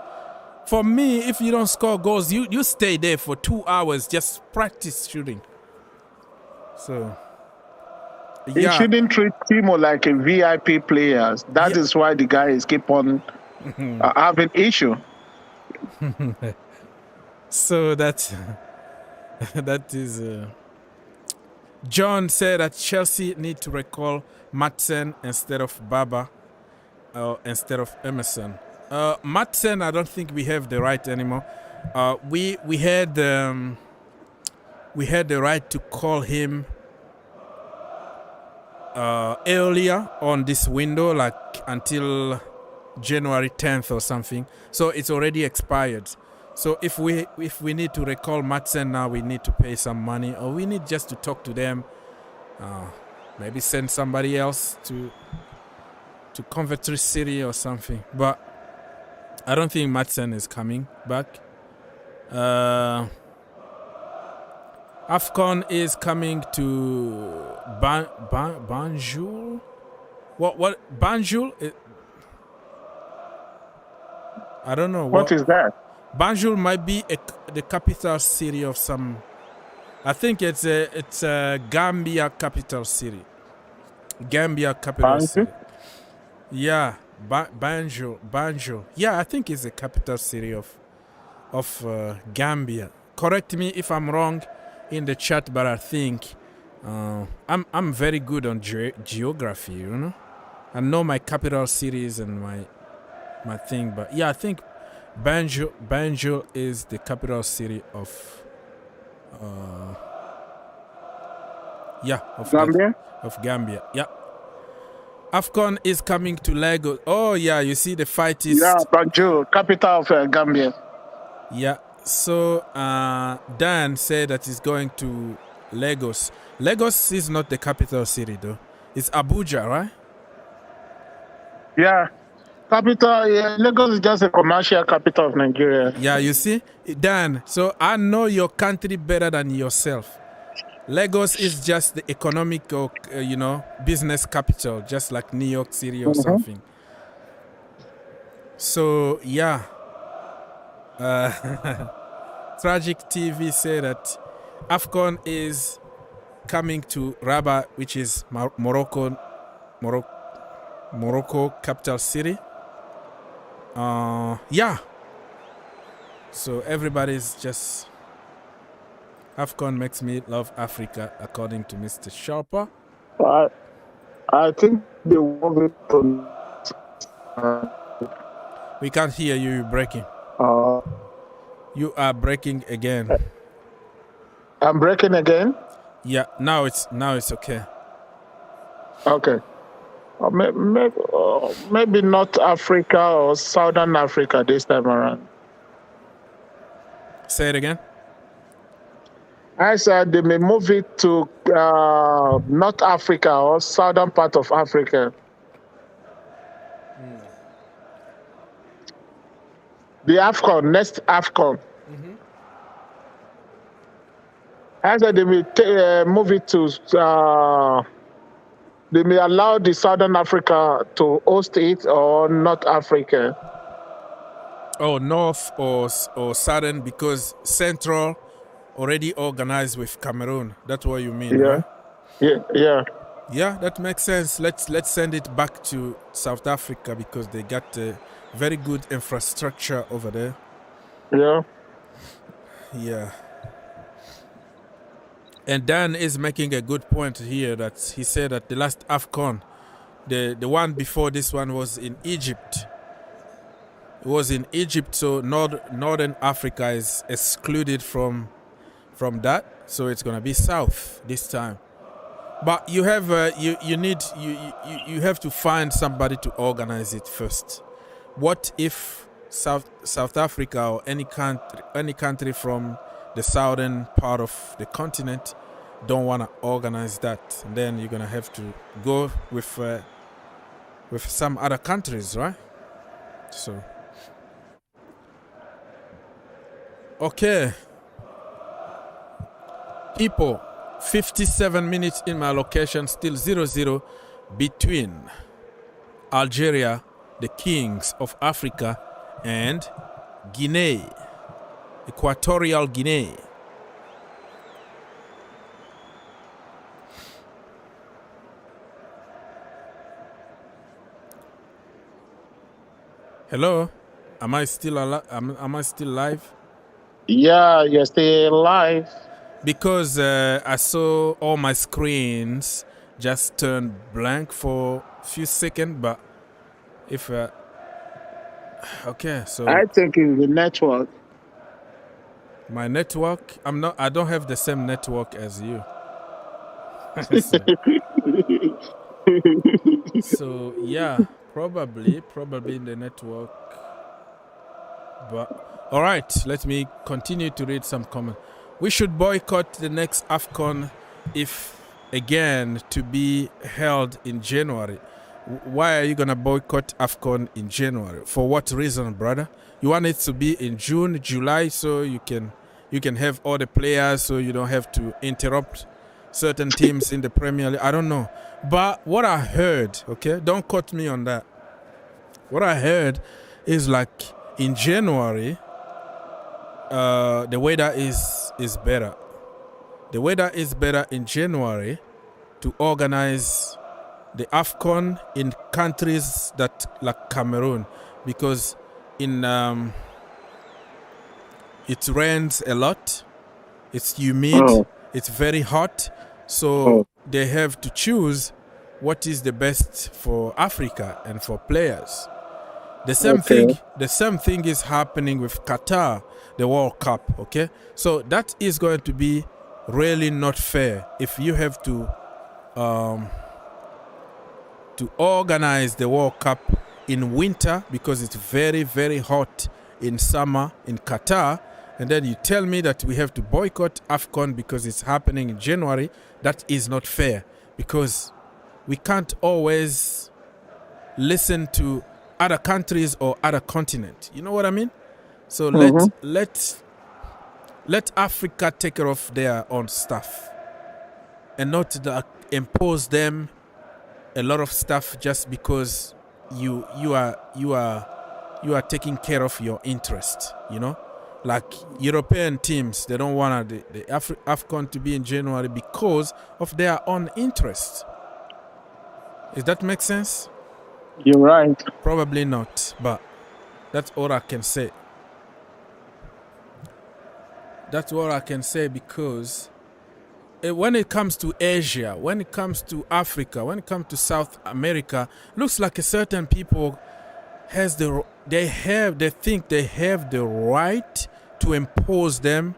For me, if you don't score goals, you stay there for 2 hours, just practice shooting. So, He shouldn't treat Timo like a VIP player. That is why the guy is keep on having issue. So that is... John said that Chelsea need to recall Madsen instead of Baba, instead of Emerson. Madsen, I don't think we have the right anymore. We had the right to call him earlier on this window, like until January 10th or something. So it's already expired. So if we need to recall Madsen now, we need to pay some money, or we need just to talk to them. Maybe send somebody else to Coventry City or something. But I don't think Madsen is coming back. AFCON is coming to Banjul. What Banjul? I don't know. What is that? Banjul might be the capital city of some. I think it's a Gambia capital city. Gambia capital city. Yeah, Banjul. Yeah, I think it's the capital city of Gambia. Correct me if I'm wrong in the chat, but I think I'm very good on geography. You know, I know my capital cities and my thing. But yeah, I think Banjul is the capital city of Gambia. Of Gambia. Yeah. AFCON is coming to Lagos. Oh yeah, you see the fight is Banjul, capital of Gambia. Yeah. So Dan said that he's going to Lagos. Lagos is not the capital city though. It's Abuja, right? Yeah. Capital, Lagos is just a commercial capital of Nigeria. Yeah, you see? Dan, so I know your country better than yourself. Lagos is just the economic or, business capital, just like New York City or something. So, yeah. Tragic TV said that AFCON is coming to Rabat, which is Morocco capital city. Yeah. So everybody's just... AFCON makes me love Africa, according to Mr. Sharper. I think they want it to... We can't hear you, you're breaking. You are breaking again. I'm breaking again? Yeah, now it's okay. Okay. Maybe North Africa or Southern Africa this time around. Say it again. I said they may move it to North Africa or southern part of Africa. The AFCON, next AFCON. I said they may move it to... they may allow the Southern Africa to host it or North Africa. Oh, north or southern, because central already organized with Cameroon. That's what you mean, right? Yeah. That makes sense. Let's send it back to South Africa because they got very good infrastructure over there. Yeah. And Dan is making a good point here that he said that the last AFCON, the one before this one was in Egypt. It was in Egypt, so Northern Africa is excluded from that. So it's gonna be South this time. But you have you have to find somebody to organize it first. What if South Africa or any country from the southern part of the continent don't want to organize that? And then you're gonna have to go with some other countries, right? So okay, people. 57 minutes in my location, still 0-0 between Algeria, the kings of Africa, and Guinea, Equatorial Guinea. Hello, am I still alive? Am I still live? Yeah, you're still live. Because I saw all my screens just turn blank for a few seconds, but if okay, so I think it's the network. My network, I don't have the same network as you. So yeah, probably in the network. But all right, let me continue to read some comments. We should boycott the next AFCON if again to be held in January. Why are you gonna boycott AFCON in January? For what reason, brother? You want it to be in June, July, so you can have all the players, so you don't have to interrupt certain teams in the Premier League. I don't know, but what I heard, okay, don't quote me on that. What I heard is like in January, the weather is better. The weather is better in January to organize the AFCON in countries that like Cameroon, because in it rains a lot, it's humid, it's very hot, so they have to choose what is the best for Africa and for players. The same thing is happening with Qatar, the World Cup, okay? So that is going to be really not fair if you have to organize the World Cup in winter because it's very, very hot in summer in Qatar, and then you tell me that we have to boycott AFCON because it's happening in January. That is not fair, because we can't always listen to other countries or other continent. You know what I mean? So let Africa take care of their own stuff and not impose them a lot of stuff just because you are taking care of your interest, you know? Like European teams, they don't want the AFCON to be in January because of their own interest. Does that make sense? You're right. Probably not, but that's all I can say. That's what I can say, because when it comes to Asia, when it comes to Africa, when it comes to South America, looks like a certain people they think they have the right to impose them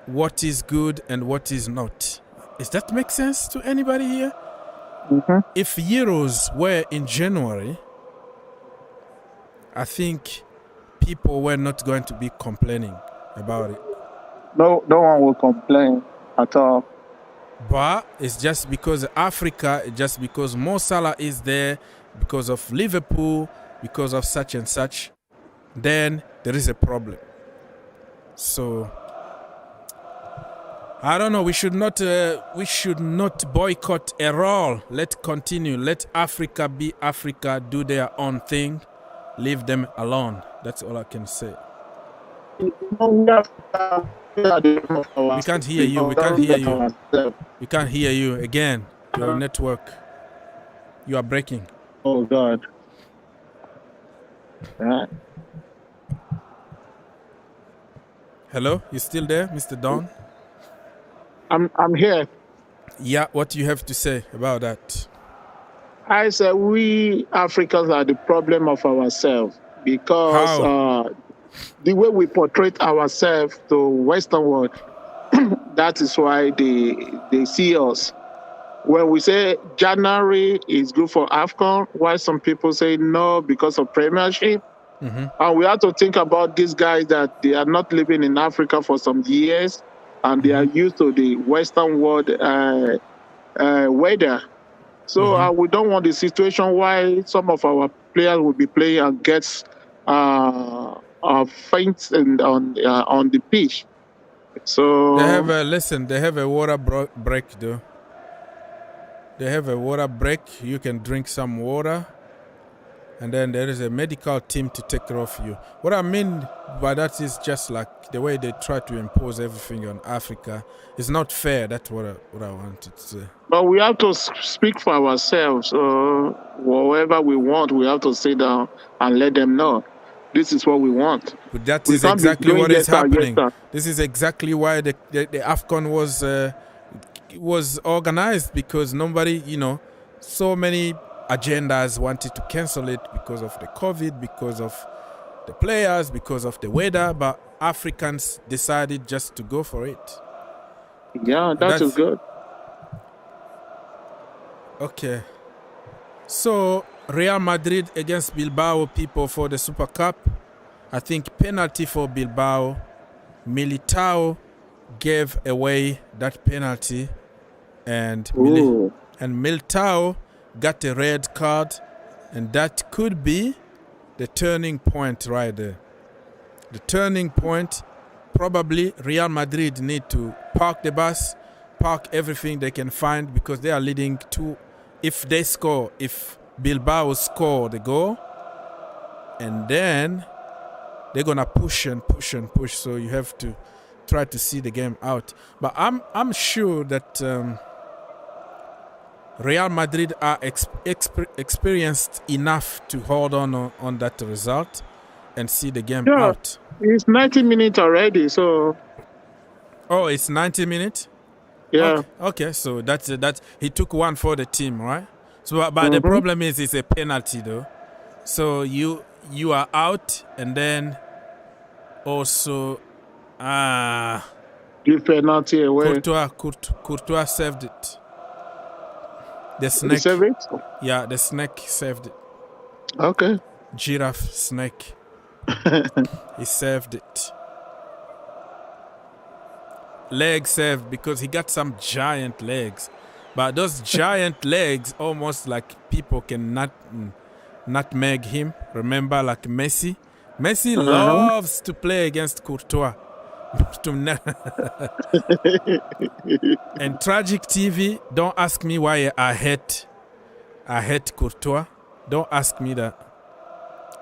what is good and what is not. Does that make sense to anybody here? If Euros were in January, I think people were not going to be complaining about it. No one will complain at all. But it's just because Africa, just because Mo Salah is there, because of Liverpool, because of such and such, then there is a problem. So I don't know. We should not boycott at all. Let's continue. Let Africa be Africa, do their own thing, leave them alone. That's all I can say. We can't hear you. We can't hear you. We can't hear you again. Your network. You are breaking. Oh God. Hello, you still there, Mr. Don? I'm here. Yeah, what do you have to say about that? I said we Africans are the problem of ourselves because the way we portray ourselves to Western world, that is why they see us. When we say January is good for AFCON, why some people say no because of Premiership. And we have to think about these guys that they are not living in Africa for some years and they are used to the Western world weather. So we don't want the situation why some of our players will be playing and gets faints on the pitch. So they have a water break though. They have a water break. You can drink some water. And then there is a medical team to take care of you. What I mean by that is just like the way they try to impose everything on Africa. It's not fair. That's what I wanted to say. But we have to speak for ourselves. Whatever we want, we have to sit down and let them know. This is what we want. But that is exactly what is happening. This is exactly why the AFCON was organized, because nobody, so many agendas wanted to cancel it because of the COVID, because of the players, because of the weather, but Africans decided just to go for it. Yeah, that is good. Okay. So, Real Madrid against Bilbao, people, for the Super Cup. I think penalty for Bilbao. Militao gave away that penalty, and Militao got a red card, and that could be the turning point right there. The turning point, probably Real Madrid need to park the bus, park everything they can find, because they are leading to, if Bilbao score the goal, and then they're gonna push and push and push, so you have to try to see the game out. But I'm sure that Real Madrid are experienced enough to hold on that result and see the game out. It's 90 minutes already, so. Oh, it's 90 minutes? Yeah. Okay, so that's he took one for the team, right? So, but the problem is it's a penalty though. So you are out, and then also give penalty away. Courtois saved it. The snake. Saved it? Yeah, the snake saved it. Okay. Giraffe snake. He saved it. Leg saved because he got some giant legs. But those giant legs, almost like people can nutmeg him. Remember, like Messi? Messi loves to play against Courtois. And Tragic TV, don't ask me why I hate Courtois. Don't ask me that.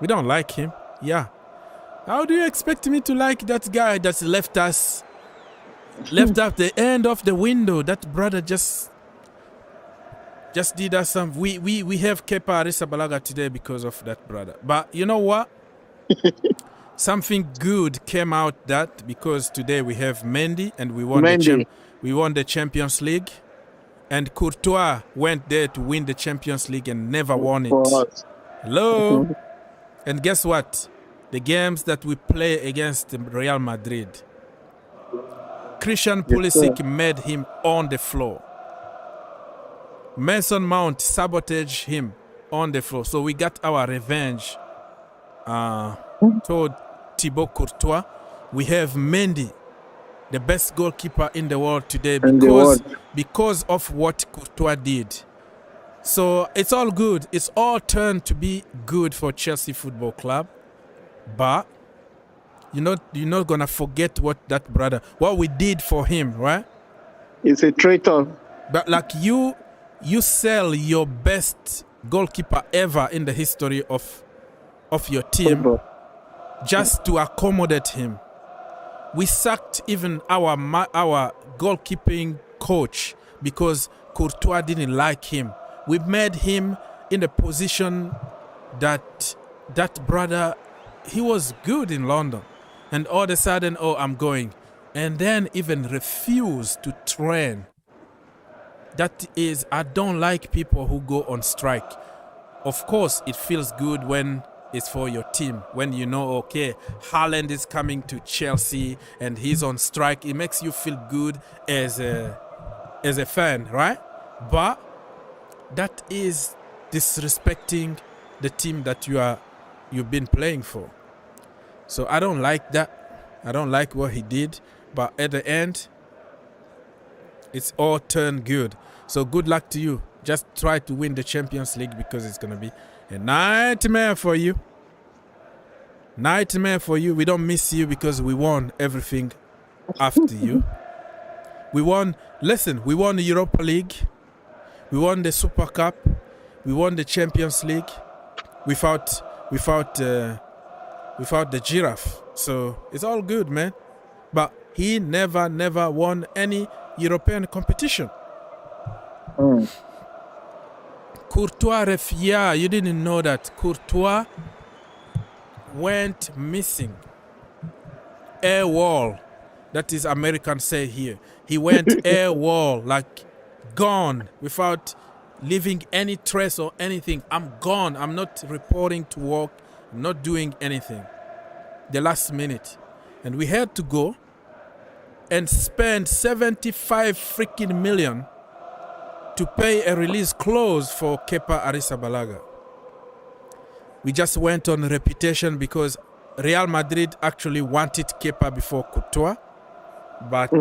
We don't like him. Yeah. How do you expect me to like that guy that's left up the end of the window? That brother just did us some. We have Kepa Arrizabalaga today because of that brother. But you know what? Something good came out that, because today we have Mendy and we won the Champions League, and Courtois went there to win the Champions League and never won it. Hello? And guess what? The games that we play against Real Madrid, Christian Pulisic made him on the floor. Mason Mount sabotaged him on the floor. So we got our revenge toward Thibaut Courtois. We have Mendy, the best goalkeeper in the world today, because of what Courtois did. So it's all good. It's all turned to be good for Chelsea Football Club. But you're not gonna forget what we did for him, right? It's a traitor. But like you sell your best goalkeeper ever in the history of of your team just to accommodate him. We sacked even our goalkeeping coach because Courtois didn't like him. We made him in a position that brother, he was good in London. And all of a sudden, I'm going. And then even refused to train. That is, I don't like people who go on strike. Of course, it feels good when it's for your team. When you know, okay, Haaland is coming to Chelsea and he's on strike. It makes you feel good as a fan, right? But that is disrespecting the team that you've been playing for. So I don't like that. I don't like what he did. But at the end, it's all turned good. So good luck to you. Just try to win the Champions League because it's going to be a nightmare for you. Nightmare for you. We don't miss you because we won everything after you. We won the Europa League. We won the Super Cup. We won the Champions League. Without the giraffe. So it's all good, man. But he never won any European competition. Courtois, you didn't know that. Courtois went missing. AWOL. That is American say here. He went AWOL, like gone, without leaving any trace or anything. I'm gone. I'm not reporting to work. I'm not doing anything. The last minute. And we had to go and spend 75 freaking million to pay a release clause for Kepa Arrizabalaga. We just went on reputation because Real Madrid actually wanted Kepa before Courtois. But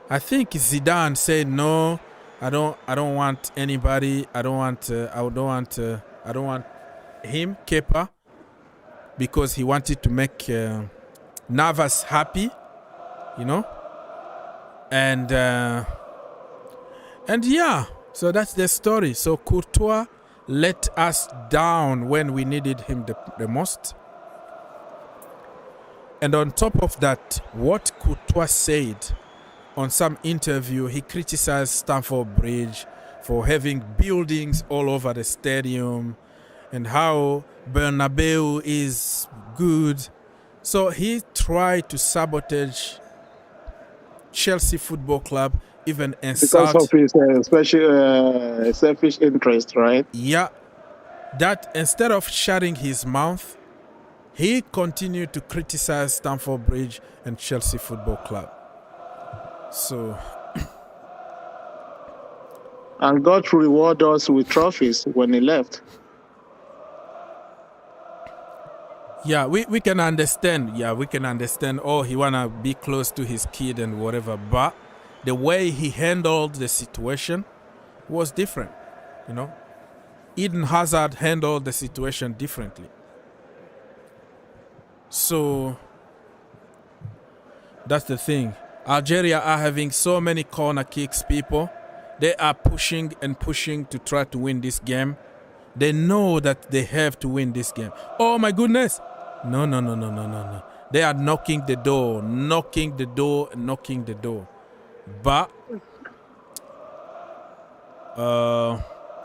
I think Zidane said no. I don't want anybody. I don't want him, Kepa, because he wanted to make Navas happy, you know. And yeah, so that's the story. So Courtois let us down when we needed him the most. And on top of that, what Courtois said on some interview, he criticized Stamford Bridge for having buildings all over the stadium and how Bernabeu is good. So he tried to sabotage Chelsea Football Club, even insult. Because of his special selfish interest, right? Yeah. That instead of shutting his mouth, he continued to criticize Stamford Bridge and Chelsea Football Club. So, and God reward us with trophies when he left. Yeah, we can understand. Yeah, we can understand. Oh, he wanna be close to his kid and whatever. But the way he handled the situation was different. You know, Eden Hazard handled the situation differently. So that's the thing. Algeria are having so many corner kicks, people. They are pushing and pushing to try to win this game. They know that they have to win this game. Oh my goodness. No. They are knocking the door. But,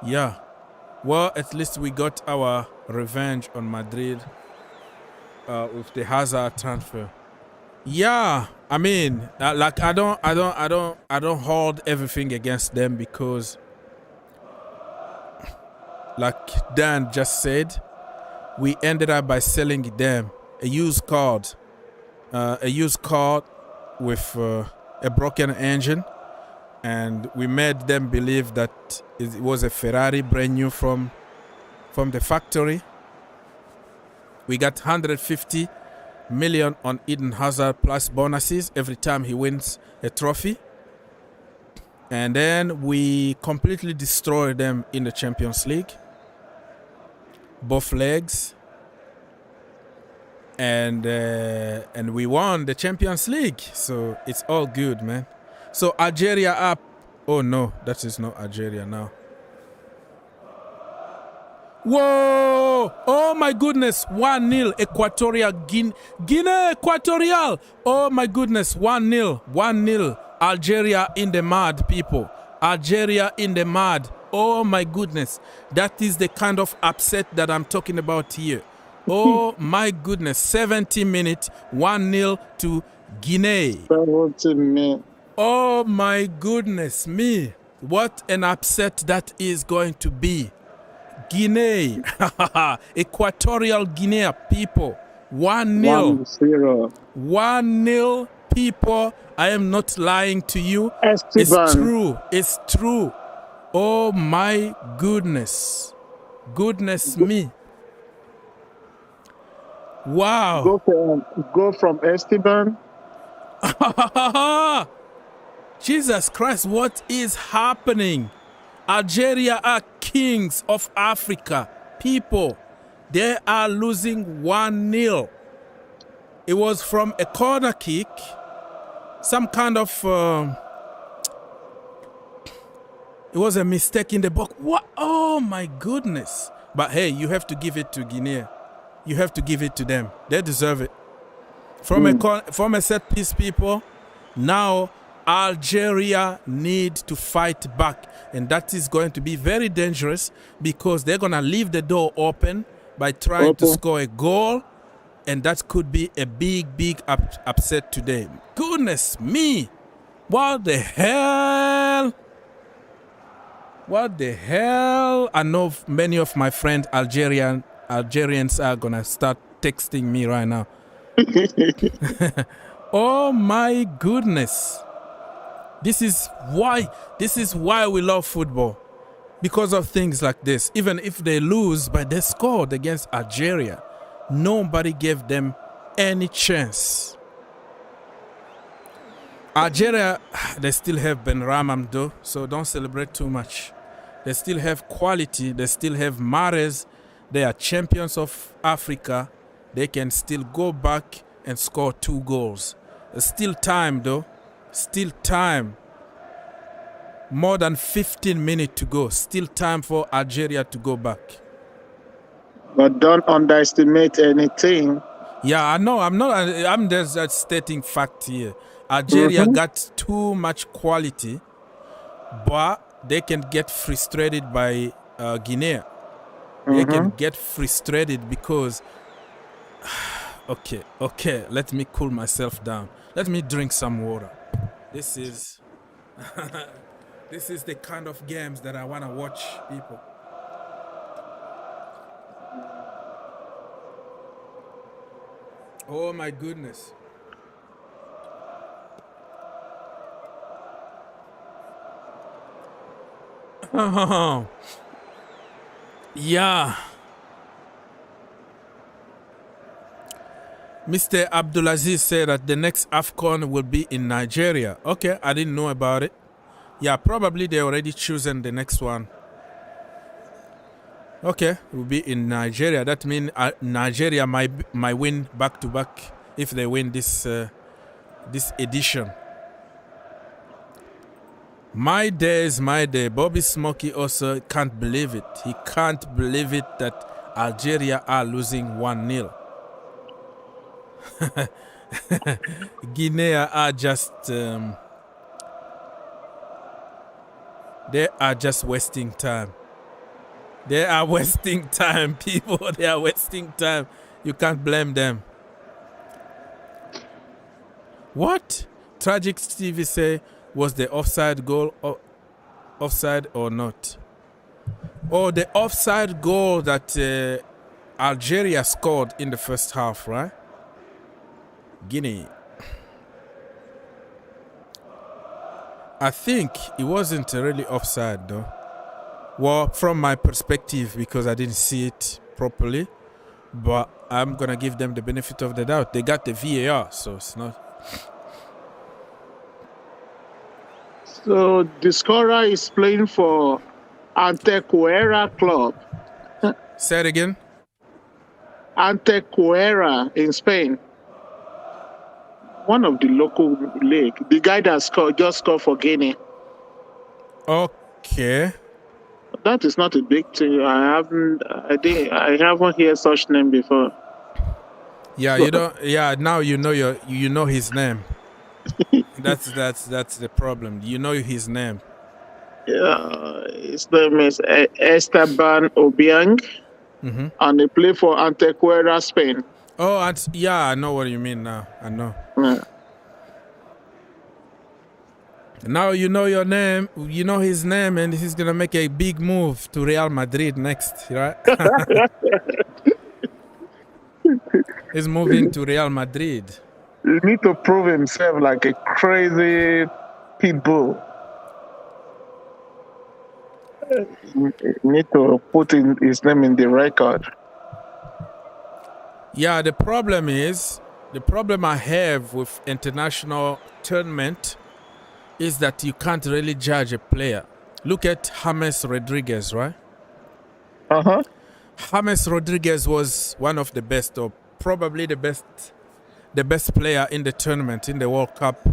yeah. Well, at least we got our revenge on Madrid with the Hazard transfer. Yeah, I mean, like I don't hold everything against them because, like Dan just said, we ended up by selling them a used car with a broken engine, and we made them believe that it was a Ferrari brand new from the factory. We got 150 million on Eden Hazard plus bonuses every time he wins a trophy. And then we completely destroyed them in the Champions League. Both legs. And we won the Champions League. So it's all good, man. So Algeria up. Oh no, that is not Algeria now. Whoa! Oh my goodness, 1-0 Equatorial Guinea. Guinea Equatorial. Oh my goodness, 1-0. 1-0. Algeria in the mud, people. Algeria in the mud. Oh my goodness. That is the kind of upset that I'm talking about here. Oh my goodness. 70 minutes, 1-0 to Guinea. 70 minutes. Oh my goodness me. What an upset that is going to be. Guinea. Equatorial Guinea, people. 1-0. 1-0. 1-0, people. I am not lying to you. Esteban. It's true. It's true. Oh my goodness. Goodness me. Wow. Go from Esteban. Jesus Christ, what is happening? Algeria are kings of Africa. People, they are losing 1-0. It was from a corner kick. Some kind of... it was a mistake in the box. What? Oh my goodness. But hey, you have to give it to Guinea. You have to give it to them. They deserve it. From a set piece, people, now Algeria need to fight back. And that is going to be very dangerous because they're going to leave the door open by trying to score a goal. And that could be a big upset today. Goodness me. What the hell? What the hell? I know many of my friends, Algerians are going to start texting me right now. Oh my goodness. This is why we love football. Because of things like this. Even if they lose, but they scored against Algeria. Nobody gave them any chance. Algeria, they still have Ben Rantman though, so don't celebrate too much. They still have quality. They still have Mahrez. They are champions of Africa. They can still go back and score 2 goals. There's still time though. Still time. More than 15 minutes to go. Still time for Algeria to go back. But don't underestimate anything. Yeah, I know. I'm just stating fact here. Algeria got too much quality, but they can get frustrated by Guinea. They can get frustrated because... Okay. Let me cool myself down. Let me drink some water. This is... this is the kind of games that I want to watch, people. Oh my goodness. Yeah. Mr. Abdulaziz said that the next AFCON will be in Nigeria. Okay, I didn't know about it. Yeah, probably they already chosen the next one. Okay, it will be in Nigeria. That means Nigeria might win back-to-back if they win this this edition. My day. Bobby Smokey also can't believe it. He can't believe it that Algeria are losing 1-0. Guinea are just... they are just wasting time. They are wasting time, people. They are wasting time. You can't blame them. What? Tragic TV say, was the offside goal offside or not? Oh, the offside goal that Algeria scored in the first half, right? Guinea. I think it wasn't really offside though. Well, from my perspective, because I didn't see it properly, but I'm going to give them the benefit of the doubt. They got the VAR, so it's not. So the scorer is playing for Antequera Club. Say it again. Antequera in Spain. One of the local league. The guy that just scored for Guinea. Okay. That is not a big thing. I haven't heard such name before. Yeah, you don't. Yeah, now you know his name. That's the problem. You know his name. Yeah, his name is Esteban Obiang, and he play for Antequera, Spain. Oh, and yeah, I know what you mean now. I know. Yeah. Now you know your name, you know his name, and he's gonna make a big move to Real Madrid next, right? He's moving to Real Madrid. He need to prove himself like a crazy pit bull. He need to put his name in the record. Yeah, the problem I have with international tournament is that you can't really judge a player. Look at James Rodriguez, right? James Rodriguez was one of the best, or probably the best player in the tournament in the World Cup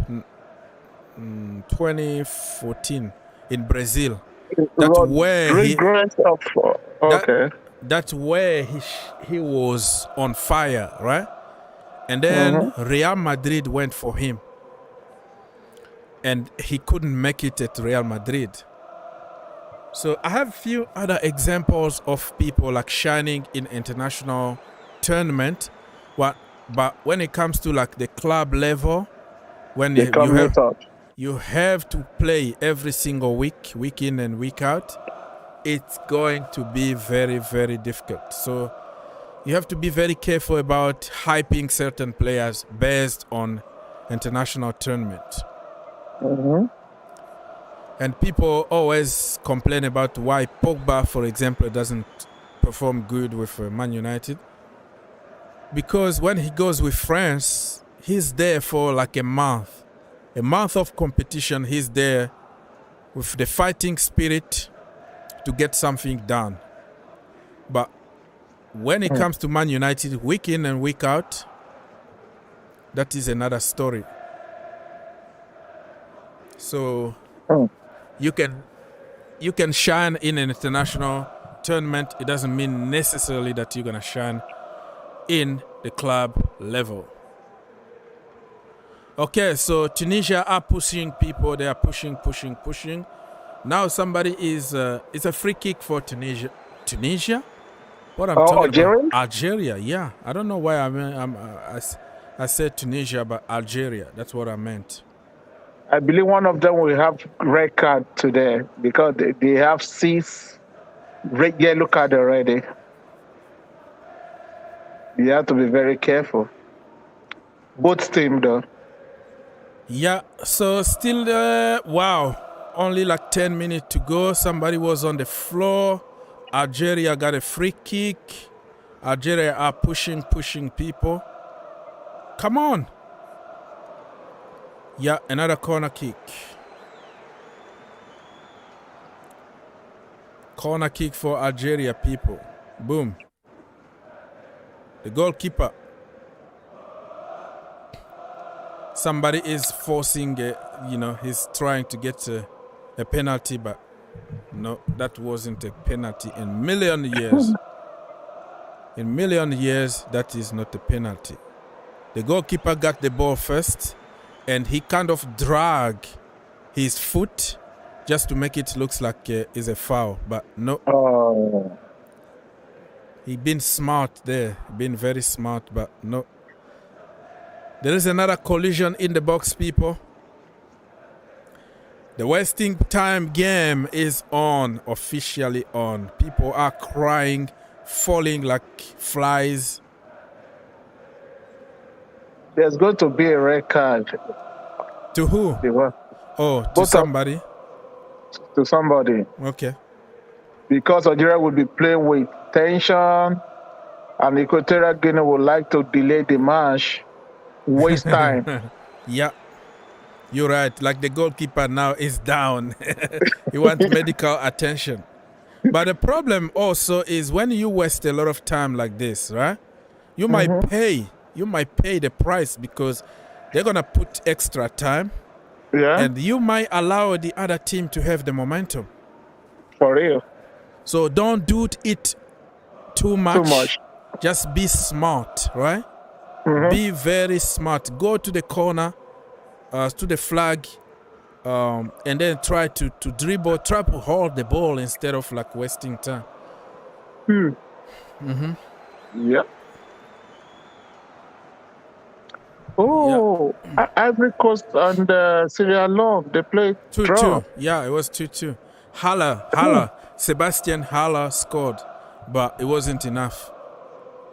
2014 in Brazil. That's where he was on fire, right? And then Real Madrid went for him. And he couldn't make it at Real Madrid. So I have a few other examples of people like shining in international tournament. But when it comes to like the club level, when you have to play every single week in and week out, it's going to be very, very difficult. So you have to be very careful about hyping certain players based on international tournament. And people always complain about why Pogba, for example, doesn't perform good with Man United. Because when he goes with France, he's there for like a month. A month of competition, he's there with the fighting spirit to get something done. But when it comes to Man United, week in and week out, that is another story. So you can shine in an international tournament. It doesn't mean necessarily that you're gonna shine in the club level. Okay, so Tunisia are pushing people. They are pushing. Now somebody it's a free kick for Tunisia. Tunisia? What I'm talking Algeria? about? Algeria. Yeah, I don't know why I said Tunisia, but Algeria. That's what I meant. I believe one of them will have red card today because they have 6 red yellow card already. You have to be very careful. Both teams though. Yeah, so still wow. Only like 10 minutes to go. Somebody was on the floor. Algeria got a free kick. Algeria are pushing people. Come on. Yeah, another corner kick. Corner kick for Algeria, people. Boom. The goalkeeper. Somebody is forcing, he's trying to get a penalty, but no, that wasn't a penalty in a million years. In a million years, that is not a penalty. The goalkeeper got the ball first, and he kind of dragged his foot just to make it look like it's a foul, but no. Oh. He been smart there, been very smart, but no. There is another collision in the box, people. The wasting time game is on, officially on. People are crying, falling like flies. There's going to be a red card. To who? Oh, to Both somebody? To somebody. Okay. Because Algeria will be playing with tension, and Equatorial Guinea would like to delay the match, waste time. Yeah, you're right. Like the goalkeeper now is down. He wants medical attention. But the problem also is when you waste a lot of time like this, right? You might pay the price because they're going to put extra time. Yeah. And you might allow the other team to have the momentum. For real. So don't do it too much. Too much. Just be smart, right? Be very smart. Go to the corner, to the flag, and then try to dribble, try to hold the ball instead of like wasting time. Yeah. Oh, Ivory Coast and Sierra Leone, they played 2-2. Yeah, it was 2-2. Haller, Sebastian Haller scored, but it wasn't enough.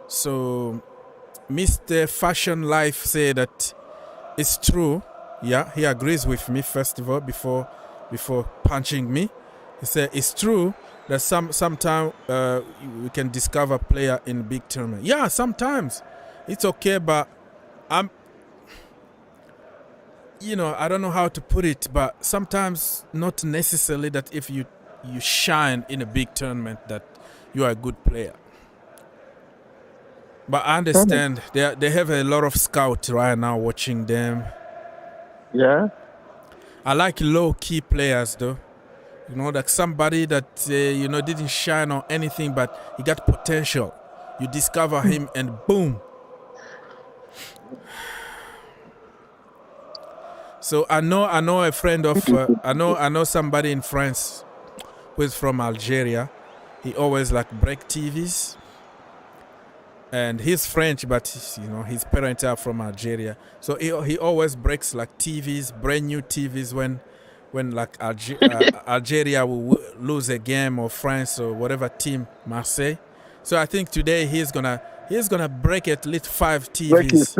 So, Mr. Fashion Life said that it's true. Yeah, he agrees with me first of all before punching me. He said it's true that sometimes we can discover player in big tournament. Yeah, sometimes it's okay, but I don't know how to put it, but sometimes not necessarily that if you shine in a big tournament that you are a good player. But I understand they have a lot of scouts right now watching them. Yeah. I like low-key players though. Like somebody that didn't shine or anything, but he got potential. You discover him and boom. So I know a friend of I know somebody in France who is from Algeria. He always break TVs. And he's French, but his parents are from Algeria. So he always breaks TVs, brand new TVs when Algeria will lose a game, or France or whatever team, Marseille. So I think today he's gonna break at least 5 TVs.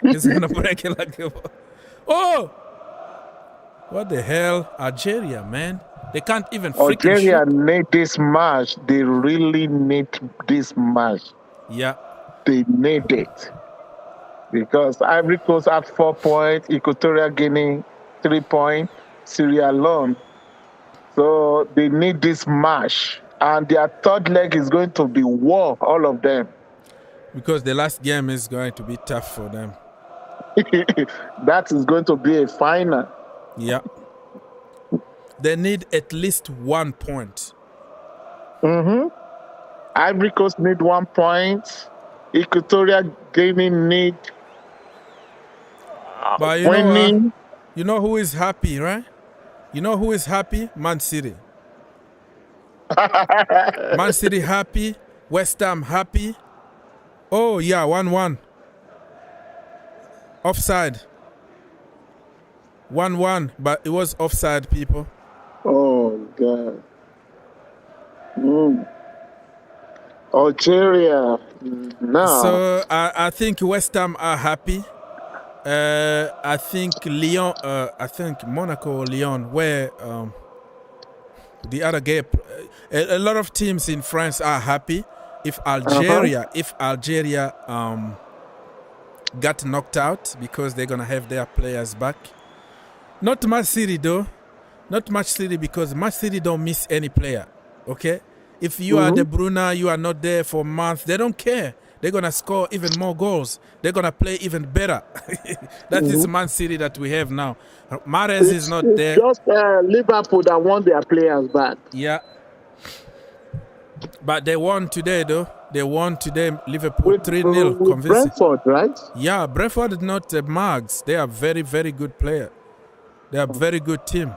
He's gonna break it oh, what the hell, Algeria, man! They can't even. Algeria need this match. They really need this match. Yeah, they need it because Ivory Coast at 4 points, Equatorial Guinea 3 points, Sierra Leone. So they need this match, and their third leg is going to be war, all of them. Because the last game is going to be tough for them. That is going to be a final. Yeah, they need at least 1 point. Ivory Coast need 1 point. Equatorial Guinea need but you know who is happy, right? You know who is happy? Man City. Man City happy. West Ham happy. Oh yeah, 1-1. Offside. 1-1, but it was offside, people. Oh God. Algeria. No. So I think West Ham are happy. I think Lyon. I think Monaco or Lyon, where the other game. A lot of teams in France are happy. If Algeria, got knocked out because they're gonna have their players back. Not much City though. Not much City because much City don't miss any player. Okay. If you are De Bruyne, you are not there for months, they don't care. They're going to score even more goals. They're going to play even better. That is Man City that we have now. Mahrez is not there. Just Liverpool that want their players back. Yeah. But they won today, though. They won today, Liverpool 3-0. With Brentford, right? Yeah, Brentford is not mugs. They are very, very good player. They are a very good team.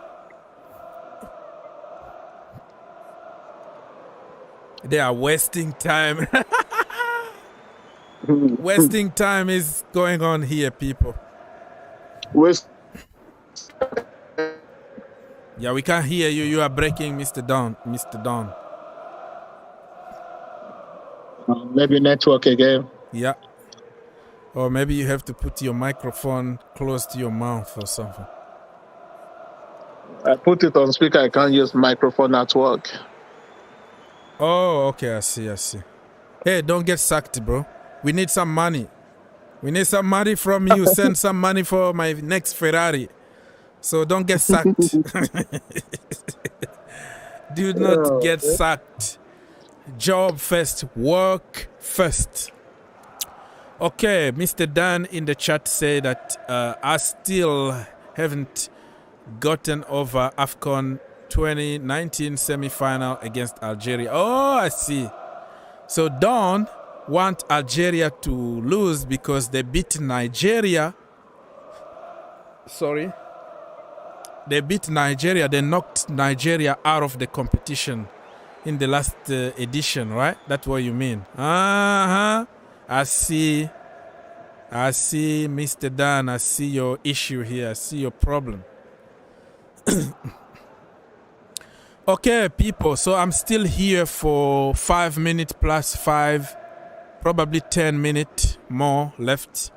They are wasting time. Wasting time is going on here, people. Yeah, we can't hear you. You are breaking, Mr. Don. Maybe network again. Yeah. Or maybe you have to put your microphone close to your mouth or something. I put it on speaker. I can't use microphone at work. Oh, okay. I see. Hey, don't get sacked, bro. We need some money. We need some money from you. Send some money for my next Ferrari. So don't get sacked. Do not get sacked. Job first. Work first. Okay, Mr. Dan in the chat said that I still haven't gotten over AFCON 2019 semi-final against Algeria. Oh, I see. So Don want Algeria to lose because they beat Nigeria. Sorry. They beat Nigeria. They knocked Nigeria out of the competition in the last edition, right? That's what you mean. I see, Mr. Dan. I see your issue here. I see your problem. Okay, people. So I'm still here for 5 minutes plus 5, probably 10 minutes more left.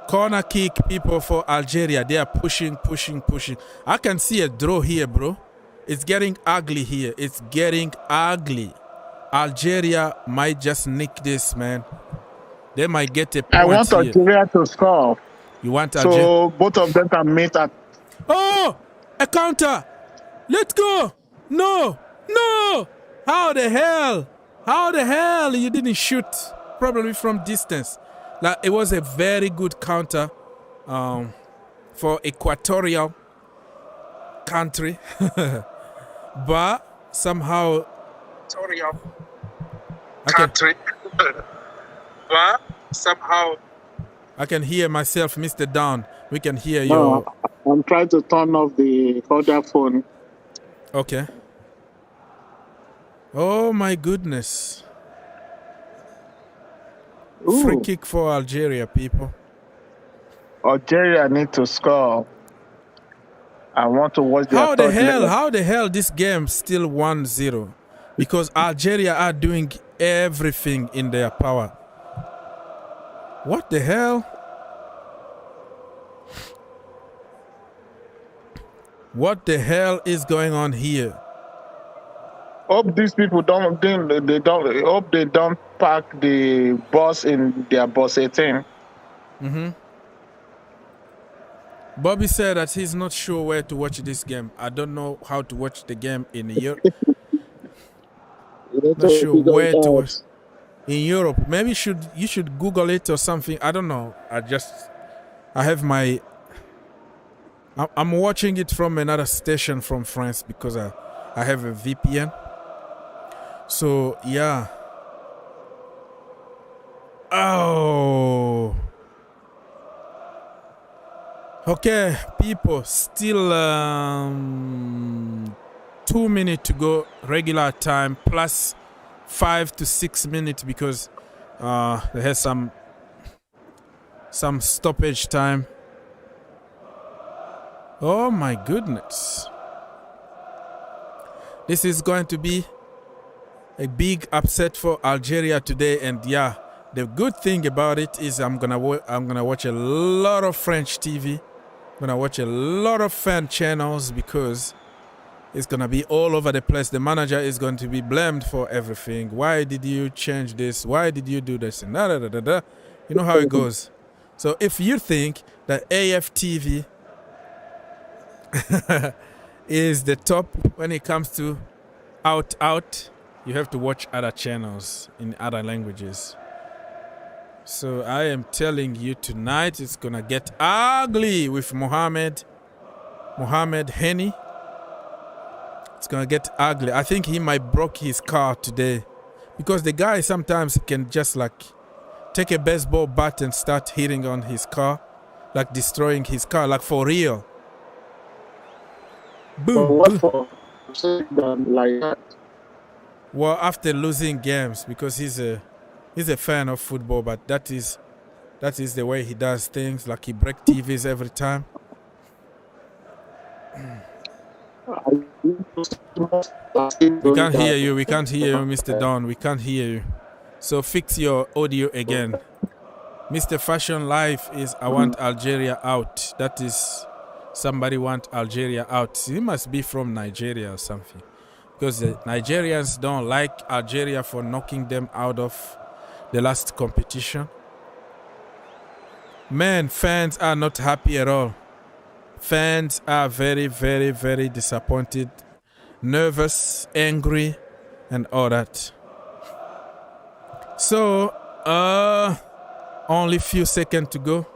Corner kick, people, for Algeria. They are pushing. I can see a draw here, bro. It's getting ugly here. It's getting ugly. Algeria might just nick this, man. They might get a point. I want here. Algeria to score. You want Algeria? So both of them can meet at. Oh, a counter. Let's go. No. How the hell you didn't shoot? Probably from distance. Like, it was a very good counter for Equatorial country. But somehow I can hear myself, Mr. Down. We can hear you. No, I'm trying to turn off the other phone. Okay. Oh my goodness. Ooh. Free kick for Algeria, people. Algeria need to score. I want to watch How the hell this game still 1-0? Because Algeria are doing everything in their power. What the hell? What the hell is going on here? Hope these people hope they don't park the bus in their bus 18. Bobby said that he's not sure where to watch this game. I don't know how to watch the game in Europe. Not sure where to watch in Europe. Maybe you should Google it or something. I don't know. I'm watching it from another station from France because I have a VPN. So yeah. Oh. Okay, people, still 2 minutes to go, regular time, plus 5 to 6 minutes because there has some stoppage time. Oh my goodness. This is going to be a big upset for Algeria today, and yeah, the good thing about it is I'm gonna watch a lot of French TV. I'm gonna watch a lot of fan channels because it's gonna be all over the place. The manager is going to be blamed for everything. Why did you change this? Why did you do this? And you know how it goes. So if you think that AFTV is the top when it comes to out, you have to watch other channels in other languages. So I am telling you tonight, it's gonna get ugly with Mohamed Henny. It's gonna get ugly. I think he might broke his car today because the guy sometimes can just like take a baseball bat and start hitting on his car, like destroying his car, like for real. Boom. Like that? Well, after losing games, because he's a fan of football, but that is the way he does things. Like he breaks TVs every time. We can't hear you. We can't hear you, Mr. Don. We can't hear you. So fix your audio again. Mr. Fashion Life is I want Algeria out. That is somebody want Algeria out. He must be from Nigeria or something. Because the Nigerians don't like Algeria for knocking them out of the last competition. Man, fans are not happy at all. Fans are very, very, very disappointed, nervous, angry, and all that. So, only few seconds to go.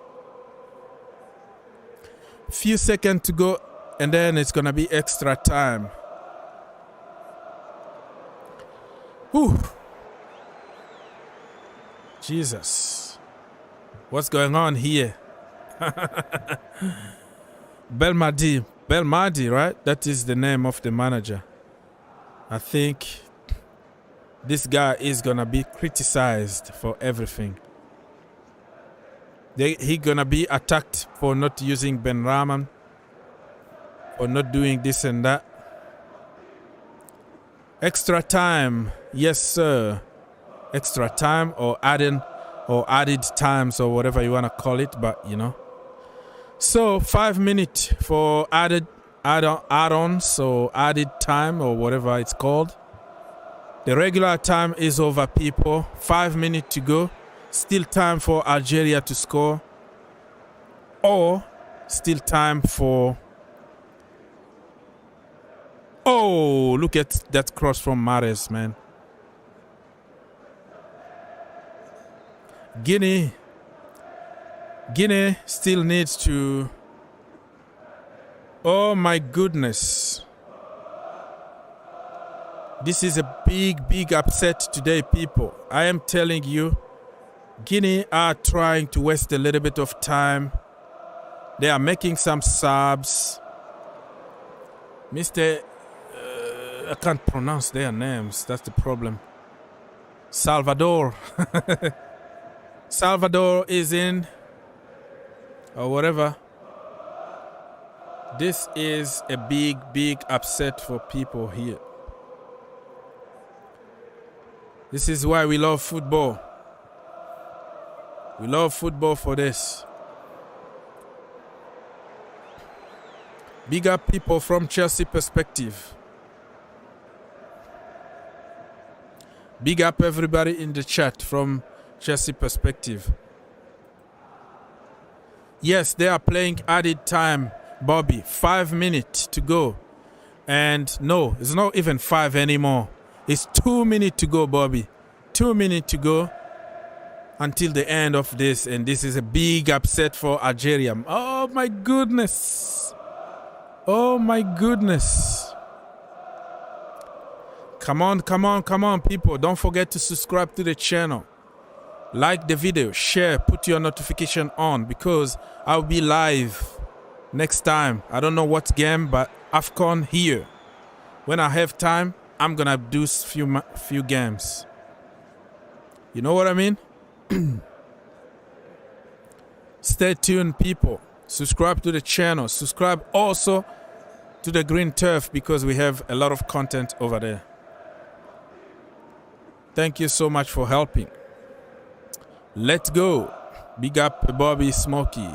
few seconds to go, and then it's gonna be extra time. Whew. Jesus. What's going on here? Belmadi, right? That is the name of the manager. I think this guy is gonna be criticized for everything. He gonna be attacked for not using Ben Rahman, for not doing this and that. Extra time, yes sir. Extra time or added times or whatever you wanna call it, but you know. So 5 minutes for add-ons or added time or whatever it's called. The regular time is over, people. 5 minutes to go. Still time for Algeria to score. Or still time for... Oh, look at that cross from Mahrez, man. Guinea still needs to... Oh my goodness. This is a big upset today, people. I am telling you, Guinea are trying to waste a little bit of time. They are making some subs. I can't pronounce their names. That's the problem. Salvador. Salvador is in. Or whatever. This is a big upset for people here. This is why we love football. We love football for this. Big up people from Chelsea perspective. Big up everybody in the chat from Chelsea perspective. Yes, they are playing added time, Bobby. 5 minutes to go. And no, it's not even 5 anymore. It's 2 minutes to go, Bobby. 2 minutes to go until the end of this. And this is a big upset for Algeria. Oh, my goodness. Oh, my goodness. Come on, people. Don't forget to subscribe to the channel. Like the video, share, put your notification on because I'll be live next time. I don't know what game, but AFCON here. When I have time, I'm gonna do few games. You know what I mean? Stay tuned, people. Subscribe to the channel. Subscribe also to the Green Turf because we have a lot of content over there. Thank you so much for helping. Let's go. Big up Bobby Smokey.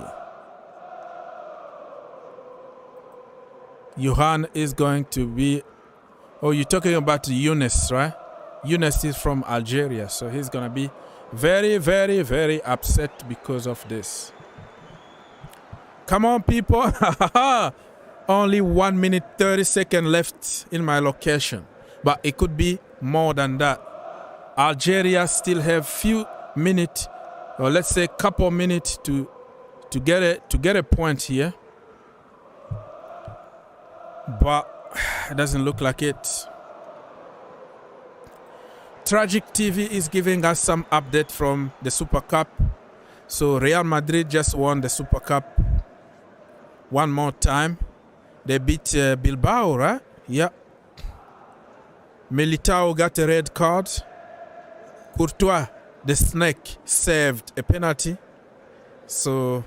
Johan is going to be... Oh, you're talking about Younes, right? Younes is from Algeria, so he's going to be very upset because of this. Come on, people. Only 1 minute 30 seconds left in my location, but it could be more than that. Algeria still have few minutes, or let's say couple minutes to get a point here, but it doesn't look like it. Tragic TV is giving us some update from the Super Cup. So Real Madrid just won the Super Cup one more time. They beat Bilbao, right? Yeah. Militao got a red card. Courtois, the snake, saved a penalty. So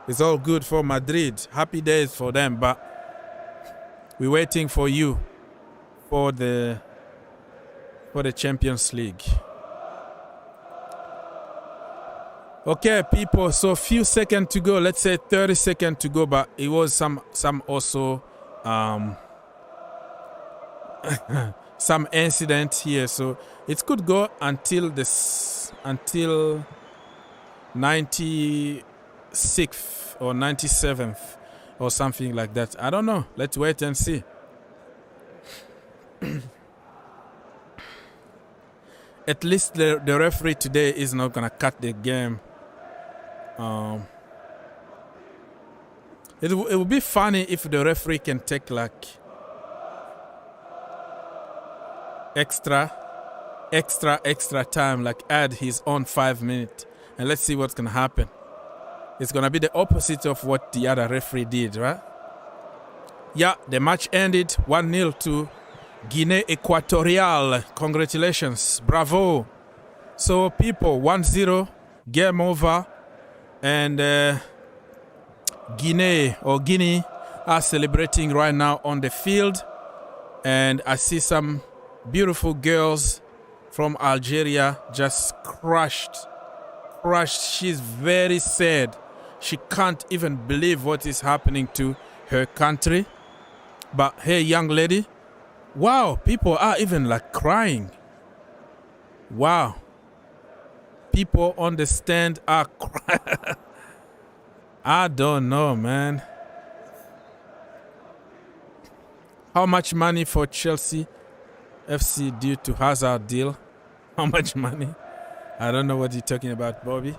it's all good for Madrid. Happy days for them, but we're waiting for you for the Champions League. Okay, people, so few seconds to go. Let's say 30 seconds to go, but it was some also some incident here, so it could go until 96th or 97th or something like that. I don't know. Let's wait and see. At least the referee today is not gonna cut the game It would be funny if the referee can take like extra time, like add his own 5 minutes, and let's see what's gonna happen. It's gonna be the opposite of what the other referee did, right? Yeah, the match ended 1-0 to Guinea Equatorial. Congratulations, bravo. So people, 1-0, game over, and Guinea are celebrating right now on the field, and I see some beautiful girls from Algeria just crushed. She's very sad. She can't even believe what is happening to her country. But hey, young lady, wow, people are even like crying. Wow, people on the stand are crying. I don't know, man. How much money for Chelsea FC due to Hazard deal? How much money? I don't know what you're talking about, Bobby.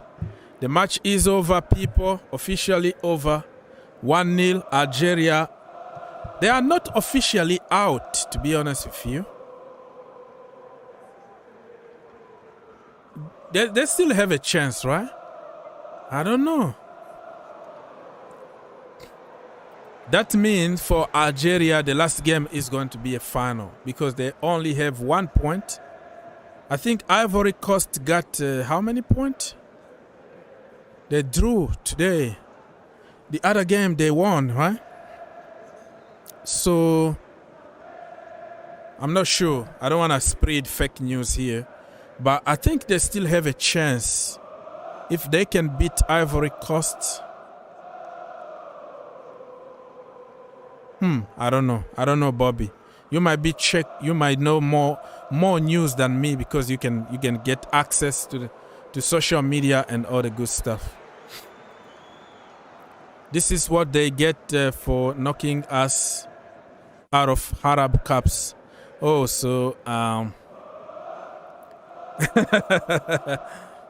The match is over, people. Officially over. 1-0 Algeria. They are not officially out, to be honest with you. They still have a chance, right? I don't know. That means for Algeria, the last game is going to be a final because they only have 1 point. I think Ivory Coast got how many points? They drew today. The other game they won, right? So I'm not sure. I don't want to spread fake news here, but I think they still have a chance if they can beat Ivory Coast. I don't know, Bobby. You might be you might know more news than me because you can get access to social media and all the good stuff. This is what they get for knocking us out of Arab Cups. Oh, so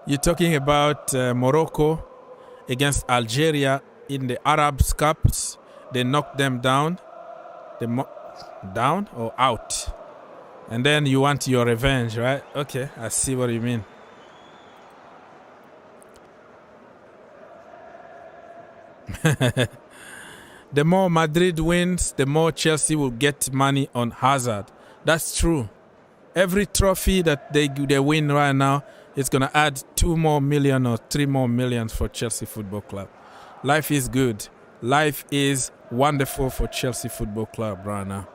you're talking about Morocco against Algeria in the Arab Cups. They knocked them down. Down or out? And then you want your revenge, right? Okay, I see what you mean. The more Madrid wins, the more Chelsea will get money on Hazard. That's true. Every trophy that they win right now is going to add 2 more million or 3 more millions for Chelsea Football Club. Life is good. Life is wonderful for Chelsea Football Club right now.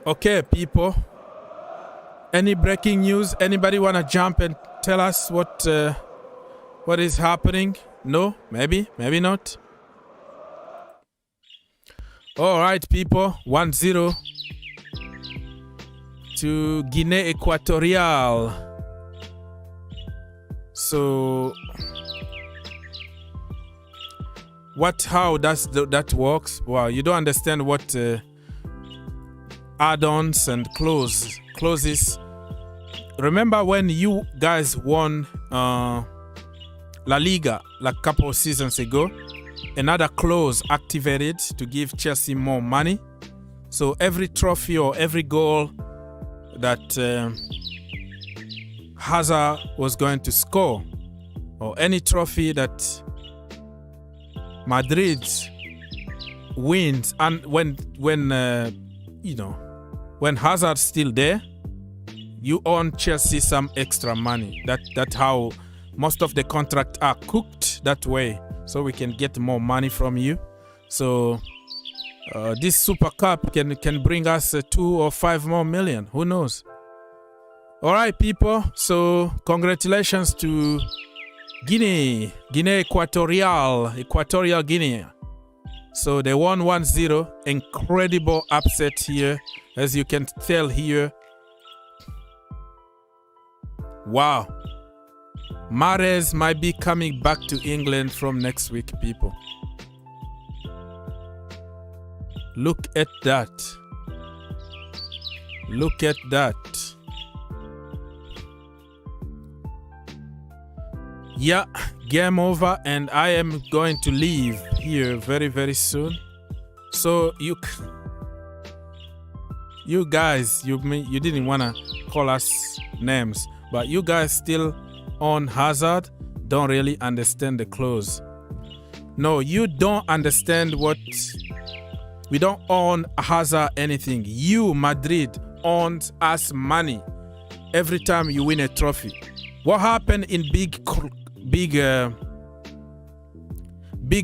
Okay, people. Any breaking news? Anybody want to jump and tell us what is happening? No? Maybe? Maybe not? All right, people. 1-0 to Guinea Equatorial. So how does that works? Wow, you don't understand what add-ons and clauses. Remember when you guys won La Liga like a couple of seasons ago? Another clause activated to give Chelsea more money. So every trophy or every goal that Hazard was going to score, or any trophy that Madrid wins, and when Hazard's still there, you earn Chelsea some extra money. That's how most of the contracts are cooked that way, so we can get more money from you. So this Super Cup can bring us 2 or 5 more million. Who knows? All right, people. So congratulations to Guinea Equatorial Guinea. So they won 1-0. Incredible upset here, as you can tell here. Wow. Mahrez might be coming back to England from next week, people. Look at that. Look at that. Yeah, game over, and I am going to leave here very, very soon. So you guys, you didn't want to call us names, but you guys still own Hazard, don't really understand the clause. No, you don't understand what... We don't own Hazard anything. You, Madrid, owns us money every time you win a trophy. What happened in big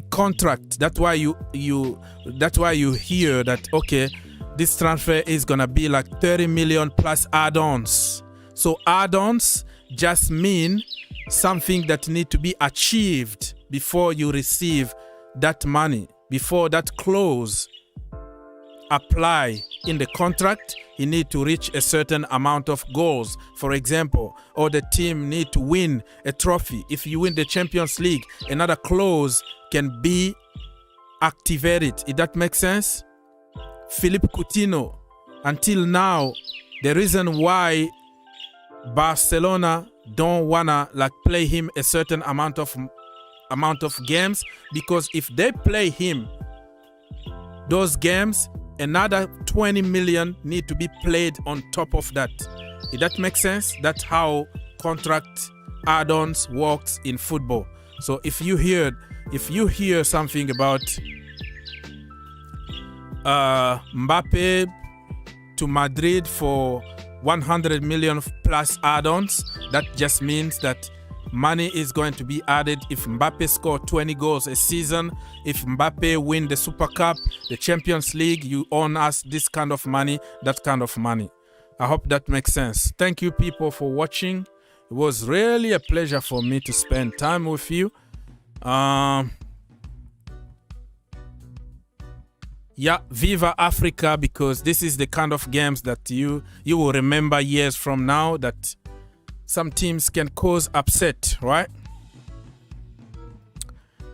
contract? That's why you hear that, okay, this transfer is gonna be like 30 million plus add-ons. So add-ons just mean something that need to be achieved before you receive that money, before that clause apply in the contract. You need to reach a certain amount of goals, for example, or the team need to win a trophy. If you win the Champions League, another clause can be activated. If that makes sense? Philippe Coutinho, until now, the reason why Barcelona don't wanna like play him a certain amount of games, because if they play him those games, another 20 million need to be played on top of that. If that makes sense, that's how contract add-ons works in football. So if you hear something about Mbappe to Madrid for 100 million plus add-ons, that just means that money is going to be added if Mbappe score 20 goals a season. If Mbappe win the Super Cup, the Champions League, you own us this kind of money, that kind of money. I hope that makes sense. Thank you people for watching. It was really a pleasure for me to spend time with you. Yeah, Viva Africa, because this is the kind of games that you will remember years from now, that some teams can cause upset, right?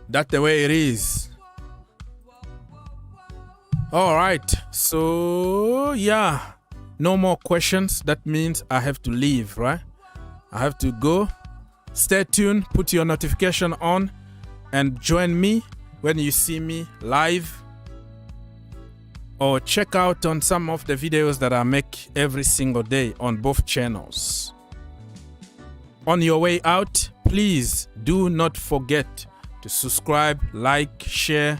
That's the way it is. All right, so yeah, no more questions. That means I have to leave, right? I have to go. Stay tuned, put your notification on, and join me when you see me live, or check out on some of the videos that I make every single day on both channels. On your way out, please do not forget to subscribe, like, share,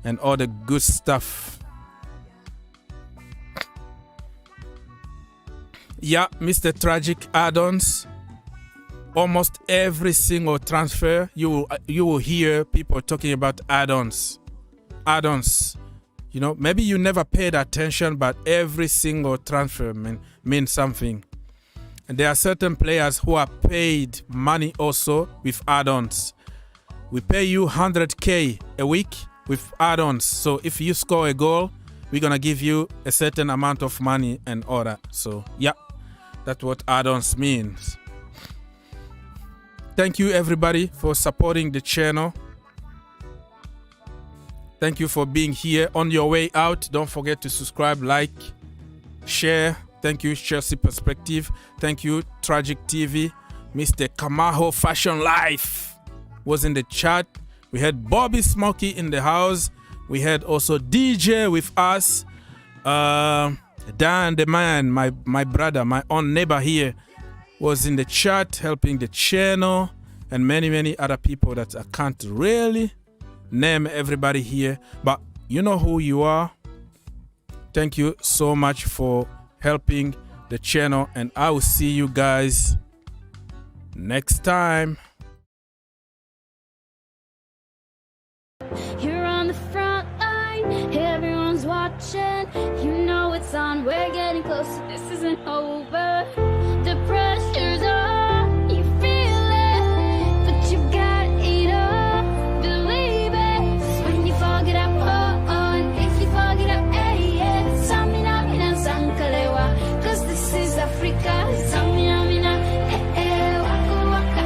and all the good stuff. Yeah, Mr. Tragic add-ons. Almost every single transfer, you will hear people talking about add-ons. Add-ons. You know, maybe you never paid attention, but every single transfer means something. And there are certain players who are paid money also with add-ons. We pay you 100K a week with add-ons. So if you score a goal, we're going to give you a certain amount of money and all that. So yeah, that's what add-ons means. Thank you everybody for supporting the channel. Thank you for being here. On your way out, don't forget to subscribe, like, share. Thank you, Chelsea Perspective. Thank you, Tragic TV. Mr. Kamaho Fashion Life was in the chat. We had Bobby Smokey in the house. We had also DJ with us. Dan the man, my brother, my own neighbor here, was in the chat helping the channel, and many other people that I can't really name everybody here, but you know who you are. Thank you so much for helping the channel, and I will see you guys next time. You're on the front line, everyone's watching. You know it's on, we're getting closer, this isn't over. The pressure's on, you feel it, but you got it all, believe it. 'Cause when you fall, get up, and if you fall, get up, Samina, mina, sankalewa. 'Cause this is Africa, Samina, mina, waka, waka,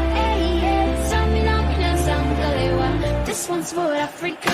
Samina, mina, sankalewa. This one's for Africa.